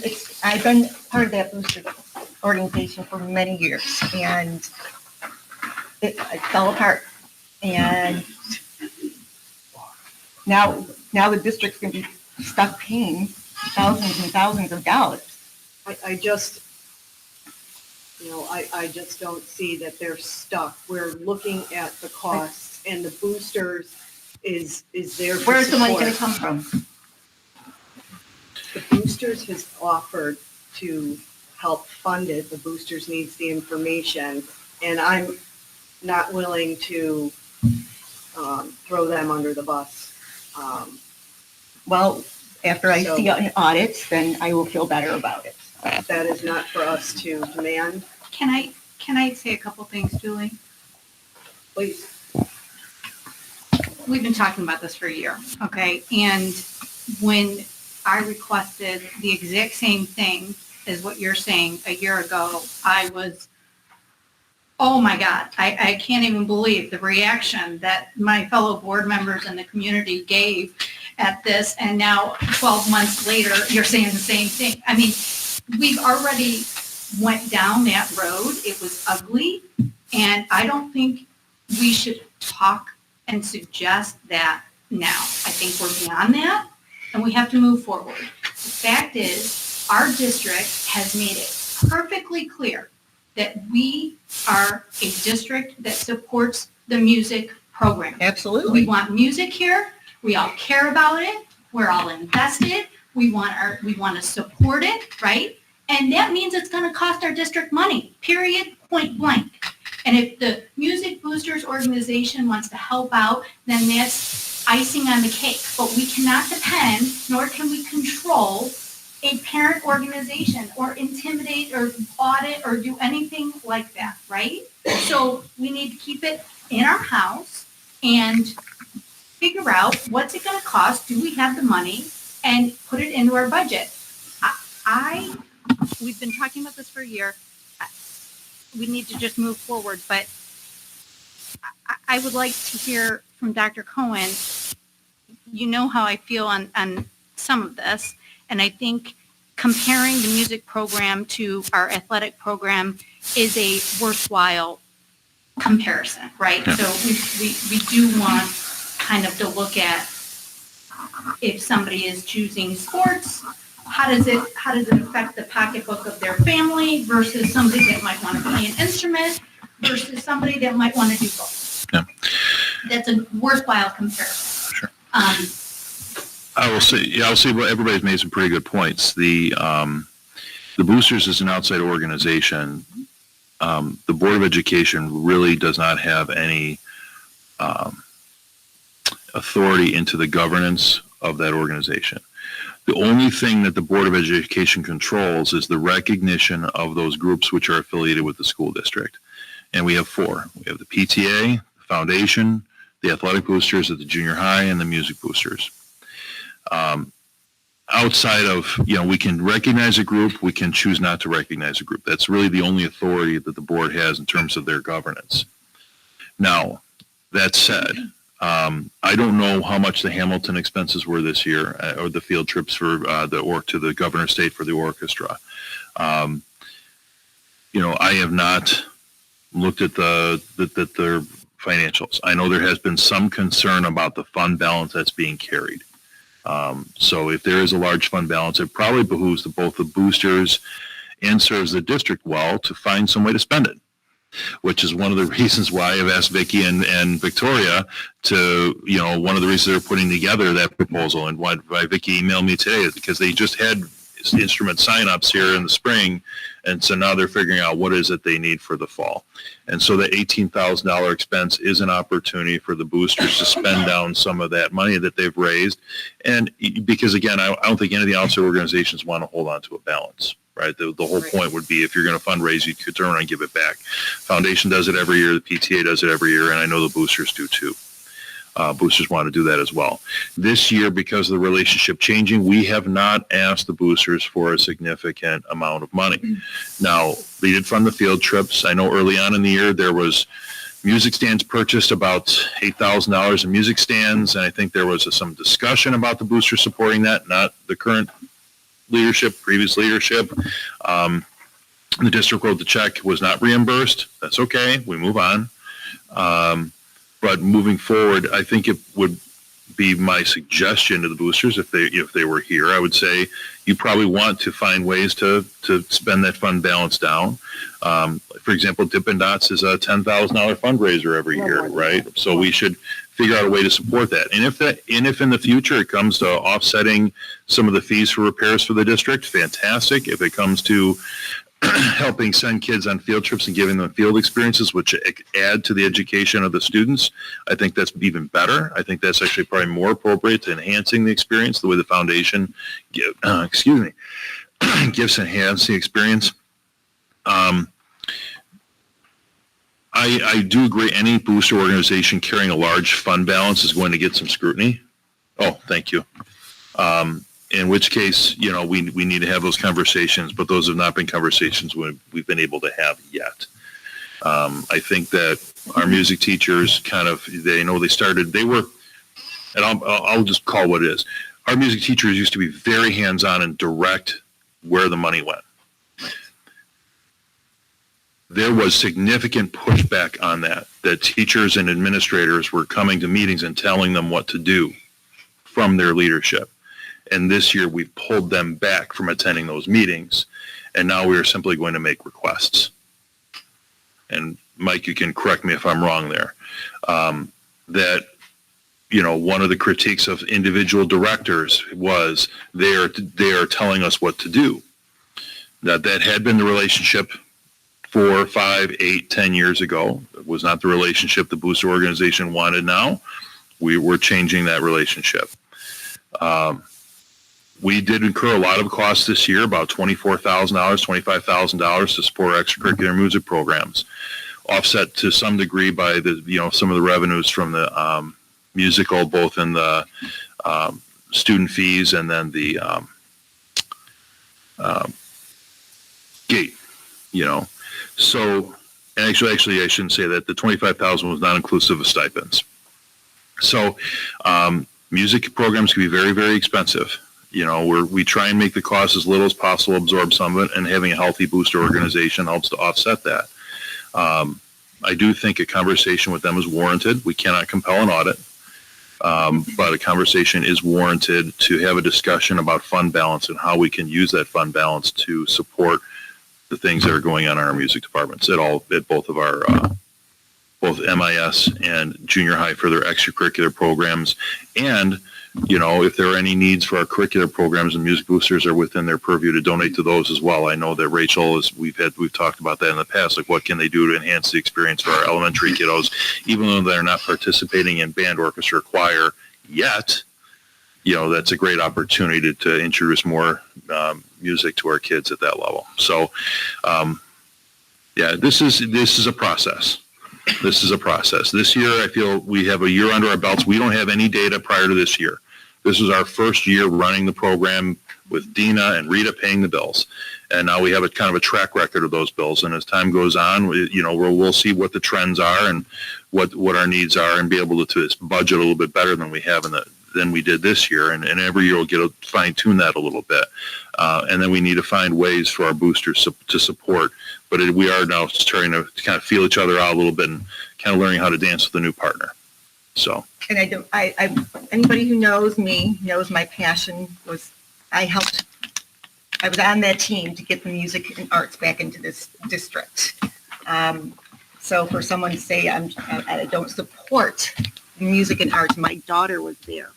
I've been part of that booster organization for many years, and it fell apart. And now the district's going to be stuck paying thousands and thousands of dollars. I just don't see that they're stuck. We're looking at the costs, and the boosters is there for Where's the money support. going to come from? The boosters has offered to help fund it. The boosters needs the information, and I'm not willing to throw them under the bus. Well, after I see an audit, then I will feel better about it. That is not for us to demand. Can I say a couple things, Julie? Please. We've been talking about this for a year, okay? And when I requested the exact same thing as what you're saying a year ago, I was, oh my God, I can't even believe the reaction that my fellow board members and the community gave at this. And now 12 months later, you're saying the same thing. I mean, we've already went down that road. It was ugly. And I don't think we should talk and suggest that now. I think we're beyond that and we have to move forward. The fact is, our district has made it perfectly clear that we are a district that supports the music program. Absolutely. We want music here. We all care about it. We're all invested. We want to support it, right? And that means it's going to cost our district money, period, point blank. And if the Music Boosters organization wants to help out, then that's icing on the cake. But we cannot depend, nor can we control a parent organization or intimidate or audit or do anything like that, right? So we need to keep it in our house and figure out what's it going to cost, do we have the money, and put it into our budget. We've been talking about this for a year. We need to just move forward, but I would like to hear from Dr. Cohen. You know how I feel on some of this, and I think comparing the music program to our athletic program is a worthwhile comparison, right? Yeah. So we do want kind of to look at if somebody is choosing sports, how does it affect the pocketbook of their family versus somebody that might want to play an instrument versus somebody that might want to do both. Yeah. That's a worthwhile comparison. Sure. I will say, well, everybody's made some pretty good points. The Boosters is an outside organization. The Board of Education really does not have any authority into the governance of that organization. The only thing that the Board of Education controls is the recognition of those groups which are affiliated with the school district. And we have four. We have the PTA, the Foundation, the Athletic Boosters at the junior high, and the Music Boosters. Outside of, we can recognize a group, we can choose not to recognize a group. That's really the only authority that the board has in terms of their governance. Now, that said, I don't know how much the Hamilton expenses were this year, or the field trips for to the Governor's State for the orchestra. I have not looked at the financials. I know there has been some concern about the fund balance that's being carried. So if there is a large fund balance, it probably behooves both the boosters and serves the district well to find some way to spend it, which is one of the reasons why I've asked Vicki and Victoria to, one of the reasons they're putting together that proposal, and why Vicki emailed me today is because they just had instrument signups here in the spring, and so now they're figuring out what is it they need for the fall. And so the $18,000 expense is an opportunity for the boosters to spend down some of that money that they've raised. And because, again, I don't think any of the outside organizations want to hold on to a balance. Right. The whole point would be if you're going to fundraise, you could turn around and give it back. Foundation does it every year. The PTA does it every year. And I know the boosters do too. Boosters want to do that as well. This year, because of the relationship changing, we have not asked the boosters for a significant amount of money. Now, they did fund the field trips. I know early on in the year, there was music stands purchased, about $8,000 in music stands. And I think there was some discussion about the boosters supporting that, not the current leadership, previous leadership. The district wrote the check, was not reimbursed. That's okay. We move on. But moving forward, I think it would be my suggestion to the boosters if they were here. I would say you probably want to find ways to spend that fund balance down. For example, Dippin' Dots is a $10,000 fundraiser every year, right? So we should figure out a way to support that. And if in the future it comes to offsetting some of the fees for repairs for the district, fantastic. If it comes to helping send kids on field trips and giving them field experiences, which add to the education of the students, I think that's even better. I think that's actually probably more appropriate to enhancing the experience, the way the foundation gifts enhance the experience. I do agree any booster organization carrying a large fund balance is going to get some scrutiny. Oh, thank you. In which case, we need to have those conversations, but those have not been conversations we've been able to have yet. I think that our music teachers they were, and I'll just call what it is. Our music teachers used to be very hands-on and direct where the money went. There was significant pushback on that teachers and administrators were coming to meetings and telling them what to do from their leadership. And this year we've pulled them back from attending those meetings, and now we are simply going to make requests. And Mike, you can correct me if I'm wrong there. That one of the critiques of individual directors was they are telling us what to do. That had been the relationship 4, 5, 8, 10 years ago. It was not the relationship the booster organization wanted now. We were changing that relationship. We did incur a lot of costs this year, about $24,000, $25,000 to support extracurricular music programs, offset to some degree by some of the revenues from the musical, both in the student fees and then the gate, So, and actually, I shouldn't say that. The $25,000 was not inclusive of stipends. So, music programs can be very, very expensive. We try and make the cost as little as possible, absorb some of it, and having a healthy booster organization helps to offset that. I do think a conversation with them is warranted. We cannot compel an audit, but a conversation is warranted to have a discussion about fund balance and how we can use that fund balance to support the things that are going on in our music departments at both of our both MIS and junior high for their extracurricular programs. And if there are any needs for our curricular programs, and music boosters are within their purview to donate to those as well. I know that Rachel we've talked about that in the past, like what can they do to enhance the experience for our elementary kiddos, even though they're not participating in band, orchestra, or choir yet. That's a great opportunity to introduce more music to our kids at that level. So, this is a process. This is a process. This year, I feel we have a year under our belts. We don't have any data prior to this year. This is our first year running the program with Dina and Rita paying the bills. And now we have a kind of a track record of those bills. And as time goes on, we'll see what the trends are and what our needs are, and be able to budget a little bit better than we have than we did this year. And every year we'll get to fine tune that a little bit. And then we need to find ways for our boosters to support. But we are now starting to kind of feel each other out a little bit and kind of learning how to dance with a new partner. So. And anybody who knows me knows my passion was, I was on that team to get the music and arts back into this district. So for someone to say I don't support music and arts, my daughter was there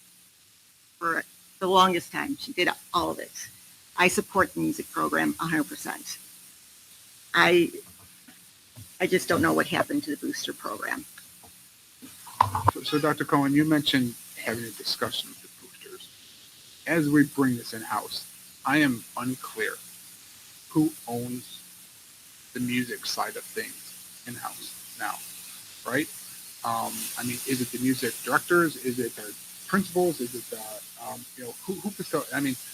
for the longest time. She did all of it. I support the music program 100%. I just don't know what happened to the booster program. So Dr. Cohen, you mentioned having a discussion with the boosters. As we bring this in-house, I am unclear who owns the music side of things in-house now, right? Is it the music directors? Is it the principals? Is it the, who facilitates?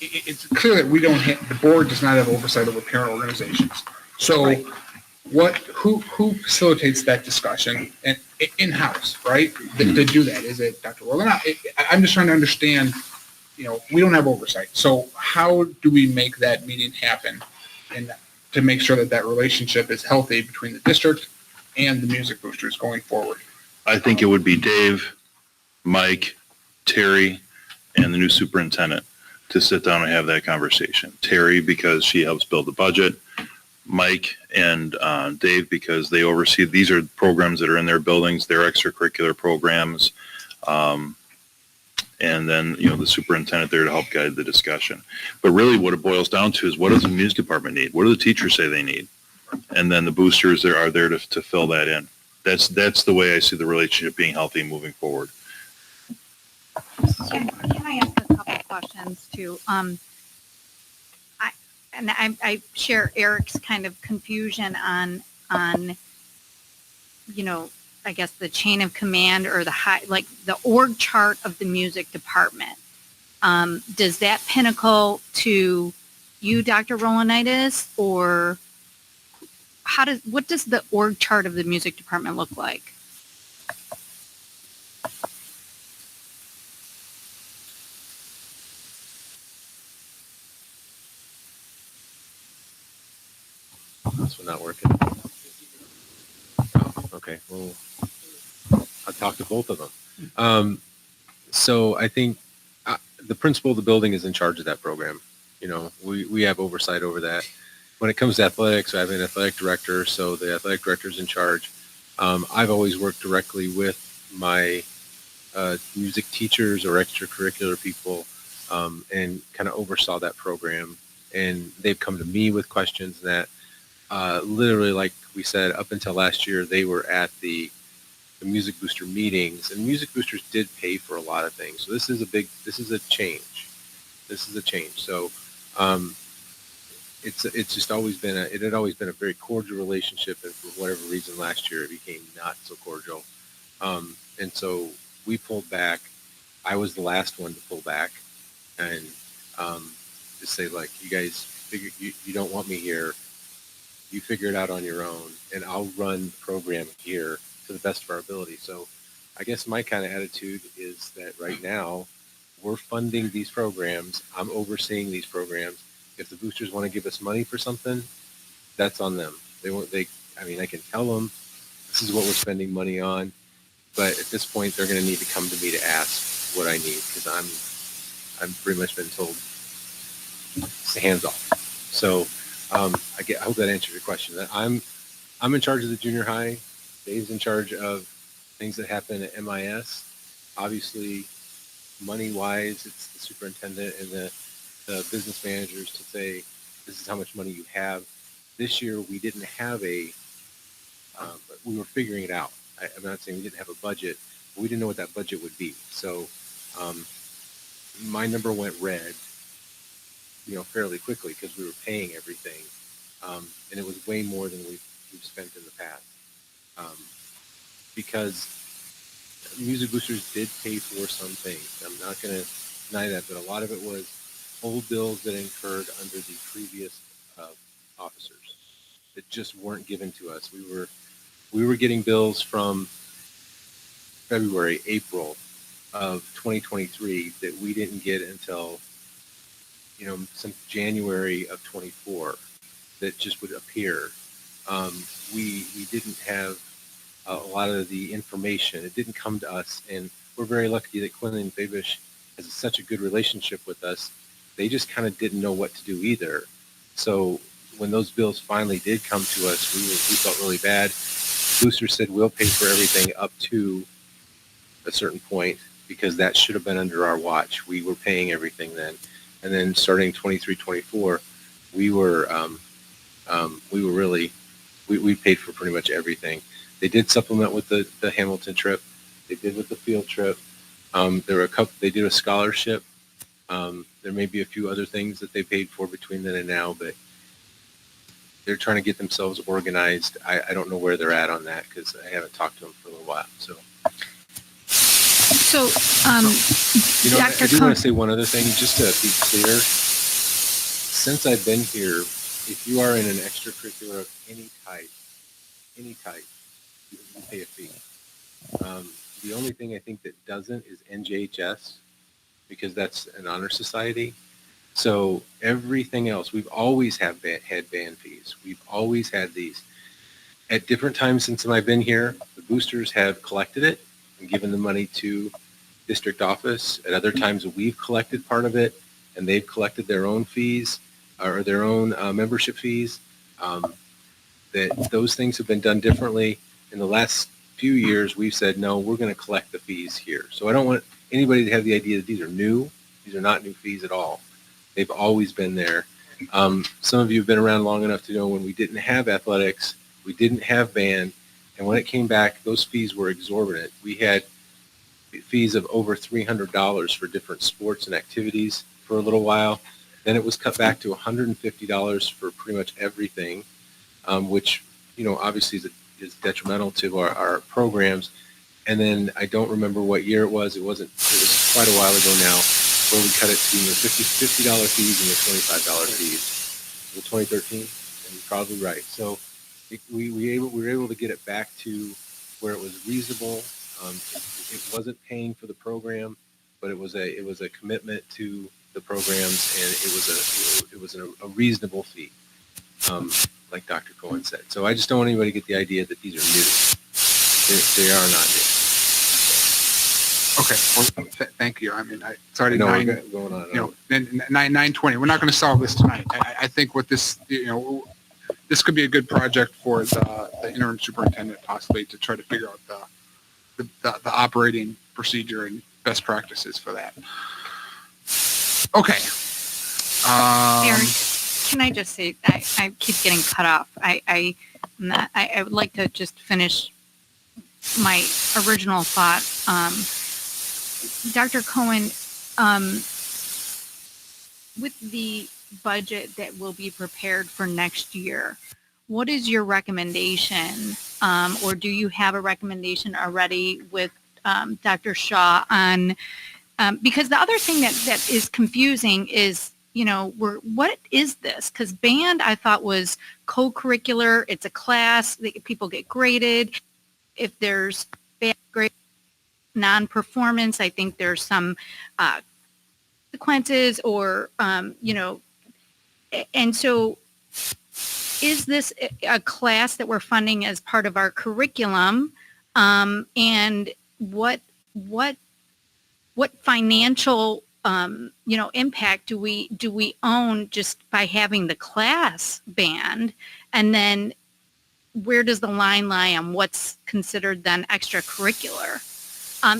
It's clear that we don't have, the board does not have oversight over parent organizations. So right. Who facilitates that discussion and in-house, right? To do that? Is it Dr. Roland? I'm just trying to understand, we don't have oversight. So how do we make that meeting happen and to make sure that relationship is healthy between the district and the music boosters going forward? I think it would be Dave, Mike, Terry, and the new superintendent to sit down and have that conversation. Terry, because she helps build the budget. Mike and Dave, because they oversee, these are programs that are in their buildings, their extracurricular programs. And then, the superintendent there to help guide the discussion. But really what it boils down to is, what does the music department need? What do the teachers say they need? And then the boosters are there to fill that in. That's the way I see the relationship being healthy and moving forward. Can I ask a couple of questions too? I share Eric's kind of confusion on I guess the chain of command or the org chart of the music department. Does that pinnacle to you, Dr. Rolanitis, or what does the org chart of the music department look like? This one not working. Oh, okay. Well, I'll talk to both of them. So I think the principal of the building is in charge of that program. We have oversight over that. When it comes to athletics, I have an athletic director, so the athletic director is in charge. I've always worked directly with my music teachers or extracurricular people, and kind of oversaw that program. And they've come to me with questions that, literally, like we said, up until last year, they were at the Music Booster meetings, and Music Boosters did pay for a lot of things. So this is a change. This is a change. So, it's just always been it had always been a very cordial relationship, and for whatever reason last year it became not so cordial. And so we pulled back. I was the last one to pull back, and just say, like, you guys figure you don't want me here. You figure it out on your own, and I'll run the program here to the best of our ability. So I guess my kind of attitude is that right now we're funding these programs. I'm overseeing these programs. If the boosters want to give us money for something, that's on them. I mean, I can tell them this is what we're spending money on, but at this point they're going to need to come to me to ask what I need, because I'm pretty much been told hands off. So I hope that answers your question. I'm in charge of the junior high. Dave's in charge of things that happen at MIS. Obviously, money-wise, it's the superintendent and the business managers to say, this is how much money you have. This year, we didn't have but we were figuring it out. I'm not saying we didn't have a budget, but we didn't know what that budget would be. So my number went red, fairly quickly, because we were paying everything. And it was way more than we've spent in the past. Because Music Boosters did pay for some things. I'm not going to deny that, but a lot of it was old bills that incurred under the previous officers that just weren't given to us. We were getting bills from February, April of 2023 that we didn't get until some January of 24 that just would appear. We didn't have a lot of the information. It didn't come to us, and we're very lucky that Quinn and Fabish has such a good relationship with us. They just kind of didn't know what to do either. So when those bills finally did come to us, we felt really bad. Booster said we'll pay for everything up to a certain point, because that should have been under our watch. We were paying everything then. And then starting 23, 24, we paid for pretty much everything. They did supplement with the Hamilton trip. They did with the field trip. There were they did a scholarship. There may be a few other things that they paid for between then and now, but they're trying to get themselves organized. I don't know where they're at on that, because I haven't talked to them for a little while. So I do want to say one other thing, just to be clear. Since I've been here, if you are in an extracurricular of any type, you pay a fee. The only thing I think that doesn't is NJHS, because that's an honor society. So everything else, we've always had band fees. We've always had these. At different times since I've been here, the boosters have collected it and given the money to district office. At other times, we've collected part of it, and they've collected their own fees or their own membership fees. That those things have been done differently. In the last few years, we've said, no, we're going to collect the fees here. So I don't want anybody to have the idea that these are new. These are not new fees at all. They've always been there. Some of you have been around long enough to know when we didn't have athletics, we didn't have band, and when it came back, those fees were exorbitant. We had fees of over $300 for different sports and activities for a little while. Then it was cut back to $150 for pretty much everything, which, obviously is detrimental to our programs. And then I don't remember what year it was. It was quite a while ago now, where we cut it to the $50 fees and the $25 fees. Was it 2013? And you're probably right. So we were able to get it back to where it was reasonable. It wasn't paying for the program, but it was a commitment to the programs, and it was a reasonable fee, like Dr. Cohen said. So I just don't want anybody to get the idea that these are new. They are not new. Okay, well, thank you. I mean, it's already going 9:20. We're not going to solve this tonight. I think what this, this could be a good project for the interim superintendent, possibly, to try to figure out the operating procedure and best practices for that. Okay. Eric, can I just say, I keep getting cut off. I would like to just finish my original thought. Dr. Cohen, with the budget that will be prepared for next year, what is your recommendation, or do you have a recommendation already with Dr. Shaw on, because the other thing that is confusing is, what is this? Because band, I thought, was co-curricular. It's a class. People get graded. If there's bad grade, non-performance, I think there's some consequences or, and so is this a class that we're funding as part of our curriculum? And what financial impact do we own just by having the class band? And then where does the line lie on what's considered then extracurricular?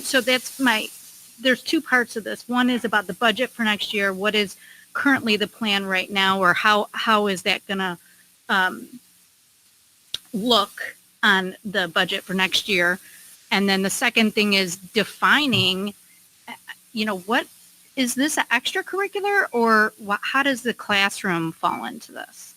So there's two parts of this. One is about the budget for next year. What is currently the plan right now, or how is that going to look on the budget for next year? And then the second thing is defining, what is this an extracurricular, or how does the classroom fall into this?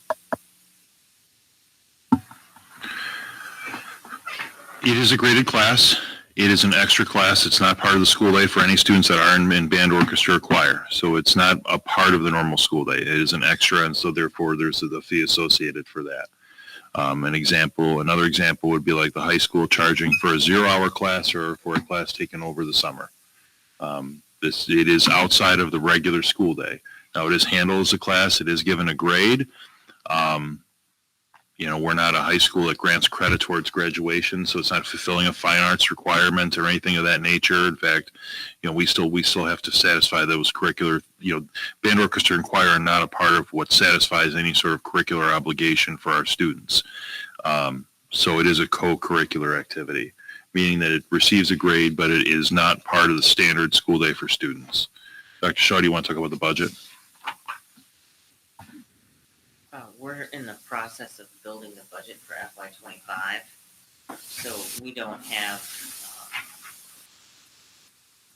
It is a graded class. It is an extra class. It's not part of the school day for any students that are in band, orchestra, or choir. So it's not a part of the normal school day. It is an extra, and so therefore there's the fee associated for that. Another example would be like the high school charging for a 0-hour class or for a class taken over the summer. It is outside of the regular school day. Now it is handled as a class. It is given a grade. We're not a high school that grants credit towards graduation, so it's not fulfilling a fine arts requirement or anything of that nature. In fact, we still have to satisfy those curricular, band, orchestra, and choir are not a part of what satisfies any sort of curricular obligation for our students. So it is a co-curricular activity, meaning that it receives a grade, but it is not part of the standard school day for students. Dr. Shaw, do you want to talk about the budget? We're in the process of building the budget for FY25, so we don't have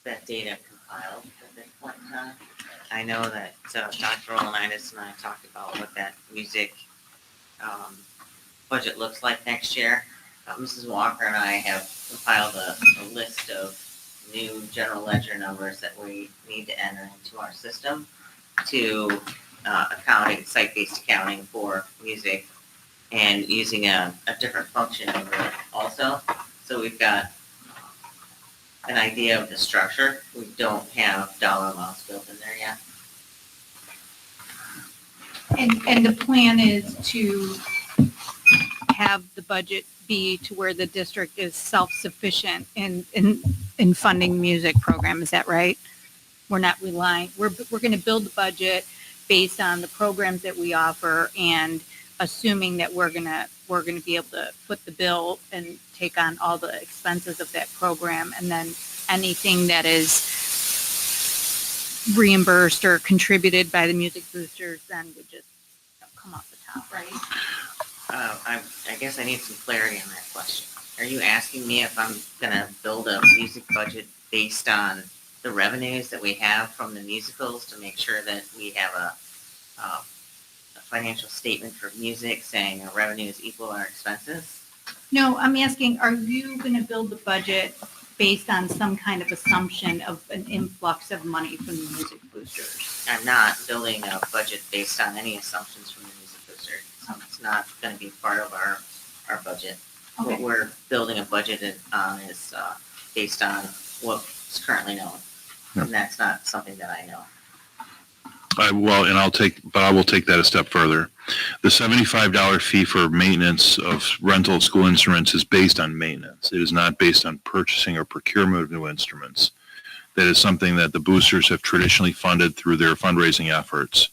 that data compiled at this point in time. I know that Dr. Olenitis and I talked about what that music budget looks like next year. Mrs. Walker and I have compiled a list of new general ledger numbers that we need to enter into our system to accounting, site-based accounting for music, and using a different function over it also. So we've got an idea of the structure. We don't have dollar amounts built in there yet. And the plan is to have the budget be to where the district is self-sufficient in funding music program. Is that right? We're not relying. We're going to build the budget based on the programs that we offer, and assuming that we're gonna be able to foot the bill and take on all the expenses of that program, and then anything that is reimbursed or contributed by the music boosters then would just come off the top, right? I guess I need some clarity on that question. Are you asking me if I'm gonna build a music budget based on the revenues that we have from the musicals to make sure that we have a financial statement for music saying our revenues equal our expenses? No, I'm asking, are you going to build the budget based on some kind of assumption of an influx of money from the music boosters? I'm not building a budget based on any assumptions from the music boosters. So it's not going to be part of our budget. Okay. What we're building a budget on is based on what's currently known. Yep. And that's not something that I know. I will take that a step further. The $75 fee for maintenance of rental school instruments is based on maintenance. It is not based on purchasing or procurement of new instruments. That is something that the boosters have traditionally funded through their fundraising efforts.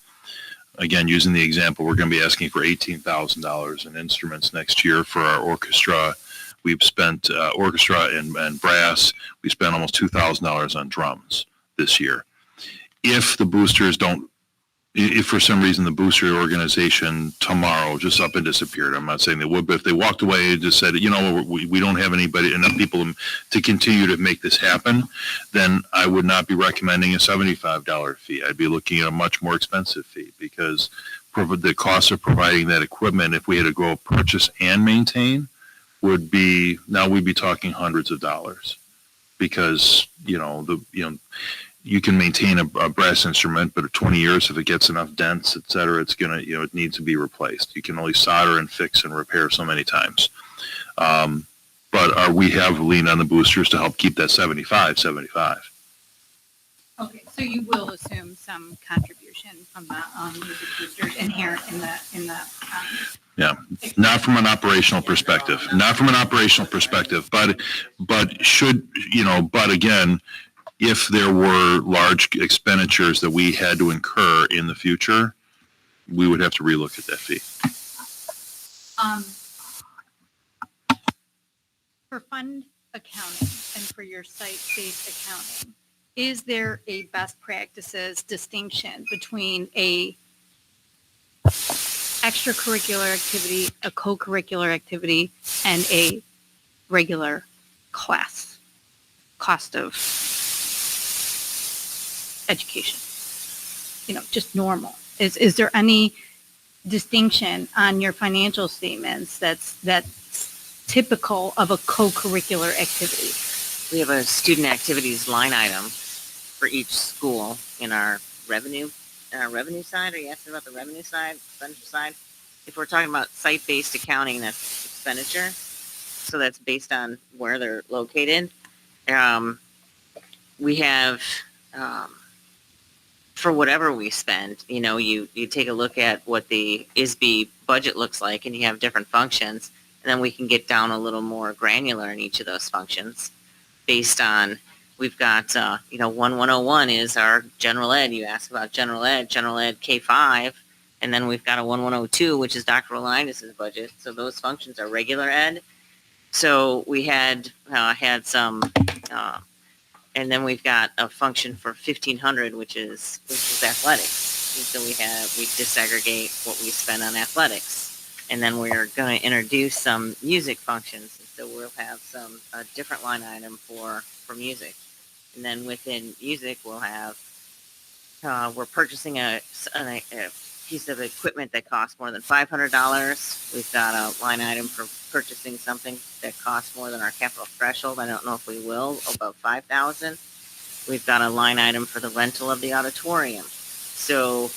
Again, using the example, we're going to be asking for $18,000 in instruments next year for our orchestra, We've spent orchestra and brass. We spent almost $2,000 on drums this year. If the boosters don't, if for some reason the booster organization tomorrow just up and disappeared, I'm not saying they would, but if they walked away and just said, you know, we don't have enough people to continue to make this happen, then I would not be recommending a $75 fee. I'd be looking at a much more expensive fee, because the cost of providing that equipment, if we had to go purchase and maintain, would be, now we'd be talking hundreds of dollars, because, you can maintain a brass instrument, but at 20 years, if it gets enough dents, et cetera, it's going to, it needs to be replaced. You can only solder and fix and repair so many times. But we have leaned on the boosters to help keep that 75. Okay, so you will assume some contribution from the music boosters inherent in the. Yeah, not from an operational perspective, but should, but again, if there were large expenditures that we had to incur in the future, we would have to relook at that fee. For fund accounting and for your site-based accounting, is there a best practices distinction between a extracurricular activity, a co-curricular activity, and a regular class cost of education? Just normal. Is there any distinction on your financial statements that's typical of a co-curricular activity? We have a student activities line item for each school in our revenue side. Are you asking about the revenue side, expenditure side? If we're talking about site-based accounting, that's expenditure. So that's based on where they're located. We have, for whatever we spend, you take a look at what the ISB budget looks like, and you have different functions, and then we can get down a little more granular in each of those functions based on, we've got, 1101 is our general ed. You ask about general ed K-5, and then we've got a 1102, which is Dr. Rolindis' budget. So those functions are regular ed. So we had some, and then we've got a function for 1500, which is athletics. And so we disaggregate what we spend on athletics. And then we're going to introduce some music functions. And so we'll have a different line item for music. And then within music, we'll have, we're purchasing a piece of equipment that costs more than $500. We've got a line item for purchasing something that costs more than our capital threshold. I don't know if we will, about $5,000. We've got a line item for the rental of the auditorium. So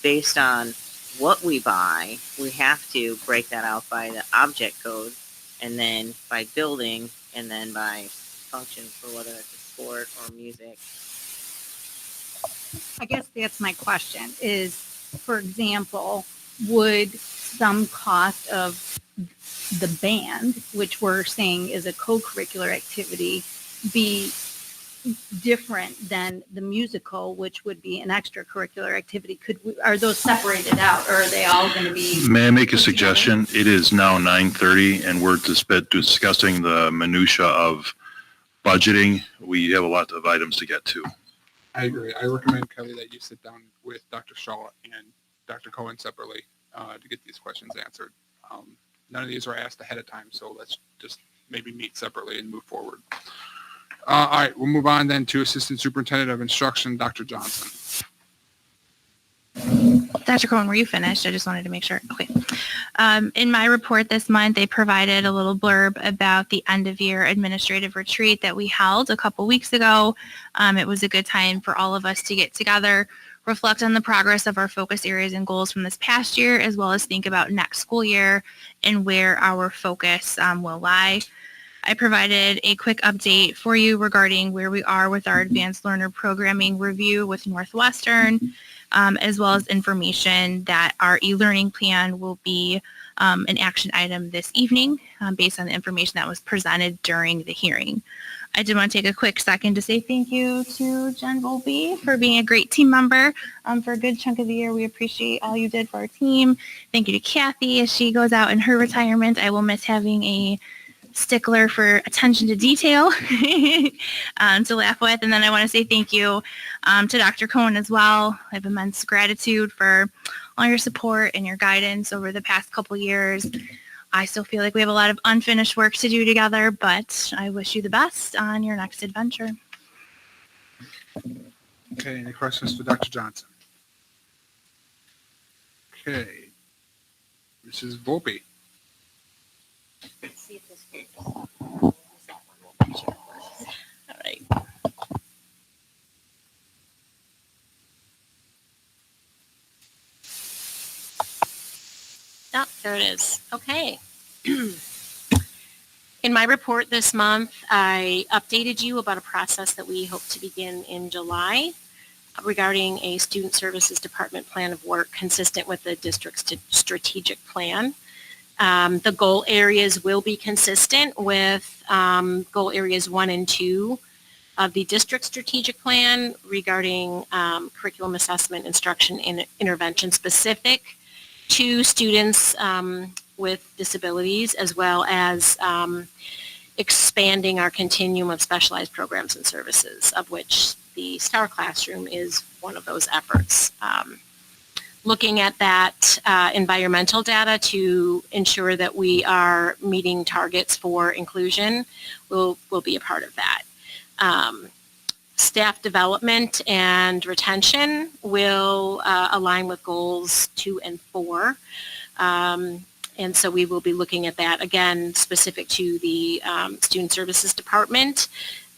based on what we buy, we have to break that out by the object code, and then by building, and then by function for whether it's a sport or music. I guess that's my question is, for example, would some cost of the band, which we're saying is a co-curricular activity, be different than the musical, which would be an extracurricular activity? Are those separated out, or are they all going to be? May I make a suggestion? It is now 9:30, and we're discussing the minutia of budgeting. We have a lot of items to get to. I agree. I recommend, Kelly, that you sit down with Dr. Shaw and Dr. Cohen separately to get these questions answered. None of these are asked ahead of time, so let's just maybe meet separately and move forward. All right, we'll move on then to Assistant Superintendent of Instruction, Dr. Johnson. Dr. Cohen, were you finished? I just wanted to make sure. Okay. In my report this month, they provided a little blurb about the end of year administrative retreat that we held a couple weeks ago. It was a good time for all of us to get together, reflect on the progress of our focus areas and goals from this past year, as well as think about next school year and where our focus will lie. I provided a quick update for you regarding where we are with our advanced learner programming review with Northwestern, as well as information that our e-learning plan will be an action item this evening based on the information that was presented during the hearing. I did want to take a quick second to say thank you to Jen Volpe for being a great team member for a good chunk of the year. We appreciate all you did for our team. Thank you to Kathy as she goes out in her retirement. I will miss having a stickler for attention to detail to laugh with. And then I want to say thank you to Dr. Cohen as well. I have immense gratitude for all your support and your guidance over the past couple years. I still feel like we have a lot of unfinished work to do together, but I wish you the best on your next adventure. Okay, any questions for Dr. Johnson? Okay. Mrs. Volpe. See if this one goes. That one will be checked first. All right. Oh, there it is. Okay. In my report this month, I updated you about a process that we hope to begin in July regarding a student services department plan of work consistent with the district's strategic plan. The goal areas will be consistent with goal areas 1 and 2 of the district strategic plan regarding curriculum assessment, instruction, and intervention specific to students with disabilities, as well as expanding our continuum of specialized programs and services, of which the STAR Classroom is one of those efforts. Looking at that environmental data to ensure that we are meeting targets for inclusion will be a part of that. Staff development and retention will align with goals 2 and 4. And so we will be looking at that, again, specific to the Student Services Department.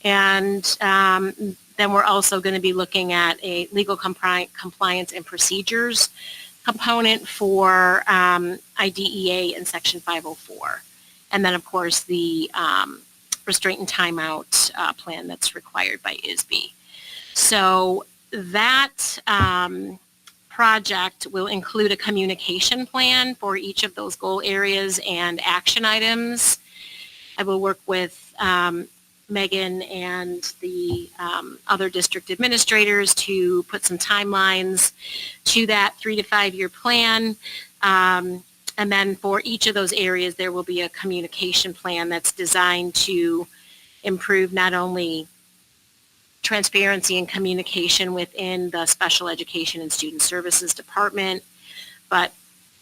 And then we're also going to be looking at a legal compliance and procedures component for IDEA in Section 504. And then, of course, the restraint and timeout plan that's required by ISB. So that project will include a communication plan for each of those goal areas and action items. I will work with Megan and the other district administrators to put some timelines to that 3 to 5 year plan. And then for each of those areas, there will be a communication plan that's designed to improve not only transparency and communication within the special education and student services department, but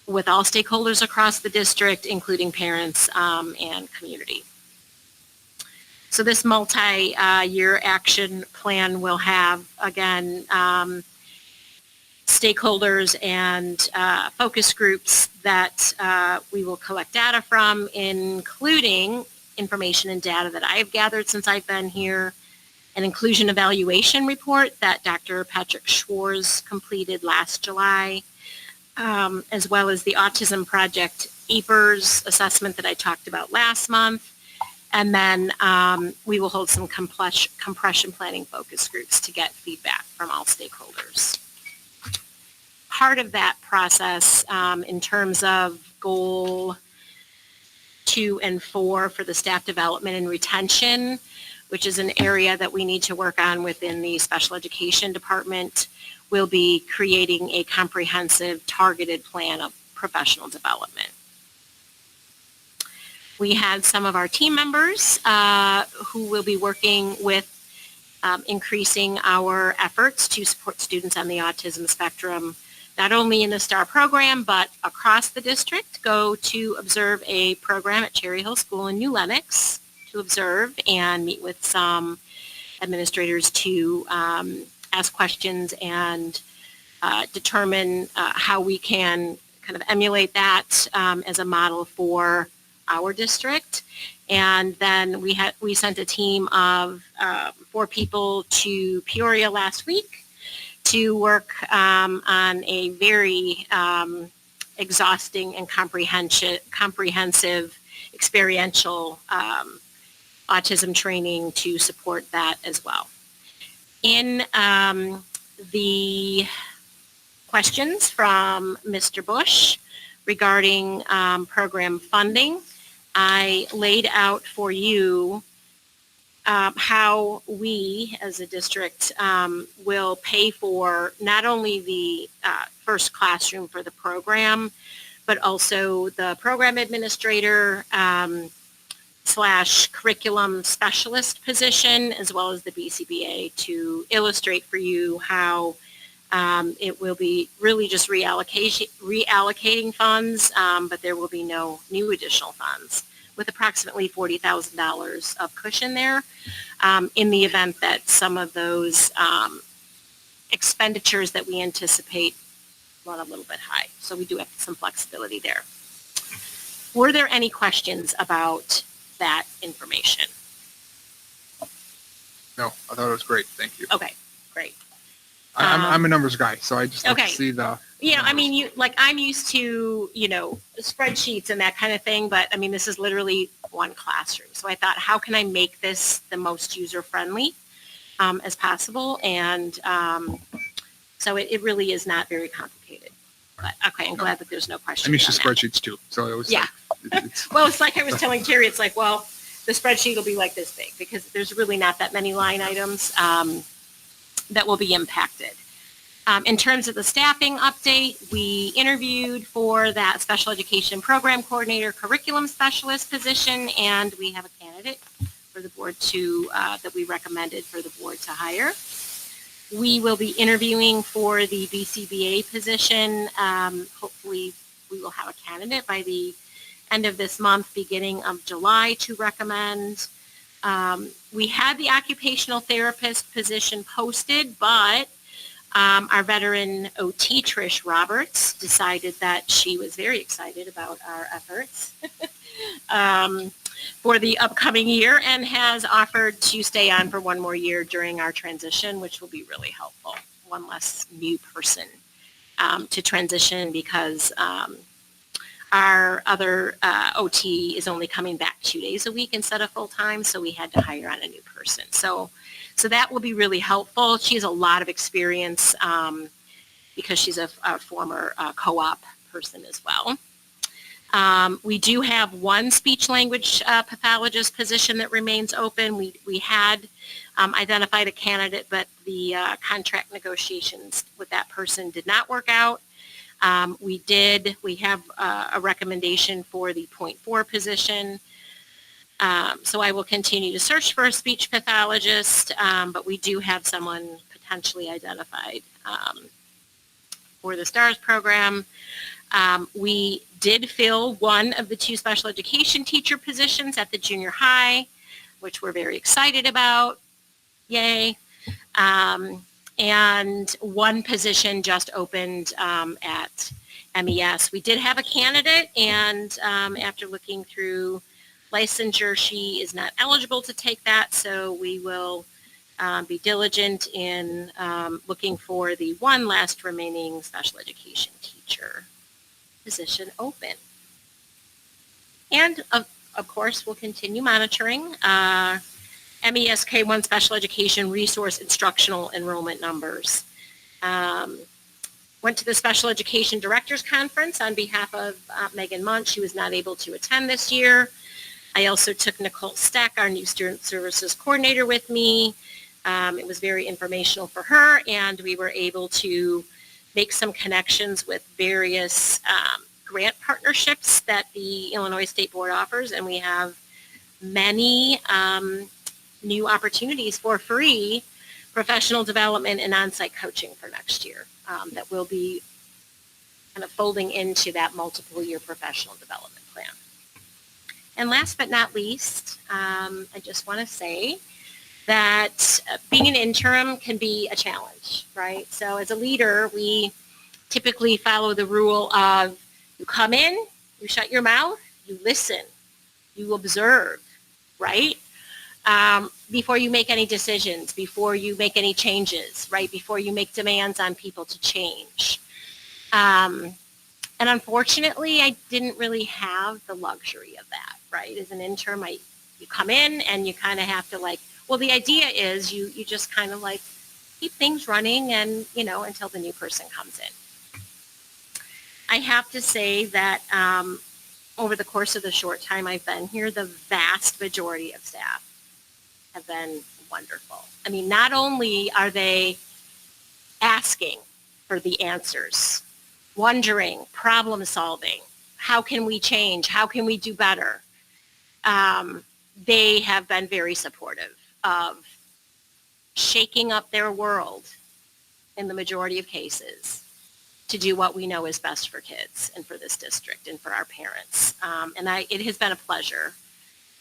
with all stakeholders across the district, including parents and community. So this multi-year action plan will have, again, stakeholders and focus groups that we will collect data from, including information and data that I have gathered since I've been here, an inclusion evaluation report that Dr. Patrick Schwartz completed last July, as well as the Autism Project APERS assessment that I talked about last month. And then we will hold some compression planning focus groups to get feedback from all stakeholders. Part of that process in terms of goal 2 and 4 for the staff development and retention, which is an area that we need to work on within the special education department, will be creating a comprehensive targeted plan of professional development. We had some of our team members who will be working with increasing our efforts to support students on the autism spectrum, not only in the STAR program, but across the district. Go to observe a program at Cherry Hill School in New Lenox to observe and meet with some administrators to ask questions and determine how we can kind of emulate that as a model for our district. And then we sent a team of 4 people to Peoria last week to work on a very exhausting and comprehensive experiential autism training to support that as well. In the questions from Mr. Bush regarding program funding, I laid out for you how we as a district will pay for not only the first classroom for the program, but also the program administrator, slash curriculum specialist position, as well as the BCBA, to illustrate for you how it will be really just reallocating funds, but there will be no new additional funds, with approximately $40,000 of cushion there in the event that some of those expenditures that we anticipate run a little bit high. So we do have some flexibility there. Were there any questions about that information? No, I thought it was great. Thank you. Okay, great. I'm a numbers guy, so I just like Okay. to see the. Yeah, I mean, I'm used to, spreadsheets and that kind of thing, but I mean, this is literally one classroom. So I thought, how can I make this the most user-friendly as possible? And so it really is not very complicated. But okay, I'm glad that there's no questions. I'm used to on that. spreadsheets too, so it was. Yeah. Well, it's like I was telling Terry, it's like, well, the spreadsheet will be like this big because there's really not that many line items that will be impacted. In terms of the staffing update, we interviewed for that special education program coordinator curriculum specialist position, and we have a candidate for the board that we recommended for the board to hire. We will be interviewing for the BCBA position. Hopefully, we will have a candidate by the end of this month, beginning of July, to recommend. We had the occupational therapist position posted, but our veteran OT, Trish Roberts, decided that she was very excited about our efforts for the upcoming year and has offered to stay on for one more year during our transition, which will be really helpful. One less new person to transition because our other OT is only coming back 2 days a week instead of full time, so we had to hire on a new person. So that will be really helpful. She has a lot of experience because she's a former co-op person as well. We do have one speech language pathologist position that remains open. We had identified a candidate, but the contract negotiations with that person did not work out. We have a recommendation for the .4 position. So I will continue to search for a speech pathologist, but we do have someone potentially identified for the STARS program. We did fill one of the 2 special education teacher positions at the junior high, which we're very excited about. Yay. And one position just opened at MES. We did have a candidate, and after looking through licensure, she is not eligible to take that, so we will be diligent in looking for the one last remaining special education teacher position open. And of course, we'll continue monitoring MES K1 special education resource instructional enrollment numbers. Went to the Special Education Directors Conference on behalf of Megan Munch. She was not able to attend this year. I also took Nicole Steck, our new Student Services Coordinator, with me. It was very informational for her, and we were able to make some connections with various grant partnerships that the Illinois State Board offers, and we have many new opportunities for free professional development and on-site coaching for next year that will be kind of folding into that multiple year professional development plan. And last but not least, I just want to say that being an interim can be a challenge, right? So as a leader, we typically follow the rule of you come in, you shut your mouth, you listen, you observe, right? Before you make any decisions, before you make any changes, right? Before you make demands on people to change. And unfortunately, I didn't really have the luxury of that, right? As an interim, you come in and you kind of have to the idea is you just kind of keep things running and, until the new person comes in. I have to say that over the course of the short time I've been here, the vast majority of staff have been wonderful. I mean, not only are they asking for the answers, wondering, problem solving, how can we change, how can we do better? they have been very supportive of shaking up their world in the majority of cases to do what we know is best for kids and for this district and for our parents. It has been a pleasure.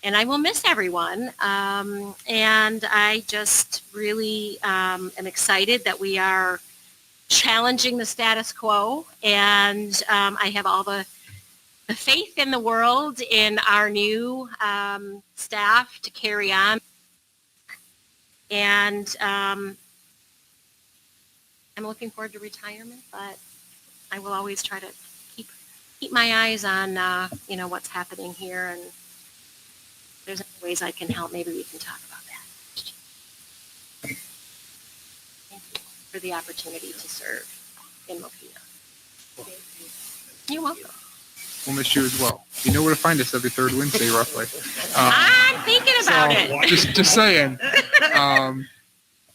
And I will miss everyone. And I just really am excited that we are challenging the status quo. And I have all the faith in the world in our new staff to carry on. And I'm looking forward to retirement, but I will always try to keep my eyes on, what's happening here. And if there's any ways I can help, maybe we can talk about that. Thank you for the opportunity to serve in Mokena. You're welcome. We'll miss you as well. You know where to find us every third Wednesday, roughly. I'm thinking about it. Just saying.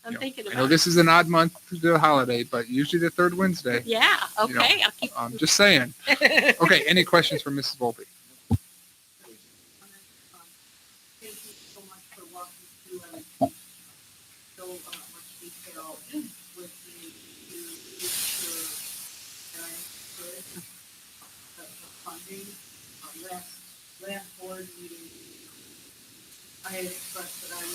I'm thinking I about know it. this is an odd month to do a holiday, but usually the third Wednesday. Yeah, okay. I'll keep. Just saying. Okay, any questions for Mrs. Volpe? Thank you so much for walking through and so much detail with me to ensure that I understood the funding. Last board meeting, I had expressed that I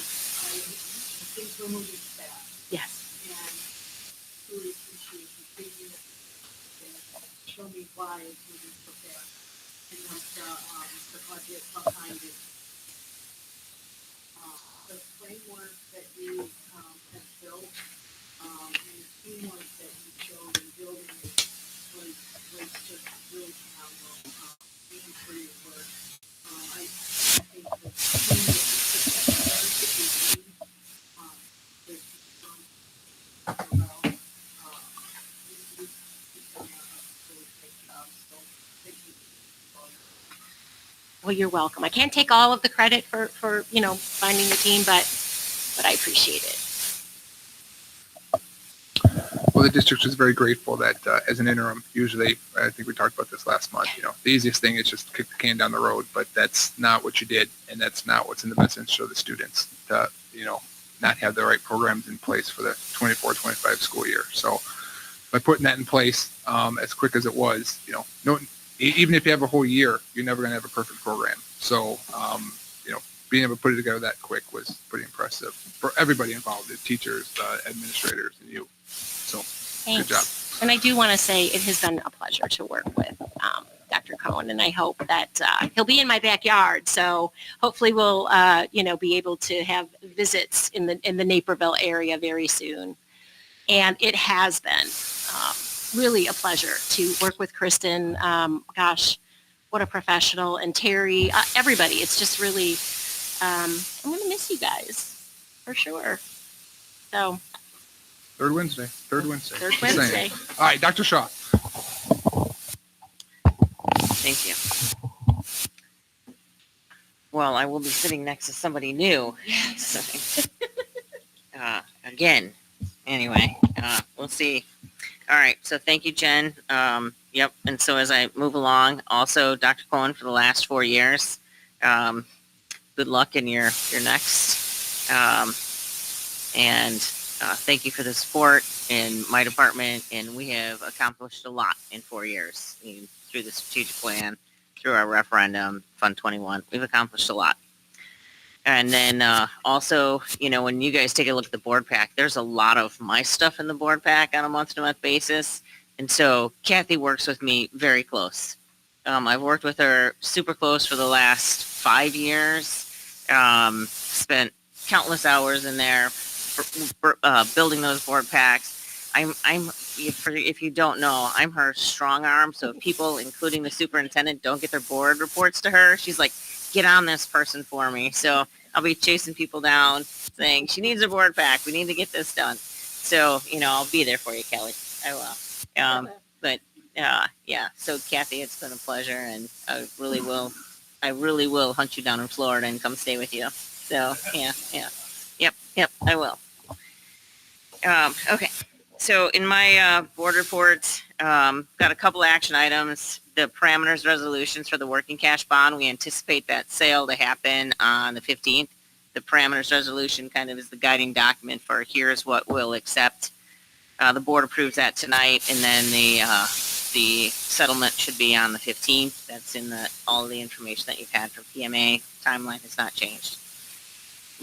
think we're moving fast. Yes. And really appreciate you taking it and show me why it's moving so fast. And the budget behind it. The framework that you have built and the teamwork that you showed in building it was just really phenomenal. Thank you for your work. I think the team that you put together is unique. There's done so well. You've done a really great job. So thank you. Well, you're welcome. I can't take all of the credit for finding the team, but I appreciate it. Well, the district is very grateful that as an interim, usually, I think we talked about this last month, the easiest thing is just kick the can down the road, but that's not what you did, and that's not what's in the best interest of the students to, not have the right programs in place for the 24-25 school year. So by putting that in place as quick as it was, even if you have a whole year, you're never going to have a perfect program. So, being able to put it together that quick was pretty impressive for everybody involved, the teachers, administrators, and you. So, Thanks. Good job. And I do want to say it has been a pleasure to work with Dr. Cohen, and I hope that he'll be in my backyard. So hopefully we'll, be able to have visits in the Naperville area very soon. And it has been really a pleasure to work with Kristen. Gosh, what a professional, and Terry, everybody. It's just really, I'm going to miss you guys for sure. So. Third Wednesday. Third Just Wednesday. saying. All right, Dr. Shaw. Thank you. Well, I will be sitting next to somebody new. So, again, anyway, we'll see. All right. So thank you, Jen. Yep. And so as I move along, also Dr. Cohen for the last 4 years. Good luck in your next. And thank you for the support in my department. And we have accomplished a lot in 4 years through the strategic plan, through our referendum, Fund 21. We've accomplished a lot. And then also, when you guys take a look at the board pack, there's a lot of my stuff in the board pack on a month-to-month basis. And so Kathy works with me very close. I've worked with her super close for the last 5 years. Spent countless hours in there building those board packs. If you don't know, I'm her strong arm. So if people, including the superintendent, don't get their board reports to her, she's like, get on this person for me. So I'll be chasing people down saying, she needs a board pack. We need to get this done. So, I'll be there for you, Kelly. I will. Yeah. So Kathy, it's been a pleasure, and I really will hunt you down in Florida and come stay with you. So yeah. Yep, I will. Okay. So in my board report, got a couple action items. the parameters resolutions for the working cash bond. We anticipate that sale to happen on the 15th. The parameters resolution kind of is the guiding document for here's what we'll accept. The board approves that tonight, and then the settlement should be on the 15th. That's in all the information that you've had from PMA. Timeline has not changed.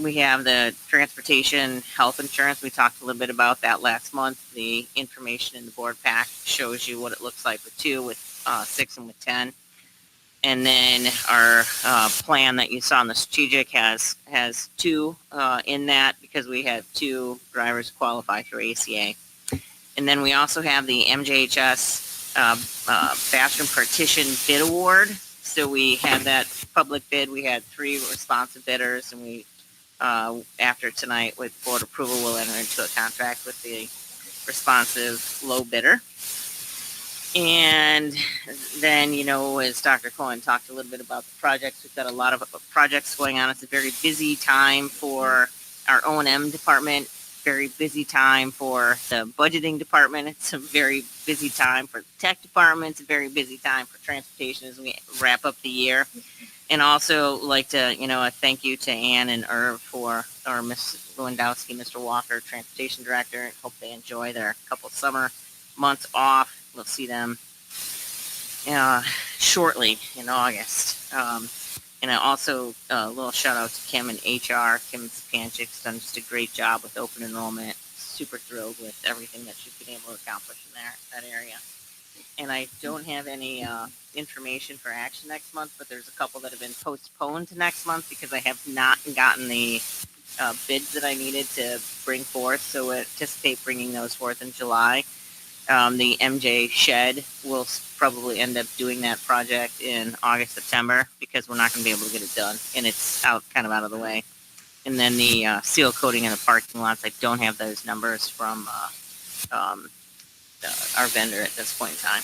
We have the transportation health insurance. We talked a little bit about that last month. The information in the board pack shows you what it looks like with 2, with 6, and with 10. And then our plan that you saw in the strategic has 2 in that because we had 2 drivers qualify through ACA. And then we also have the MJHS bathroom partition bid award. So we had that public bid. We had 3 responsive bidders, and we, after tonight with board approval, we'll enter into a contract with the responsive low bidder. And then, as Dr. Cohen talked a little bit about the projects, we've got a lot of projects going on. It's a very busy time for our O&M department, very busy time for the budgeting department. It's a very busy time for the tech department. It's a very busy time for transportation as we wrap up the year. And also like to, a thank you to Ann and Irv or Ms. Lewandowski, Mr. Walker, transportation director. Hope they enjoy their couple summer months off. We'll see them shortly in August. And also a little shout out to Kim and HR. Kim Spancic's done just a great job with open enrollment. Super thrilled with everything that she's been able to accomplish in that area. And I don't have any information for action next month, but there's a couple that have been postponed to next month because I have not gotten the bids that I needed to bring forth. So I anticipate bringing those forth in July. The MJ shed will probably end up doing that project in August, September, because we're not going to be able to get it done, and it's kind of out of the way. And then the seal coating in the parking lots, I don't have those numbers from our vendor at this point in time.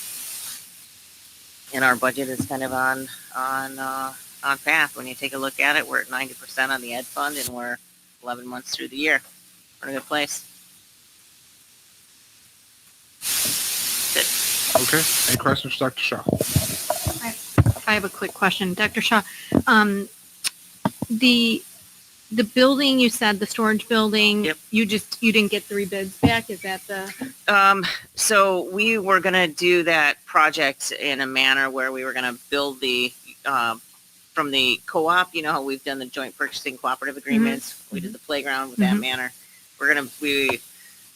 And our budget is kind of on path. When you take a look at it, we're at 90% on the ed fund, and we're 11 months through the year. We're in a good place. Okay. Any questions, Dr. Shaw? I have a quick question. Dr. Shaw, the building, you said the storage building, Yep. you didn't get 3 bids back? Is that the? So we were going to do that project in a manner where we were going to build the, from the co-op, how we've done the joint purchasing cooperative agreements. Mm-hmm. We did the playground with that manner. We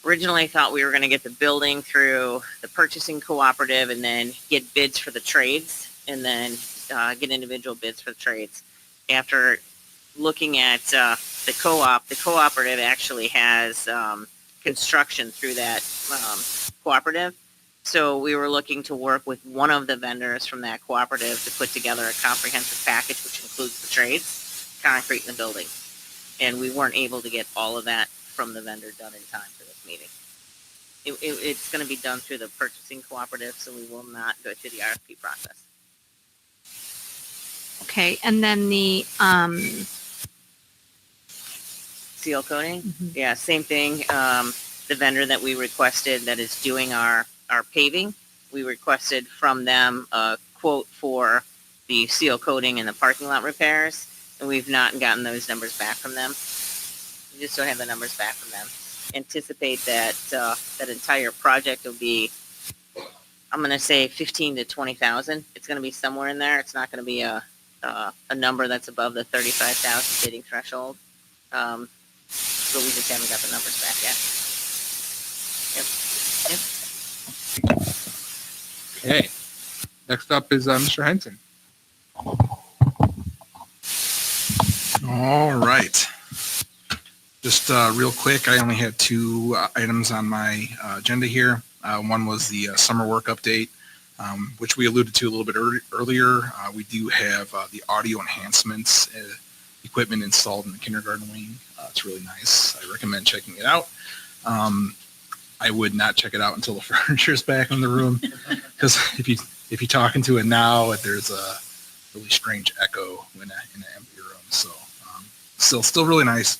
originally thought we were going to get the building through the purchasing cooperative and then get bids for the trades and then get individual bids for the trades. After looking at the cooperative actually has construction through that cooperative. So we were looking to work with one of the vendors from that cooperative to put together a comprehensive package, which includes the trades, concrete, and the building. And we weren't able to get all of that from the vendor done in time for this meeting. It's going to be done through the purchasing cooperative, so we will not go through the RFP process. Okay, and then the seal coating, yeah, same thing. The vendor that we requested that is doing our paving, we requested from them a quote for the seal coating and the parking lot repairs, and we've not gotten those numbers back from them. We just don't have the numbers back from them. Anticipate that that entire project will be, I'm going to say 15 to 20,000. It's going to be somewhere in there. It's not going to be a number that's above the 35,000 bidding threshold. But we just haven't got the numbers back yet. Yep. Okay. Next up is Mr. Henson. All right. Just real quick, I only had 2 items on my agenda here. One was the summer work update, which we alluded to a little bit earlier. We do have the audio enhancements equipment installed in the kindergarten wing. It's really nice. I recommend checking it out. I would not check it out until the furniture is back in the room, because if you talk into it now, there's a really strange echo in an empty room. So still really nice.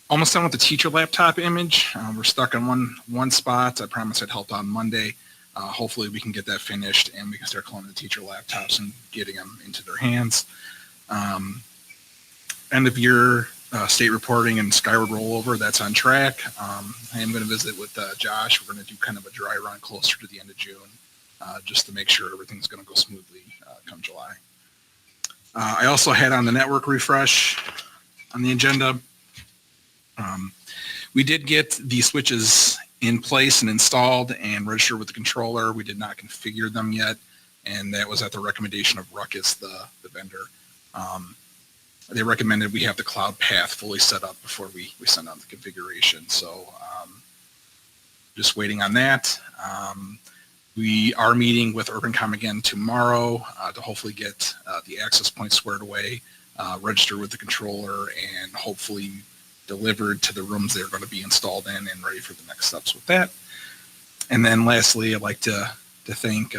Almost done with the teacher laptop image. We're stuck in one spot. I promised I'd help on Monday. Hopefully we can get that finished and we can start calling the teacher laptops and getting them into their hands. End of year state reporting and Skyward rollover, that's on track. I am going to visit with Josh. We're going to do kind of a dry run closer to the end of June just to make sure everything's going to go smoothly come July. I also had on the network refresh on the agenda. We did get the switches in place and installed and registered with the controller. We did not configure them yet, and that was at the recommendation of Ruckus, the vendor. They recommended we have the cloud path fully set up before we send out the configuration. So just waiting on that. We are meeting with UrbanCom again tomorrow to hopefully get the access point squared away, register with the controller, and hopefully delivered to the rooms they're going to be installed in and ready for the next steps with that. And then lastly, I'd like to thank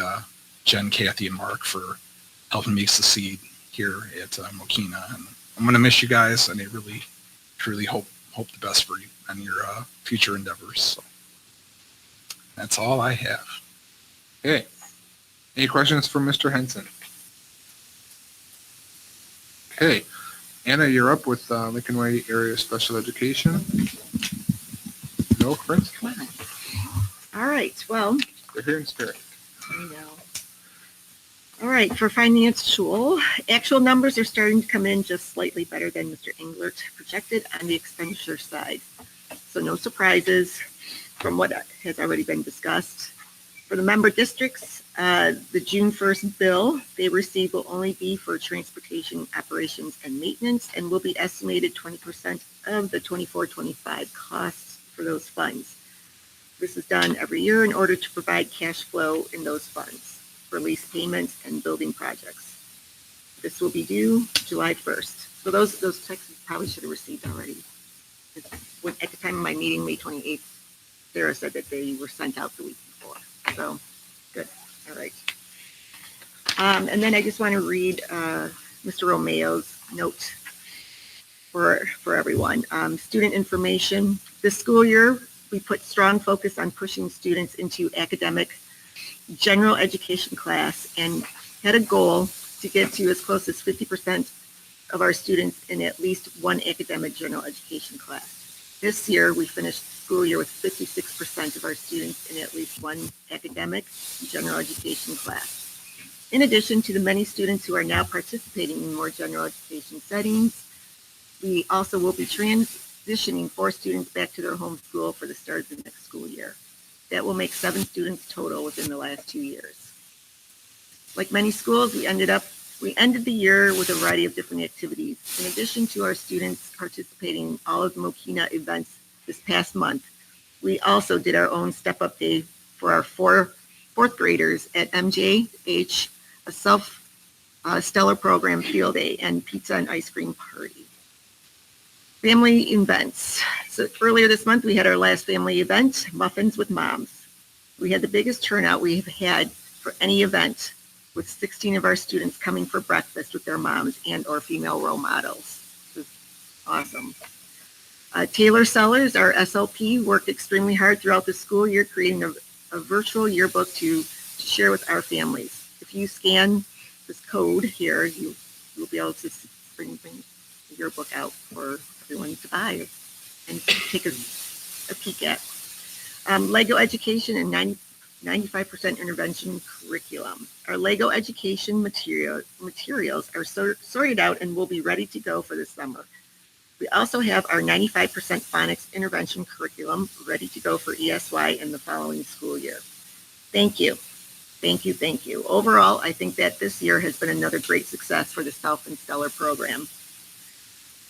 Jen, Kathy, and Mark for helping me succeed here at Mokena. And I'm going to miss you guys, and I really, truly hope the best for you and your future endeavors. So that's all I have. Okay. Any questions for Mr. Henson? Okay. Anna, you're up with Lincoln Way Area Special Education. No, Chris? Come on. All right, well. They're here in spirit. I know. All right, for financial, actual numbers are starting to come in just slightly better than Mr. Englert projected on the expenditure side. So no surprises from what has already been discussed. For the member districts, the June 1st bill they receive will only be for transportation operations and maintenance and will be estimated 20% of the 24-25 costs for those funds. This is done every year in order to provide cash flow in those funds for lease payments and building projects. This will be due July 1st. So those checks you probably should have received already. At the time of my meeting, May 28th, Sarah said that they were sent out the week before. So, good. All right. And then I just want to read Mr. Romeo's note for everyone. Student information. This school year, we put strong focus on pushing students into academic general education class and had a goal to get to as close as 50% of our students in at least one academic general education class. This year, we finished the school year with 56% of our students in at least one academic general education class. In addition to the many students who are now participating in more general education settings, we also will be transitioning 4 students back to their home school for the start of the next school year. That will make 7 students total within the last 2 years. Like many schools, we ended the year with a variety of different activities. In addition to our students participating in all of the Mokena events this past month, we also did our own step-up day for our fourth graders at MJH, a self-stellar program field day, and pizza and ice cream party. Family events. So earlier this month, we had our last family event, Muffins with Moms. We had the biggest turnout we've had for any event, with 16 of our students coming for breakfast with their moms and or female role models. This is awesome. Taylor Sellers, our SLP, worked extremely hard throughout the school year creating a virtual yearbook to share with our families. If you scan this code here, you will be able to bring the yearbook out for everyone to buy and take a peek at. Lego education and 95% intervention curriculum. Our Lego education materials are sorted out and will be ready to go for the summer. We also have our 95% phonics intervention curriculum ready to go for ESY in the following school year. Thank you. Thank you, thank you. Overall, I think that this year has been another great success for the Self and Stellar program.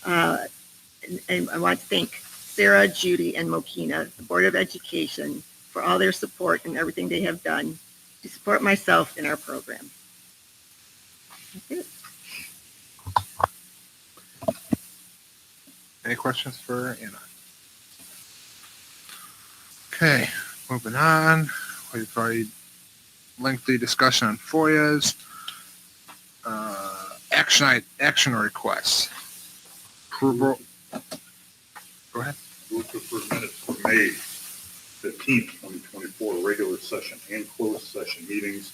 And I want to thank Sarah, Judy, and Mokena, the Board of Education, for all their support and everything they have done to support myself in our program. That's it. Any questions for Anna? Okay, moving on. We've already lengthy discussion on FOIAs. Action requests. Approval. Go ahead. Move to approve minutes for May 15th, 2024, regular session and closed session meetings,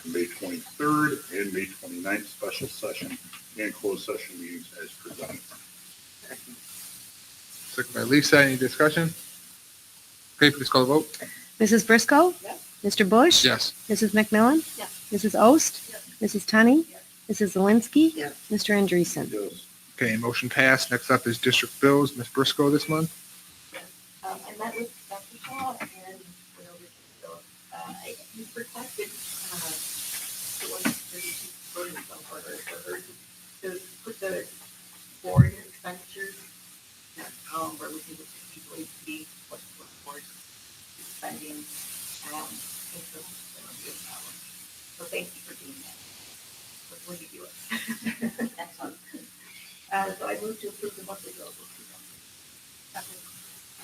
and May 23rd and May 29th, special session and closed session meetings as presented. Second by Lisa. Any discussion? Okay, please call the vote. Mrs. Briscoe? Mr. Bush? Yes. Mrs. McMillan? Mrs. Ost? Mrs. Tenney? Mrs. Zelinski? Mr. Andreessen? Yes. Okay, motion passed. Next up is district bills. Ms. Briscoe this month. I met with Dr. Shaw and went over to the bill. He's requested, the one for her to put the board expenditures in a column where we can look at easily see what the board is spending, and so that'll be a problem. So thank you for doing that. But when you do it. Excellent. So I move to approve the monthly bills.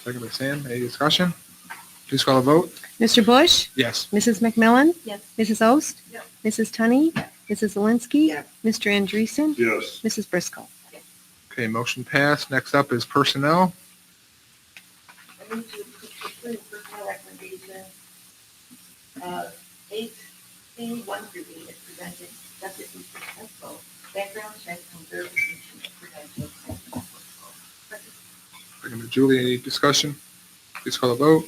Second by Sam. Any discussion? Please call the vote. Mr. Bush? Yes. Mrs. McMillan? Yes. Mrs. Ost? Yes. Mrs. Tenney? Mrs. Zelinski? Yes. Mr. Andreessen? Yes. Mrs. Briscoe? Okay, motion passed. Next up is personnel. I move to approve personnel recommendation, 8C 1 through 8 is presented, subject to successful background check and verification of credentials and successful. Second by Julie. Any discussion? Please call the vote.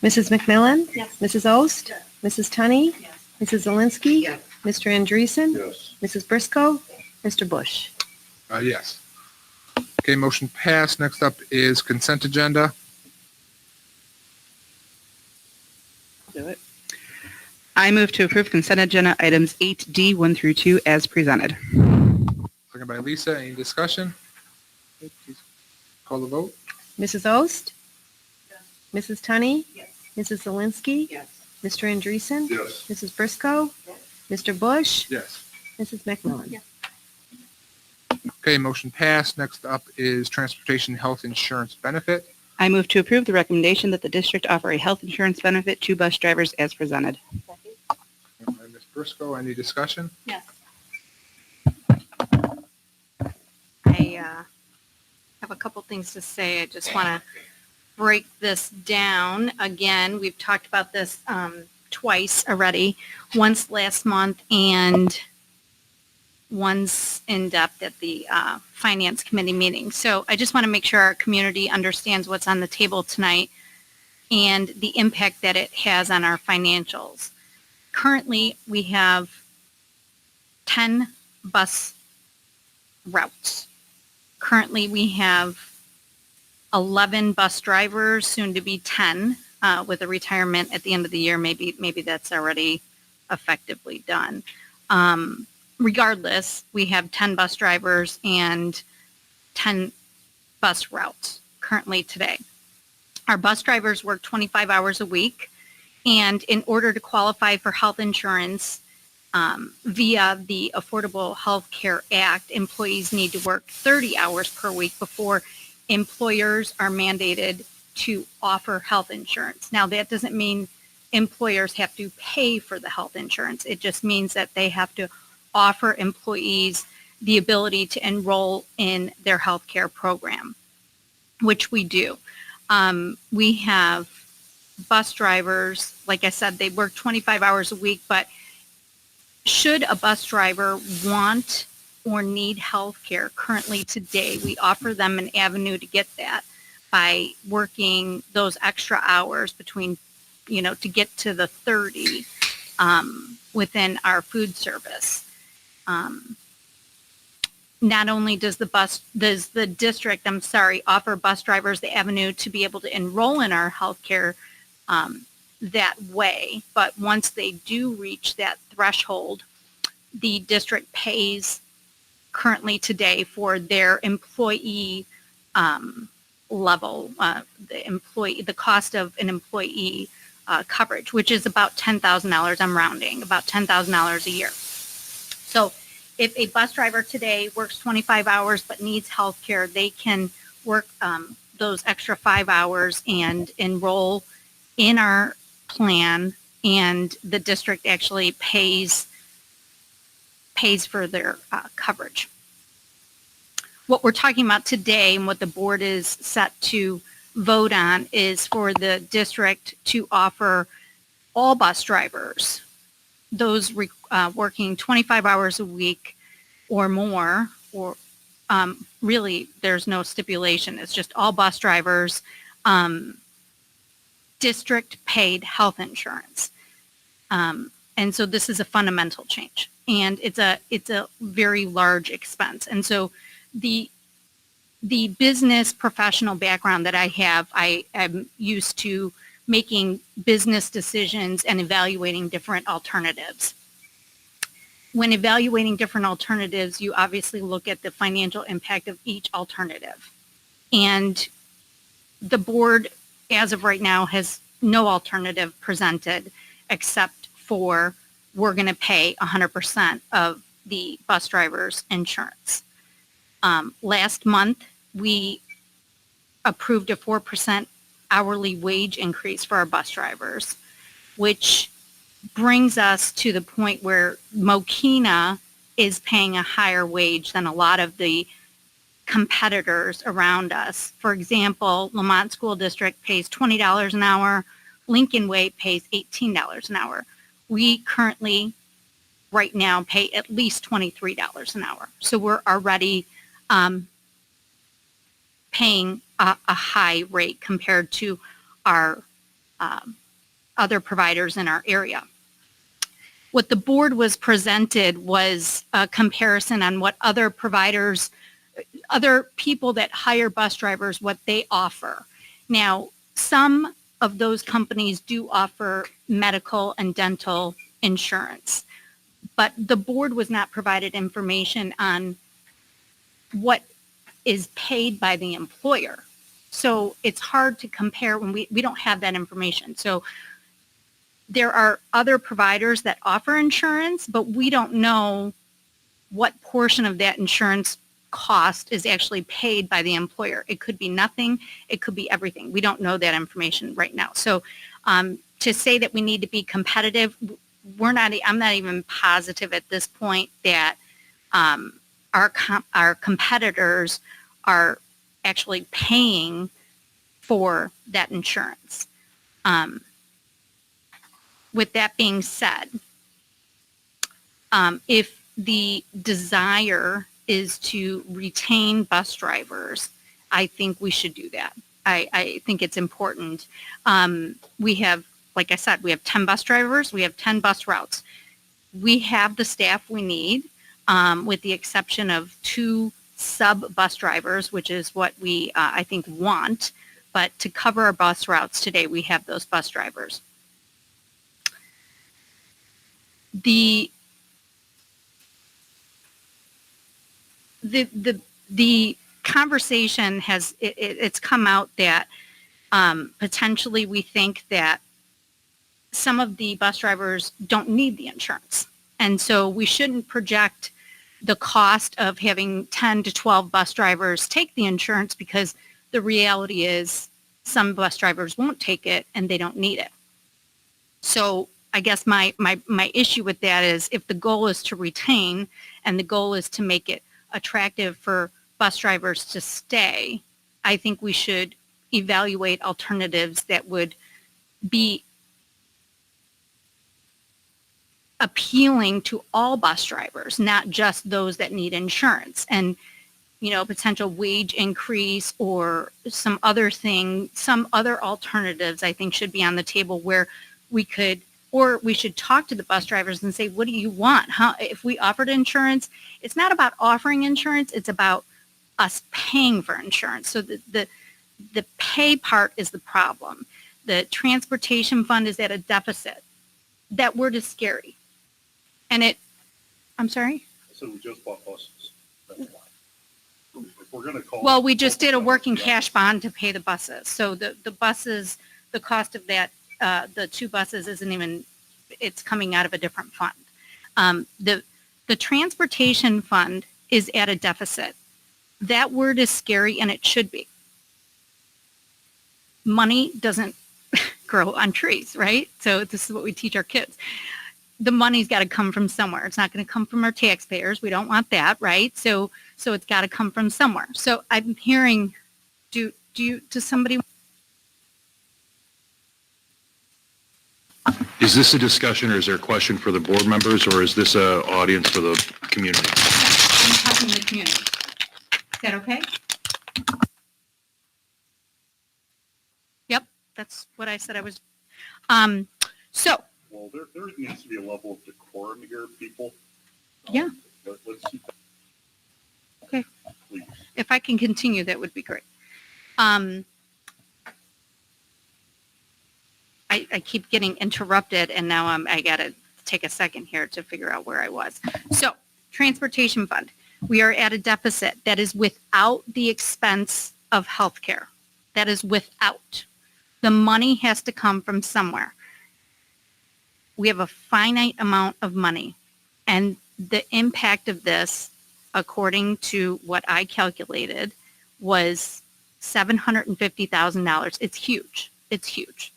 Mrs. McMillan? Yes. Mrs. Ost? Mrs. Tenney? Yes. Mrs. Zelinski? Yes. Mr. Andreessen? Yes. Mrs. Briscoe? Mr. Bush? Yes. Okay, motion passed. Next up is consent agenda. Do it. I move to approve consent agenda items 8D 1 through 2 as presented. Second by Lisa. Any discussion? Okay, please call the vote. Mrs. Ost? Yes. Mrs. Tenney? Yes. Mrs. Zelinski? Yes. Mr. Andreessen? Yes. Mrs. Briscoe? Yes. Mr. Bush? Yes. Mrs. McMillan? Yes. Okay, motion passed. Next up is transportation health insurance benefit. I move to approve the recommendation that the district offer a health insurance benefit to bus drivers as presented. Second by Ms. Briscoe. Any discussion? Yes. I have a couple things to say. I just want to break this down. Again, we've talked about this twice already, once last month and once in depth at the Finance Committee meeting. So I just want to make sure our community understands what's on the table tonight and the impact that it has on our financials. Currently, we have 10 bus routes. Currently, we have 11 bus drivers, soon to be 10, with a retirement at the end of the year. Maybe that's already effectively done. Regardless, we have 10 bus drivers and 10 bus routes currently today. Our bus drivers work 25 hours a week, and in order to qualify for health insurance via the Affordable Health Care Act, employees need to work 30 hours per week before employers are mandated to offer health insurance. Now, that doesn't mean employers have to pay for the health insurance. It just means that they have to offer employees the ability to enroll in their health care program, which we do. We have bus drivers, like I said, they work 25 hours a week, but should a bus driver want or need health care currently today, we offer them an avenue to get that by working those extra hours between, to get to the 30 within our food service. Not only does the district offer bus drivers the avenue to be able to enroll in our healthcare that way, but once they do reach that threshold, the district pays currently today for their employee level, the cost of an employee coverage, which is about $10,000. I'm rounding, about $10,000 a year. So if a bus driver today works 25 hours but needs health care, they can work those extra 5 hours and enroll in our plan, and the district actually pays for their coverage. What we're talking about today and what the board is set to vote on is for the district to offer all bus drivers, those working 25 hours a week or more, or really there's no stipulation. It's just all bus drivers, district paid health insurance. And so this is a fundamental change, and it's a very large expense. And so the business professional background that I have, I am used to making business decisions and evaluating different alternatives. When evaluating different alternatives, you obviously look at the financial impact of each alternative. And the board, as of right now, has no alternative presented except for we're going to pay 100% of the bus driver's insurance. Last month, we approved a 4% hourly wage increase for our bus drivers, which brings us to the point where Mokena is paying a higher wage than a lot of the competitors around us. For example, Lamont School District pays $20 an hour. Lincoln Way pays $18 an hour. We currently, right now, pay at least $23 an hour. So we're already paying a high rate compared to our other providers in our area. What the board was presented was a comparison on what other providers, other people that hire bus drivers, what they offer. Now, some of those companies do offer medical and dental insurance, but the board was not provided information on what is paid by the employer. So it's hard to compare when we don't have that information. So there are other providers that offer insurance, but we don't know what portion of that insurance cost is actually paid by the employer. It could be nothing. It could be everything. We don't know that information right now. So to say that we need to be competitive, I'm not even positive at this point that our competitors are actually paying for that insurance. With that being said, if the desire is to retain bus drivers, I think we should do that. I think it's important. We have, like I said, we have 10 bus drivers. We have 10 bus routes. We have the staff we need, with the exception of 2 sub-bus drivers, which is what we, I think, want. But to cover our bus routes today, we have those bus drivers. The conversation has, it's come out that potentially we think that some of the bus drivers don't need the insurance. And so we shouldn't project the cost of having 10 to 12 bus drivers take the insurance, because the reality is some bus drivers won't take it and they don't need it. So I guess my issue with that is, if the goal is to retain and the goal is to make it attractive for bus drivers to stay, I think we should evaluate alternatives that would be appealing to all bus drivers, not just those that need insurance. And, you know, potential wage increase or some other thing, some other alternatives, I think, should be on the table, where we could, or we should talk to the bus drivers and say, what do you want? If we offered insurance, it's not about offering insurance, it's about us paying for insurance. So the pay part is the problem. The transportation fund is at a deficit. That word is scary. And I'm sorry? So we just bought buses. That's why. If we're going to call. Well, we just did a working cash bond to pay the buses. So the buses, the cost of that, the 2 buses isn't even, it's coming out of a different fund. The transportation fund is at a deficit. That word is scary, and it should be. Money doesn't grow on trees, right? So this is what we teach our kids. The money's got to come from somewhere. It's not going to come from our taxpayers. We don't want that, right? So it's got to come from somewhere. So I'm hearing, does somebody Is this a discussion or is there a question for the board members or is this a audience for the community? I'm talking to the community. Is that okay? Yep, that's what I said I was. So, Well, there needs to be a level of decorum here, people. yeah, Let's keep that, okay. please. If I can continue, that would be great. I keep getting interrupted and now I got to take a second here to figure out where I was. So, transportation fund. We are at a deficit that is without the expense of healthcare. That is without. The money has to come from somewhere. We have a finite amount of money. And the impact of this, according to what I calculated, was $750,000. It's huge. It's huge.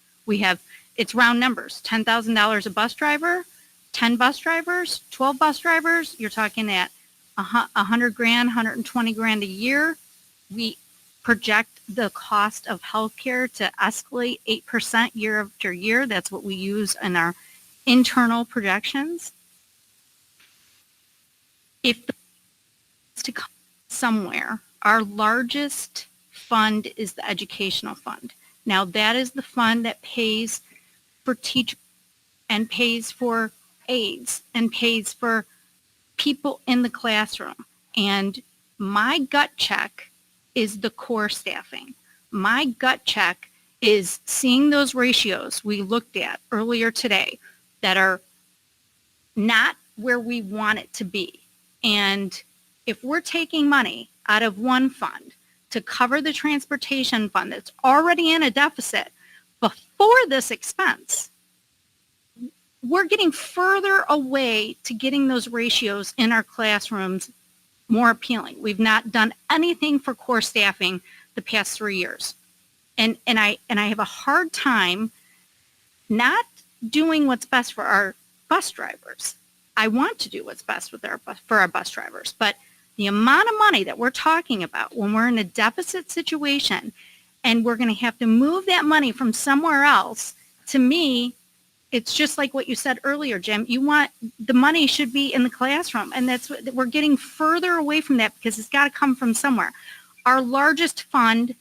It's round numbers, $10,000 a bus driver, 10 bus drivers, 12 bus drivers. You're talking at $100 grand, $120 grand a year. We project the cost of healthcare to escalate 8% year after year. That's what we use in our internal projections. If to come somewhere, our largest fund is the educational fund. Now that is the fund that pays for teachers and pays for aides and pays for people in the classroom. And my gut check is the core staffing. My gut check is seeing those ratios we looked at earlier today that are not where we want it to be. And if we're taking money out of one fund to cover the transportation fund that's already in a deficit before this expense, we're getting further away to getting those ratios in our classrooms more appealing. We've not done anything for core staffing the past 3 years. And I have a hard time not doing what's best for our bus drivers. I want to do what's best for our bus drivers, but the amount of money that we're talking about when we're in a deficit situation and we're going to have to move that money from somewhere else, to me, it's just like what you said earlier, Jim. The money should be in the classroom, and that's what we're getting further away from that because it's got to come from somewhere. Our largest fund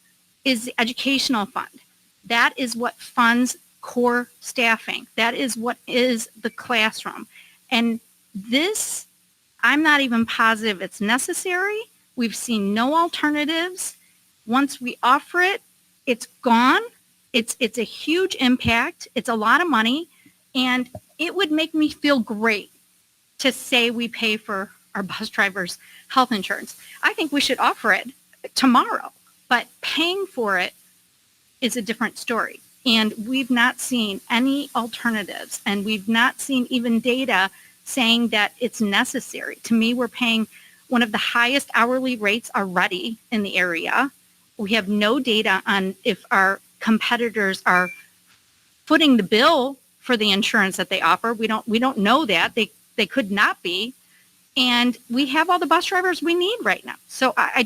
is the educational fund. That is what funds core staffing. That is what is the classroom. And this, I'm not even positive it's necessary. We've seen no alternatives. Once we offer it, it's gone. It's a huge impact. It's a lot of money. And it would make me feel great to say we pay for our bus drivers' health insurance. I think we should offer it tomorrow, but paying for it is a different story. And we've not seen any alternatives, and we've not seen even data saying that it's necessary. To me, we're paying one of the highest hourly rates already in the area. We have no data on if our competitors are footing the bill for the insurance that they offer. We don't know that. They could not be. And we have all the bus drivers we need right now. So I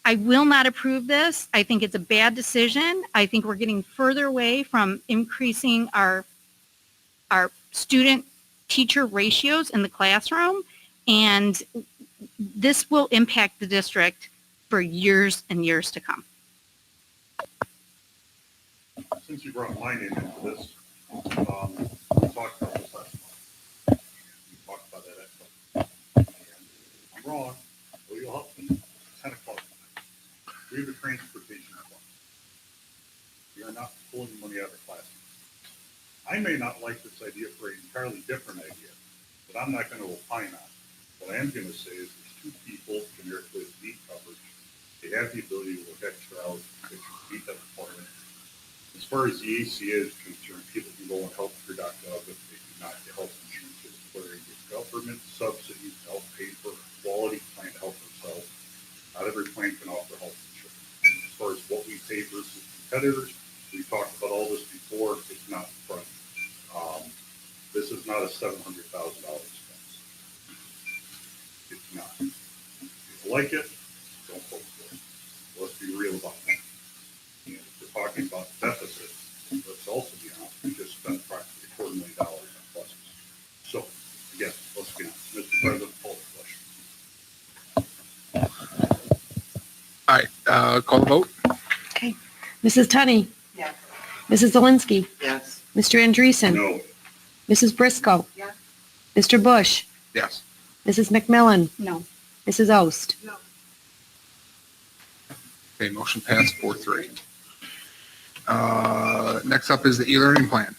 will not approve this. I think it's a bad decision. I think we're getting further away from increasing our student teacher ratios in the classroom. And this will impact the district for years and years to come. Since you brought my name into this, we talked about this last month. We talked about that at I'm wrong. Well, you'll help me. 10 o'clock. We have a transportation fund. We are not pulling money out of the classroom. I may not like this idea for an entirely different idea, but I'm not going to opine on it. What I am going to say is there's two people in there with need coverage. They have the ability to work extra hours to meet that requirement. As far as the ACA is concerned, people can go and help your doctor if they do not get health insurance. It's where you get government subsidies to help pay for a quality plan to help themselves. Not every plan can offer health insurance. As far as what we pay versus competitors, we talked about all this before. It's not front. This is not a $700,000 expense. It's not. If you like it, don't vote for it. Let's be real about that. And if we're talking about deficit, let's also be honest. Call the vote? Okay. Mrs. Tenney? Yes. Mrs. Zelinski? Yes. Mr. Andreessen? No. Mrs. Briscoe? Yes. Mr. Bush? Yes. Mrs. McMillan? No. Mrs. Ost? No. Okay, motion passed 4-3. Next up is the e-learning plan.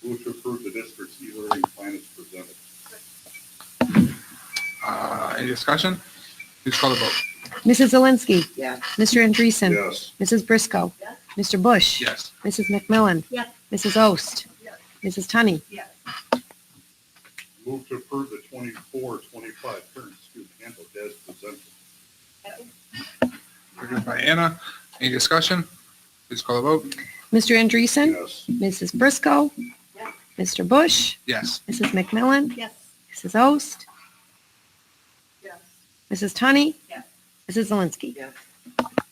Move to approve the district's e-learning plan as presented. Any discussion? Please call the vote. Mrs. Zelinski? Yes. Mr. Andreessen? Yes. Mrs. Briscoe? Mr. Bush? Yes. Mrs. McMillan? Yes. Mrs. Ost? Yes. Mrs. Tenney? Yes. Move to approve the 24-25 current student handbook as presented. Seconded by Anna. Any discussion? Please call the vote. Mr. Andreessen? Yes. Mrs. Briscoe? Yes. Mr. Bush? Yes. Mrs. McMillan? Yes. Mrs. Ost? Yes. Mrs. Tenney? Yes. Mrs. Zelinski? Yes.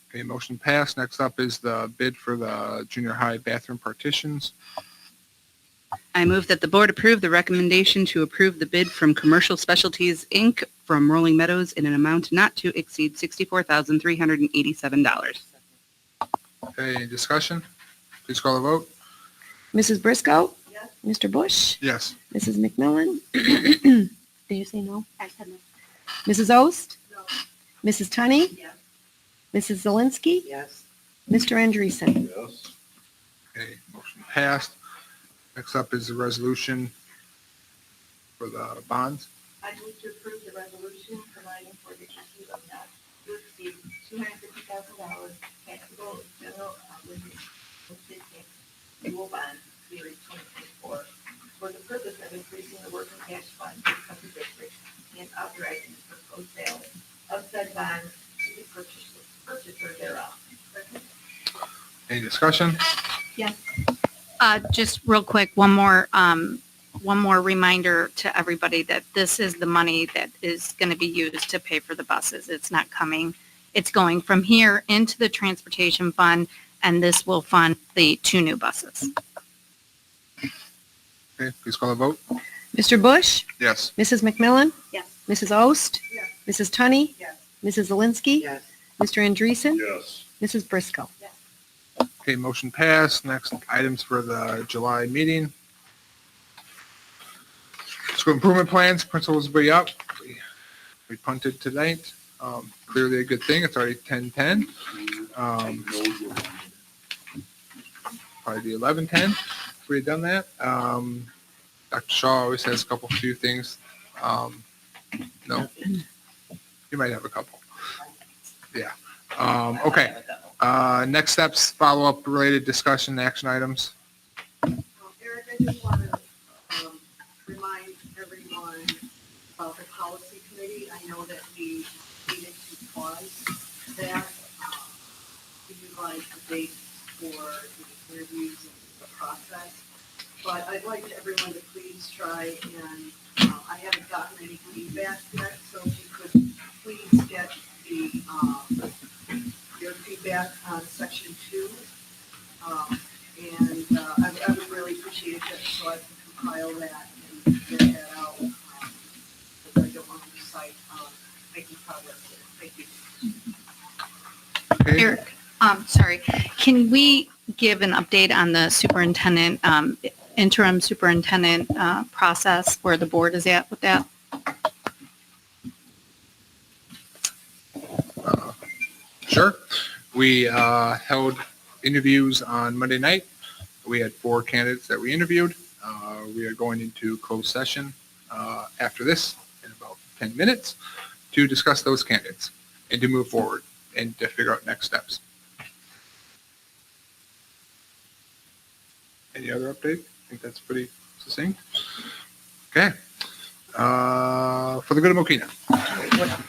Okay, motion passed. Next up is the bid for the junior high bathroom partitions. I move that the board approve the recommendation to approve the bid from Commercial Specialties, Inc. from Rolling Meadows in an amount not to exceed $64,387. Okay, any discussion? Please call the vote. Mrs. Briscoe? Yes. Mr. Bush? Yes. Mrs. McMillan? Did you say no? I said no. Mrs. Ost? No. Mrs. Tenney? Yes. Mrs. Zelinski? Yes. Mr. Andreessen? Yes. Okay, motion passed. Next up is the resolution for the bonds. I move to approve the resolution providing for the issue of not to exceed $250,000 taxable general dual bond series 2024 for the purpose of increasing the working cash fund of the district and authorizing the proposed sale of said bonds to the purchaser thereof. Any discussion? Yes. Just real quick, one more reminder to everybody that this is the money that is going to be used to pay for the buses. It's not coming. It's going from here into the transportation fund, and this will fund the 2 new buses. Okay, please call the vote. Mr. Bush? Yes. Mrs. McMillan? Yes. Mrs. Ost? Yes. Mrs. Tenney? Yes. Mrs. Zelinski? Yes. Mr. Andreessen? Yes. Mrs. Briscoe? Okay, motion passed. Next items for the July meeting. School improvement plans, principals will be up. We punted tonight. Clearly a good thing. It's already 10:10. Probably be 11:10 if we had done that. Dr. Shaw always has a few things. No, you might have a couple. Yeah. Okay. Next steps, follow-up related discussion, action items. Eric, I just want to remind everyone about the policy committee. I know that we needed to pause that to utilize the date for the interviews and the process. But I'd like everyone to please try and, I haven't gotten any feedback yet, so if you could please get your feedback on section 2. And I would really appreciate it so I can compile that and get that out. Because I don't want to lose sight of making progress here. Thank you. Okay. Eric, sorry, can we give an update on the superintendent, interim superintendent process, where the board is at with that? Sure. We held interviews on Monday night. We had 4 candidates that we interviewed. We are going into closed session after this in about 10 minutes to discuss those candidates and to move forward and to figure out next steps. Any other update? I think that's pretty succinct. Okay. For the good of Mokena.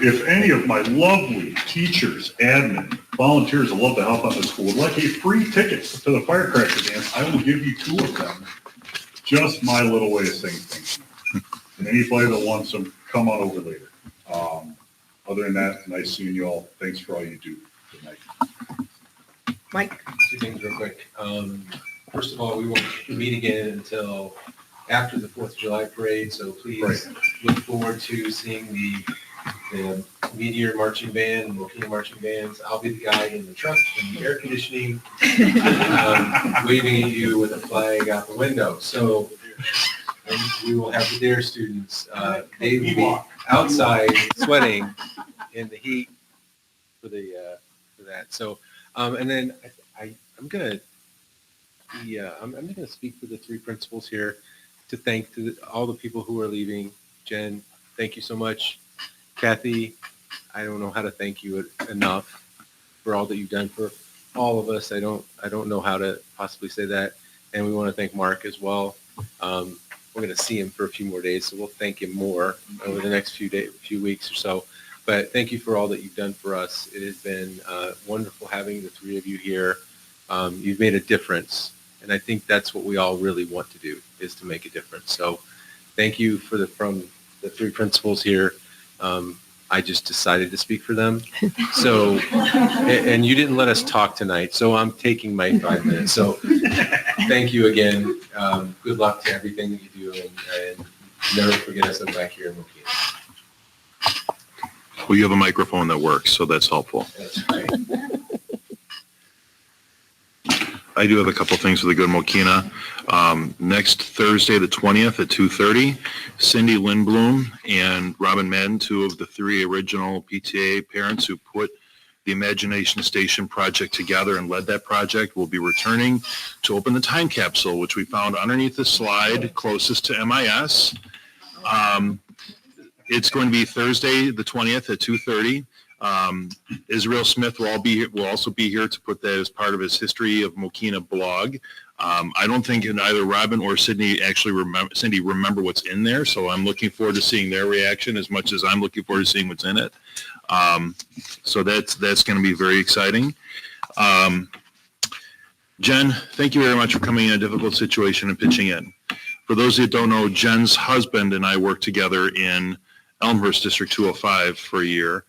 If any of my lovely teachers, admin, volunteers that love to help out the school would like a free ticket to the firecracker dance, I will give you 2 of them. Just my little way of saying thank you. And anybody that wants them, come on over later. Other than that, nice seeing you all. Thanks for all you do. Good night. Mike? 2 things real quick. First of all, we won't meet again until after the 4th of July parade, so please look forward to seeing the the Meteor Marching Band and Mokena Marching Bands. I'll be the guy in the truck in the air conditioning, waving at you with a flag out the window. So and we will have the DARE students. They will be outside sweating in the heat for that. So, and then I'm gonna speak for the three principals here to thank all the people who are leaving. Jen, thank you so much. Kathy, I don't know how to thank you enough for all that you've done for all of us. I don't know how to possibly say that. And we want to thank Mark as well. We're going to see him for a few more days, so we'll thank him more over the next few weeks or so. But thank you for all that you've done for us. It has been wonderful having the three of you here. You've made a difference, and I think that's what we all really want to do, is to make a difference. So thank you from the three principals here. I just decided to speak for them. So, and you didn't let us talk tonight, so I'm taking my 5 minutes. So thank you again. Good luck to everything that you do, and never forget us back here in Mokena. Well, you have a microphone that works, so that's helpful. That's right. I do have a couple things for the good Mokena. Next Thursday, the 20th at 2:30, Cindy Lindblom and Robin Madden, two of the three original PTA parents who put the Imagination Station project together and led that project, will be returning to open the time capsule, which we found underneath the slide closest to MIS. It's going to be Thursday, the 20th at 2:30. Israel Smith will also be here to put that as part of his History of Mokena blog. I don't think either Robin or Cindy remember what's in there, so I'm looking forward to seeing their reaction as much as I'm looking forward to seeing what's in it. So that's going to be very exciting. Jen, thank you very much for coming in a difficult situation and pitching in. For those that don't know, Jen's husband and I worked together in Elmhurst District 205 for a year.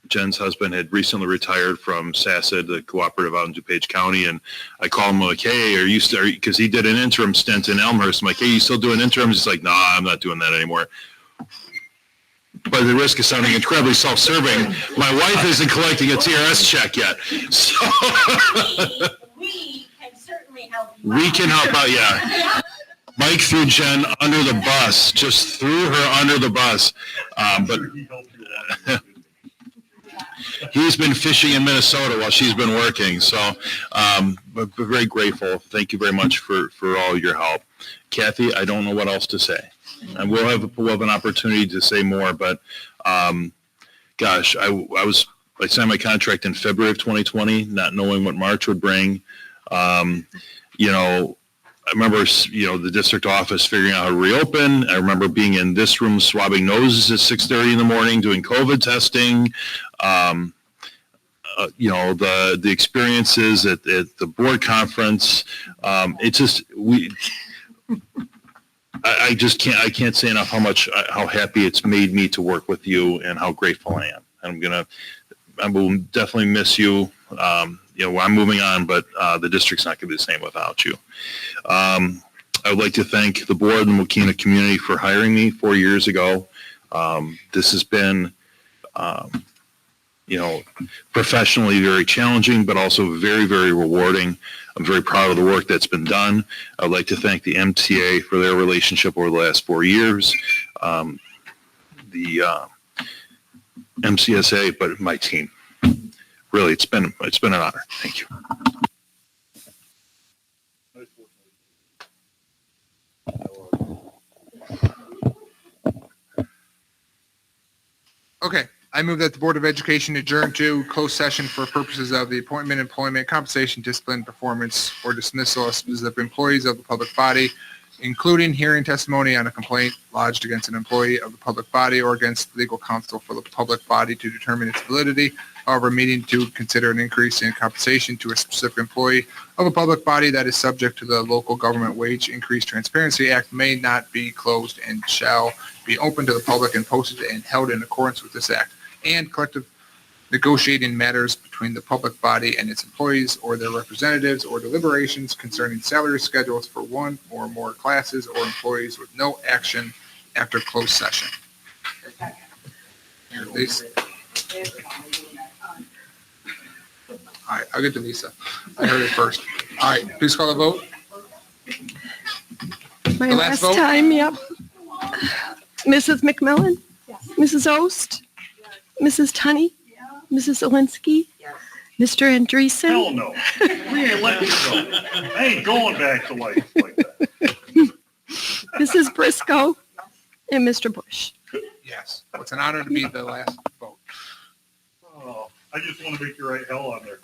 Jen's husband had recently retired from SACID, the cooperative out in DuPage County, and I called him like, hey, because he did an interim stint in Elmhurst. I'm like, hey, you still doing interims? He's like, nah, I'm not doing that anymore. But at the risk of sounding incredibly self-serving, my wife isn't collecting a TRS check yet. So We can certainly help you. we can help out, yeah. Mike threw Jen under the bus, just threw her under the bus. But he's been fishing in Minnesota while she's been working. So but very grateful. Thank you very much for all your help. Kathy, I don't know what else to say. And we'll have an opportunity to say more, but gosh, I signed my contract in February of 2020, not knowing what March would bring. I remember, the district office figuring out how to reopen. I remember being in this room swabbing noses at 6:30 in the morning, doing COVID testing. The experiences at the board conference. I can't say enough how happy it's made me to work with you and how grateful I am. I will definitely miss you. I'm moving on, but the district's not going to be the same without you. I would like to thank the board and the Mokena community for hiring me 4 years ago. This has been, professionally very challenging, but also very, very rewarding. I'm very proud of the work that's been done. I'd like to thank the MTA for their relationship over the last 4 years. The MCSA, but my team. Really, it's been an honor. Thank you. Okay, I move that the Board of Education adjourn to closed session for purposes of the appointment, employment, compensation, discipline, performance, or dismissal of specific employees of the public body, including hearing testimony on a complaint lodged against an employee of the public body or against legal counsel for the public body to determine its validity. However, meeting to consider an increase in compensation to a specific employee of a public body that is subject to the Local Government Wage Increase Transparency Act may not be closed and shall be open to the public and posted and held in accordance with this act. And collective negotiating matters between the public body and its employees or their representatives or deliberations concerning salary schedules for one or more classes or employees with no action after closed session. Lisa. All right, I'll get to Lisa. I heard it first. All right, please call the vote. My The last last vote? time, yep. Mrs. McMillan? Mrs. Ost? Mrs. Tunney? Mrs. Zelinski? Mr. Andreessen? Hell no. We ain't letting you go. I ain't going back to life like that. Mrs. Briscoe? And Mr. Bush? Yes, it's an honor to be the last vote. Oh, I just want to make you write hell on there.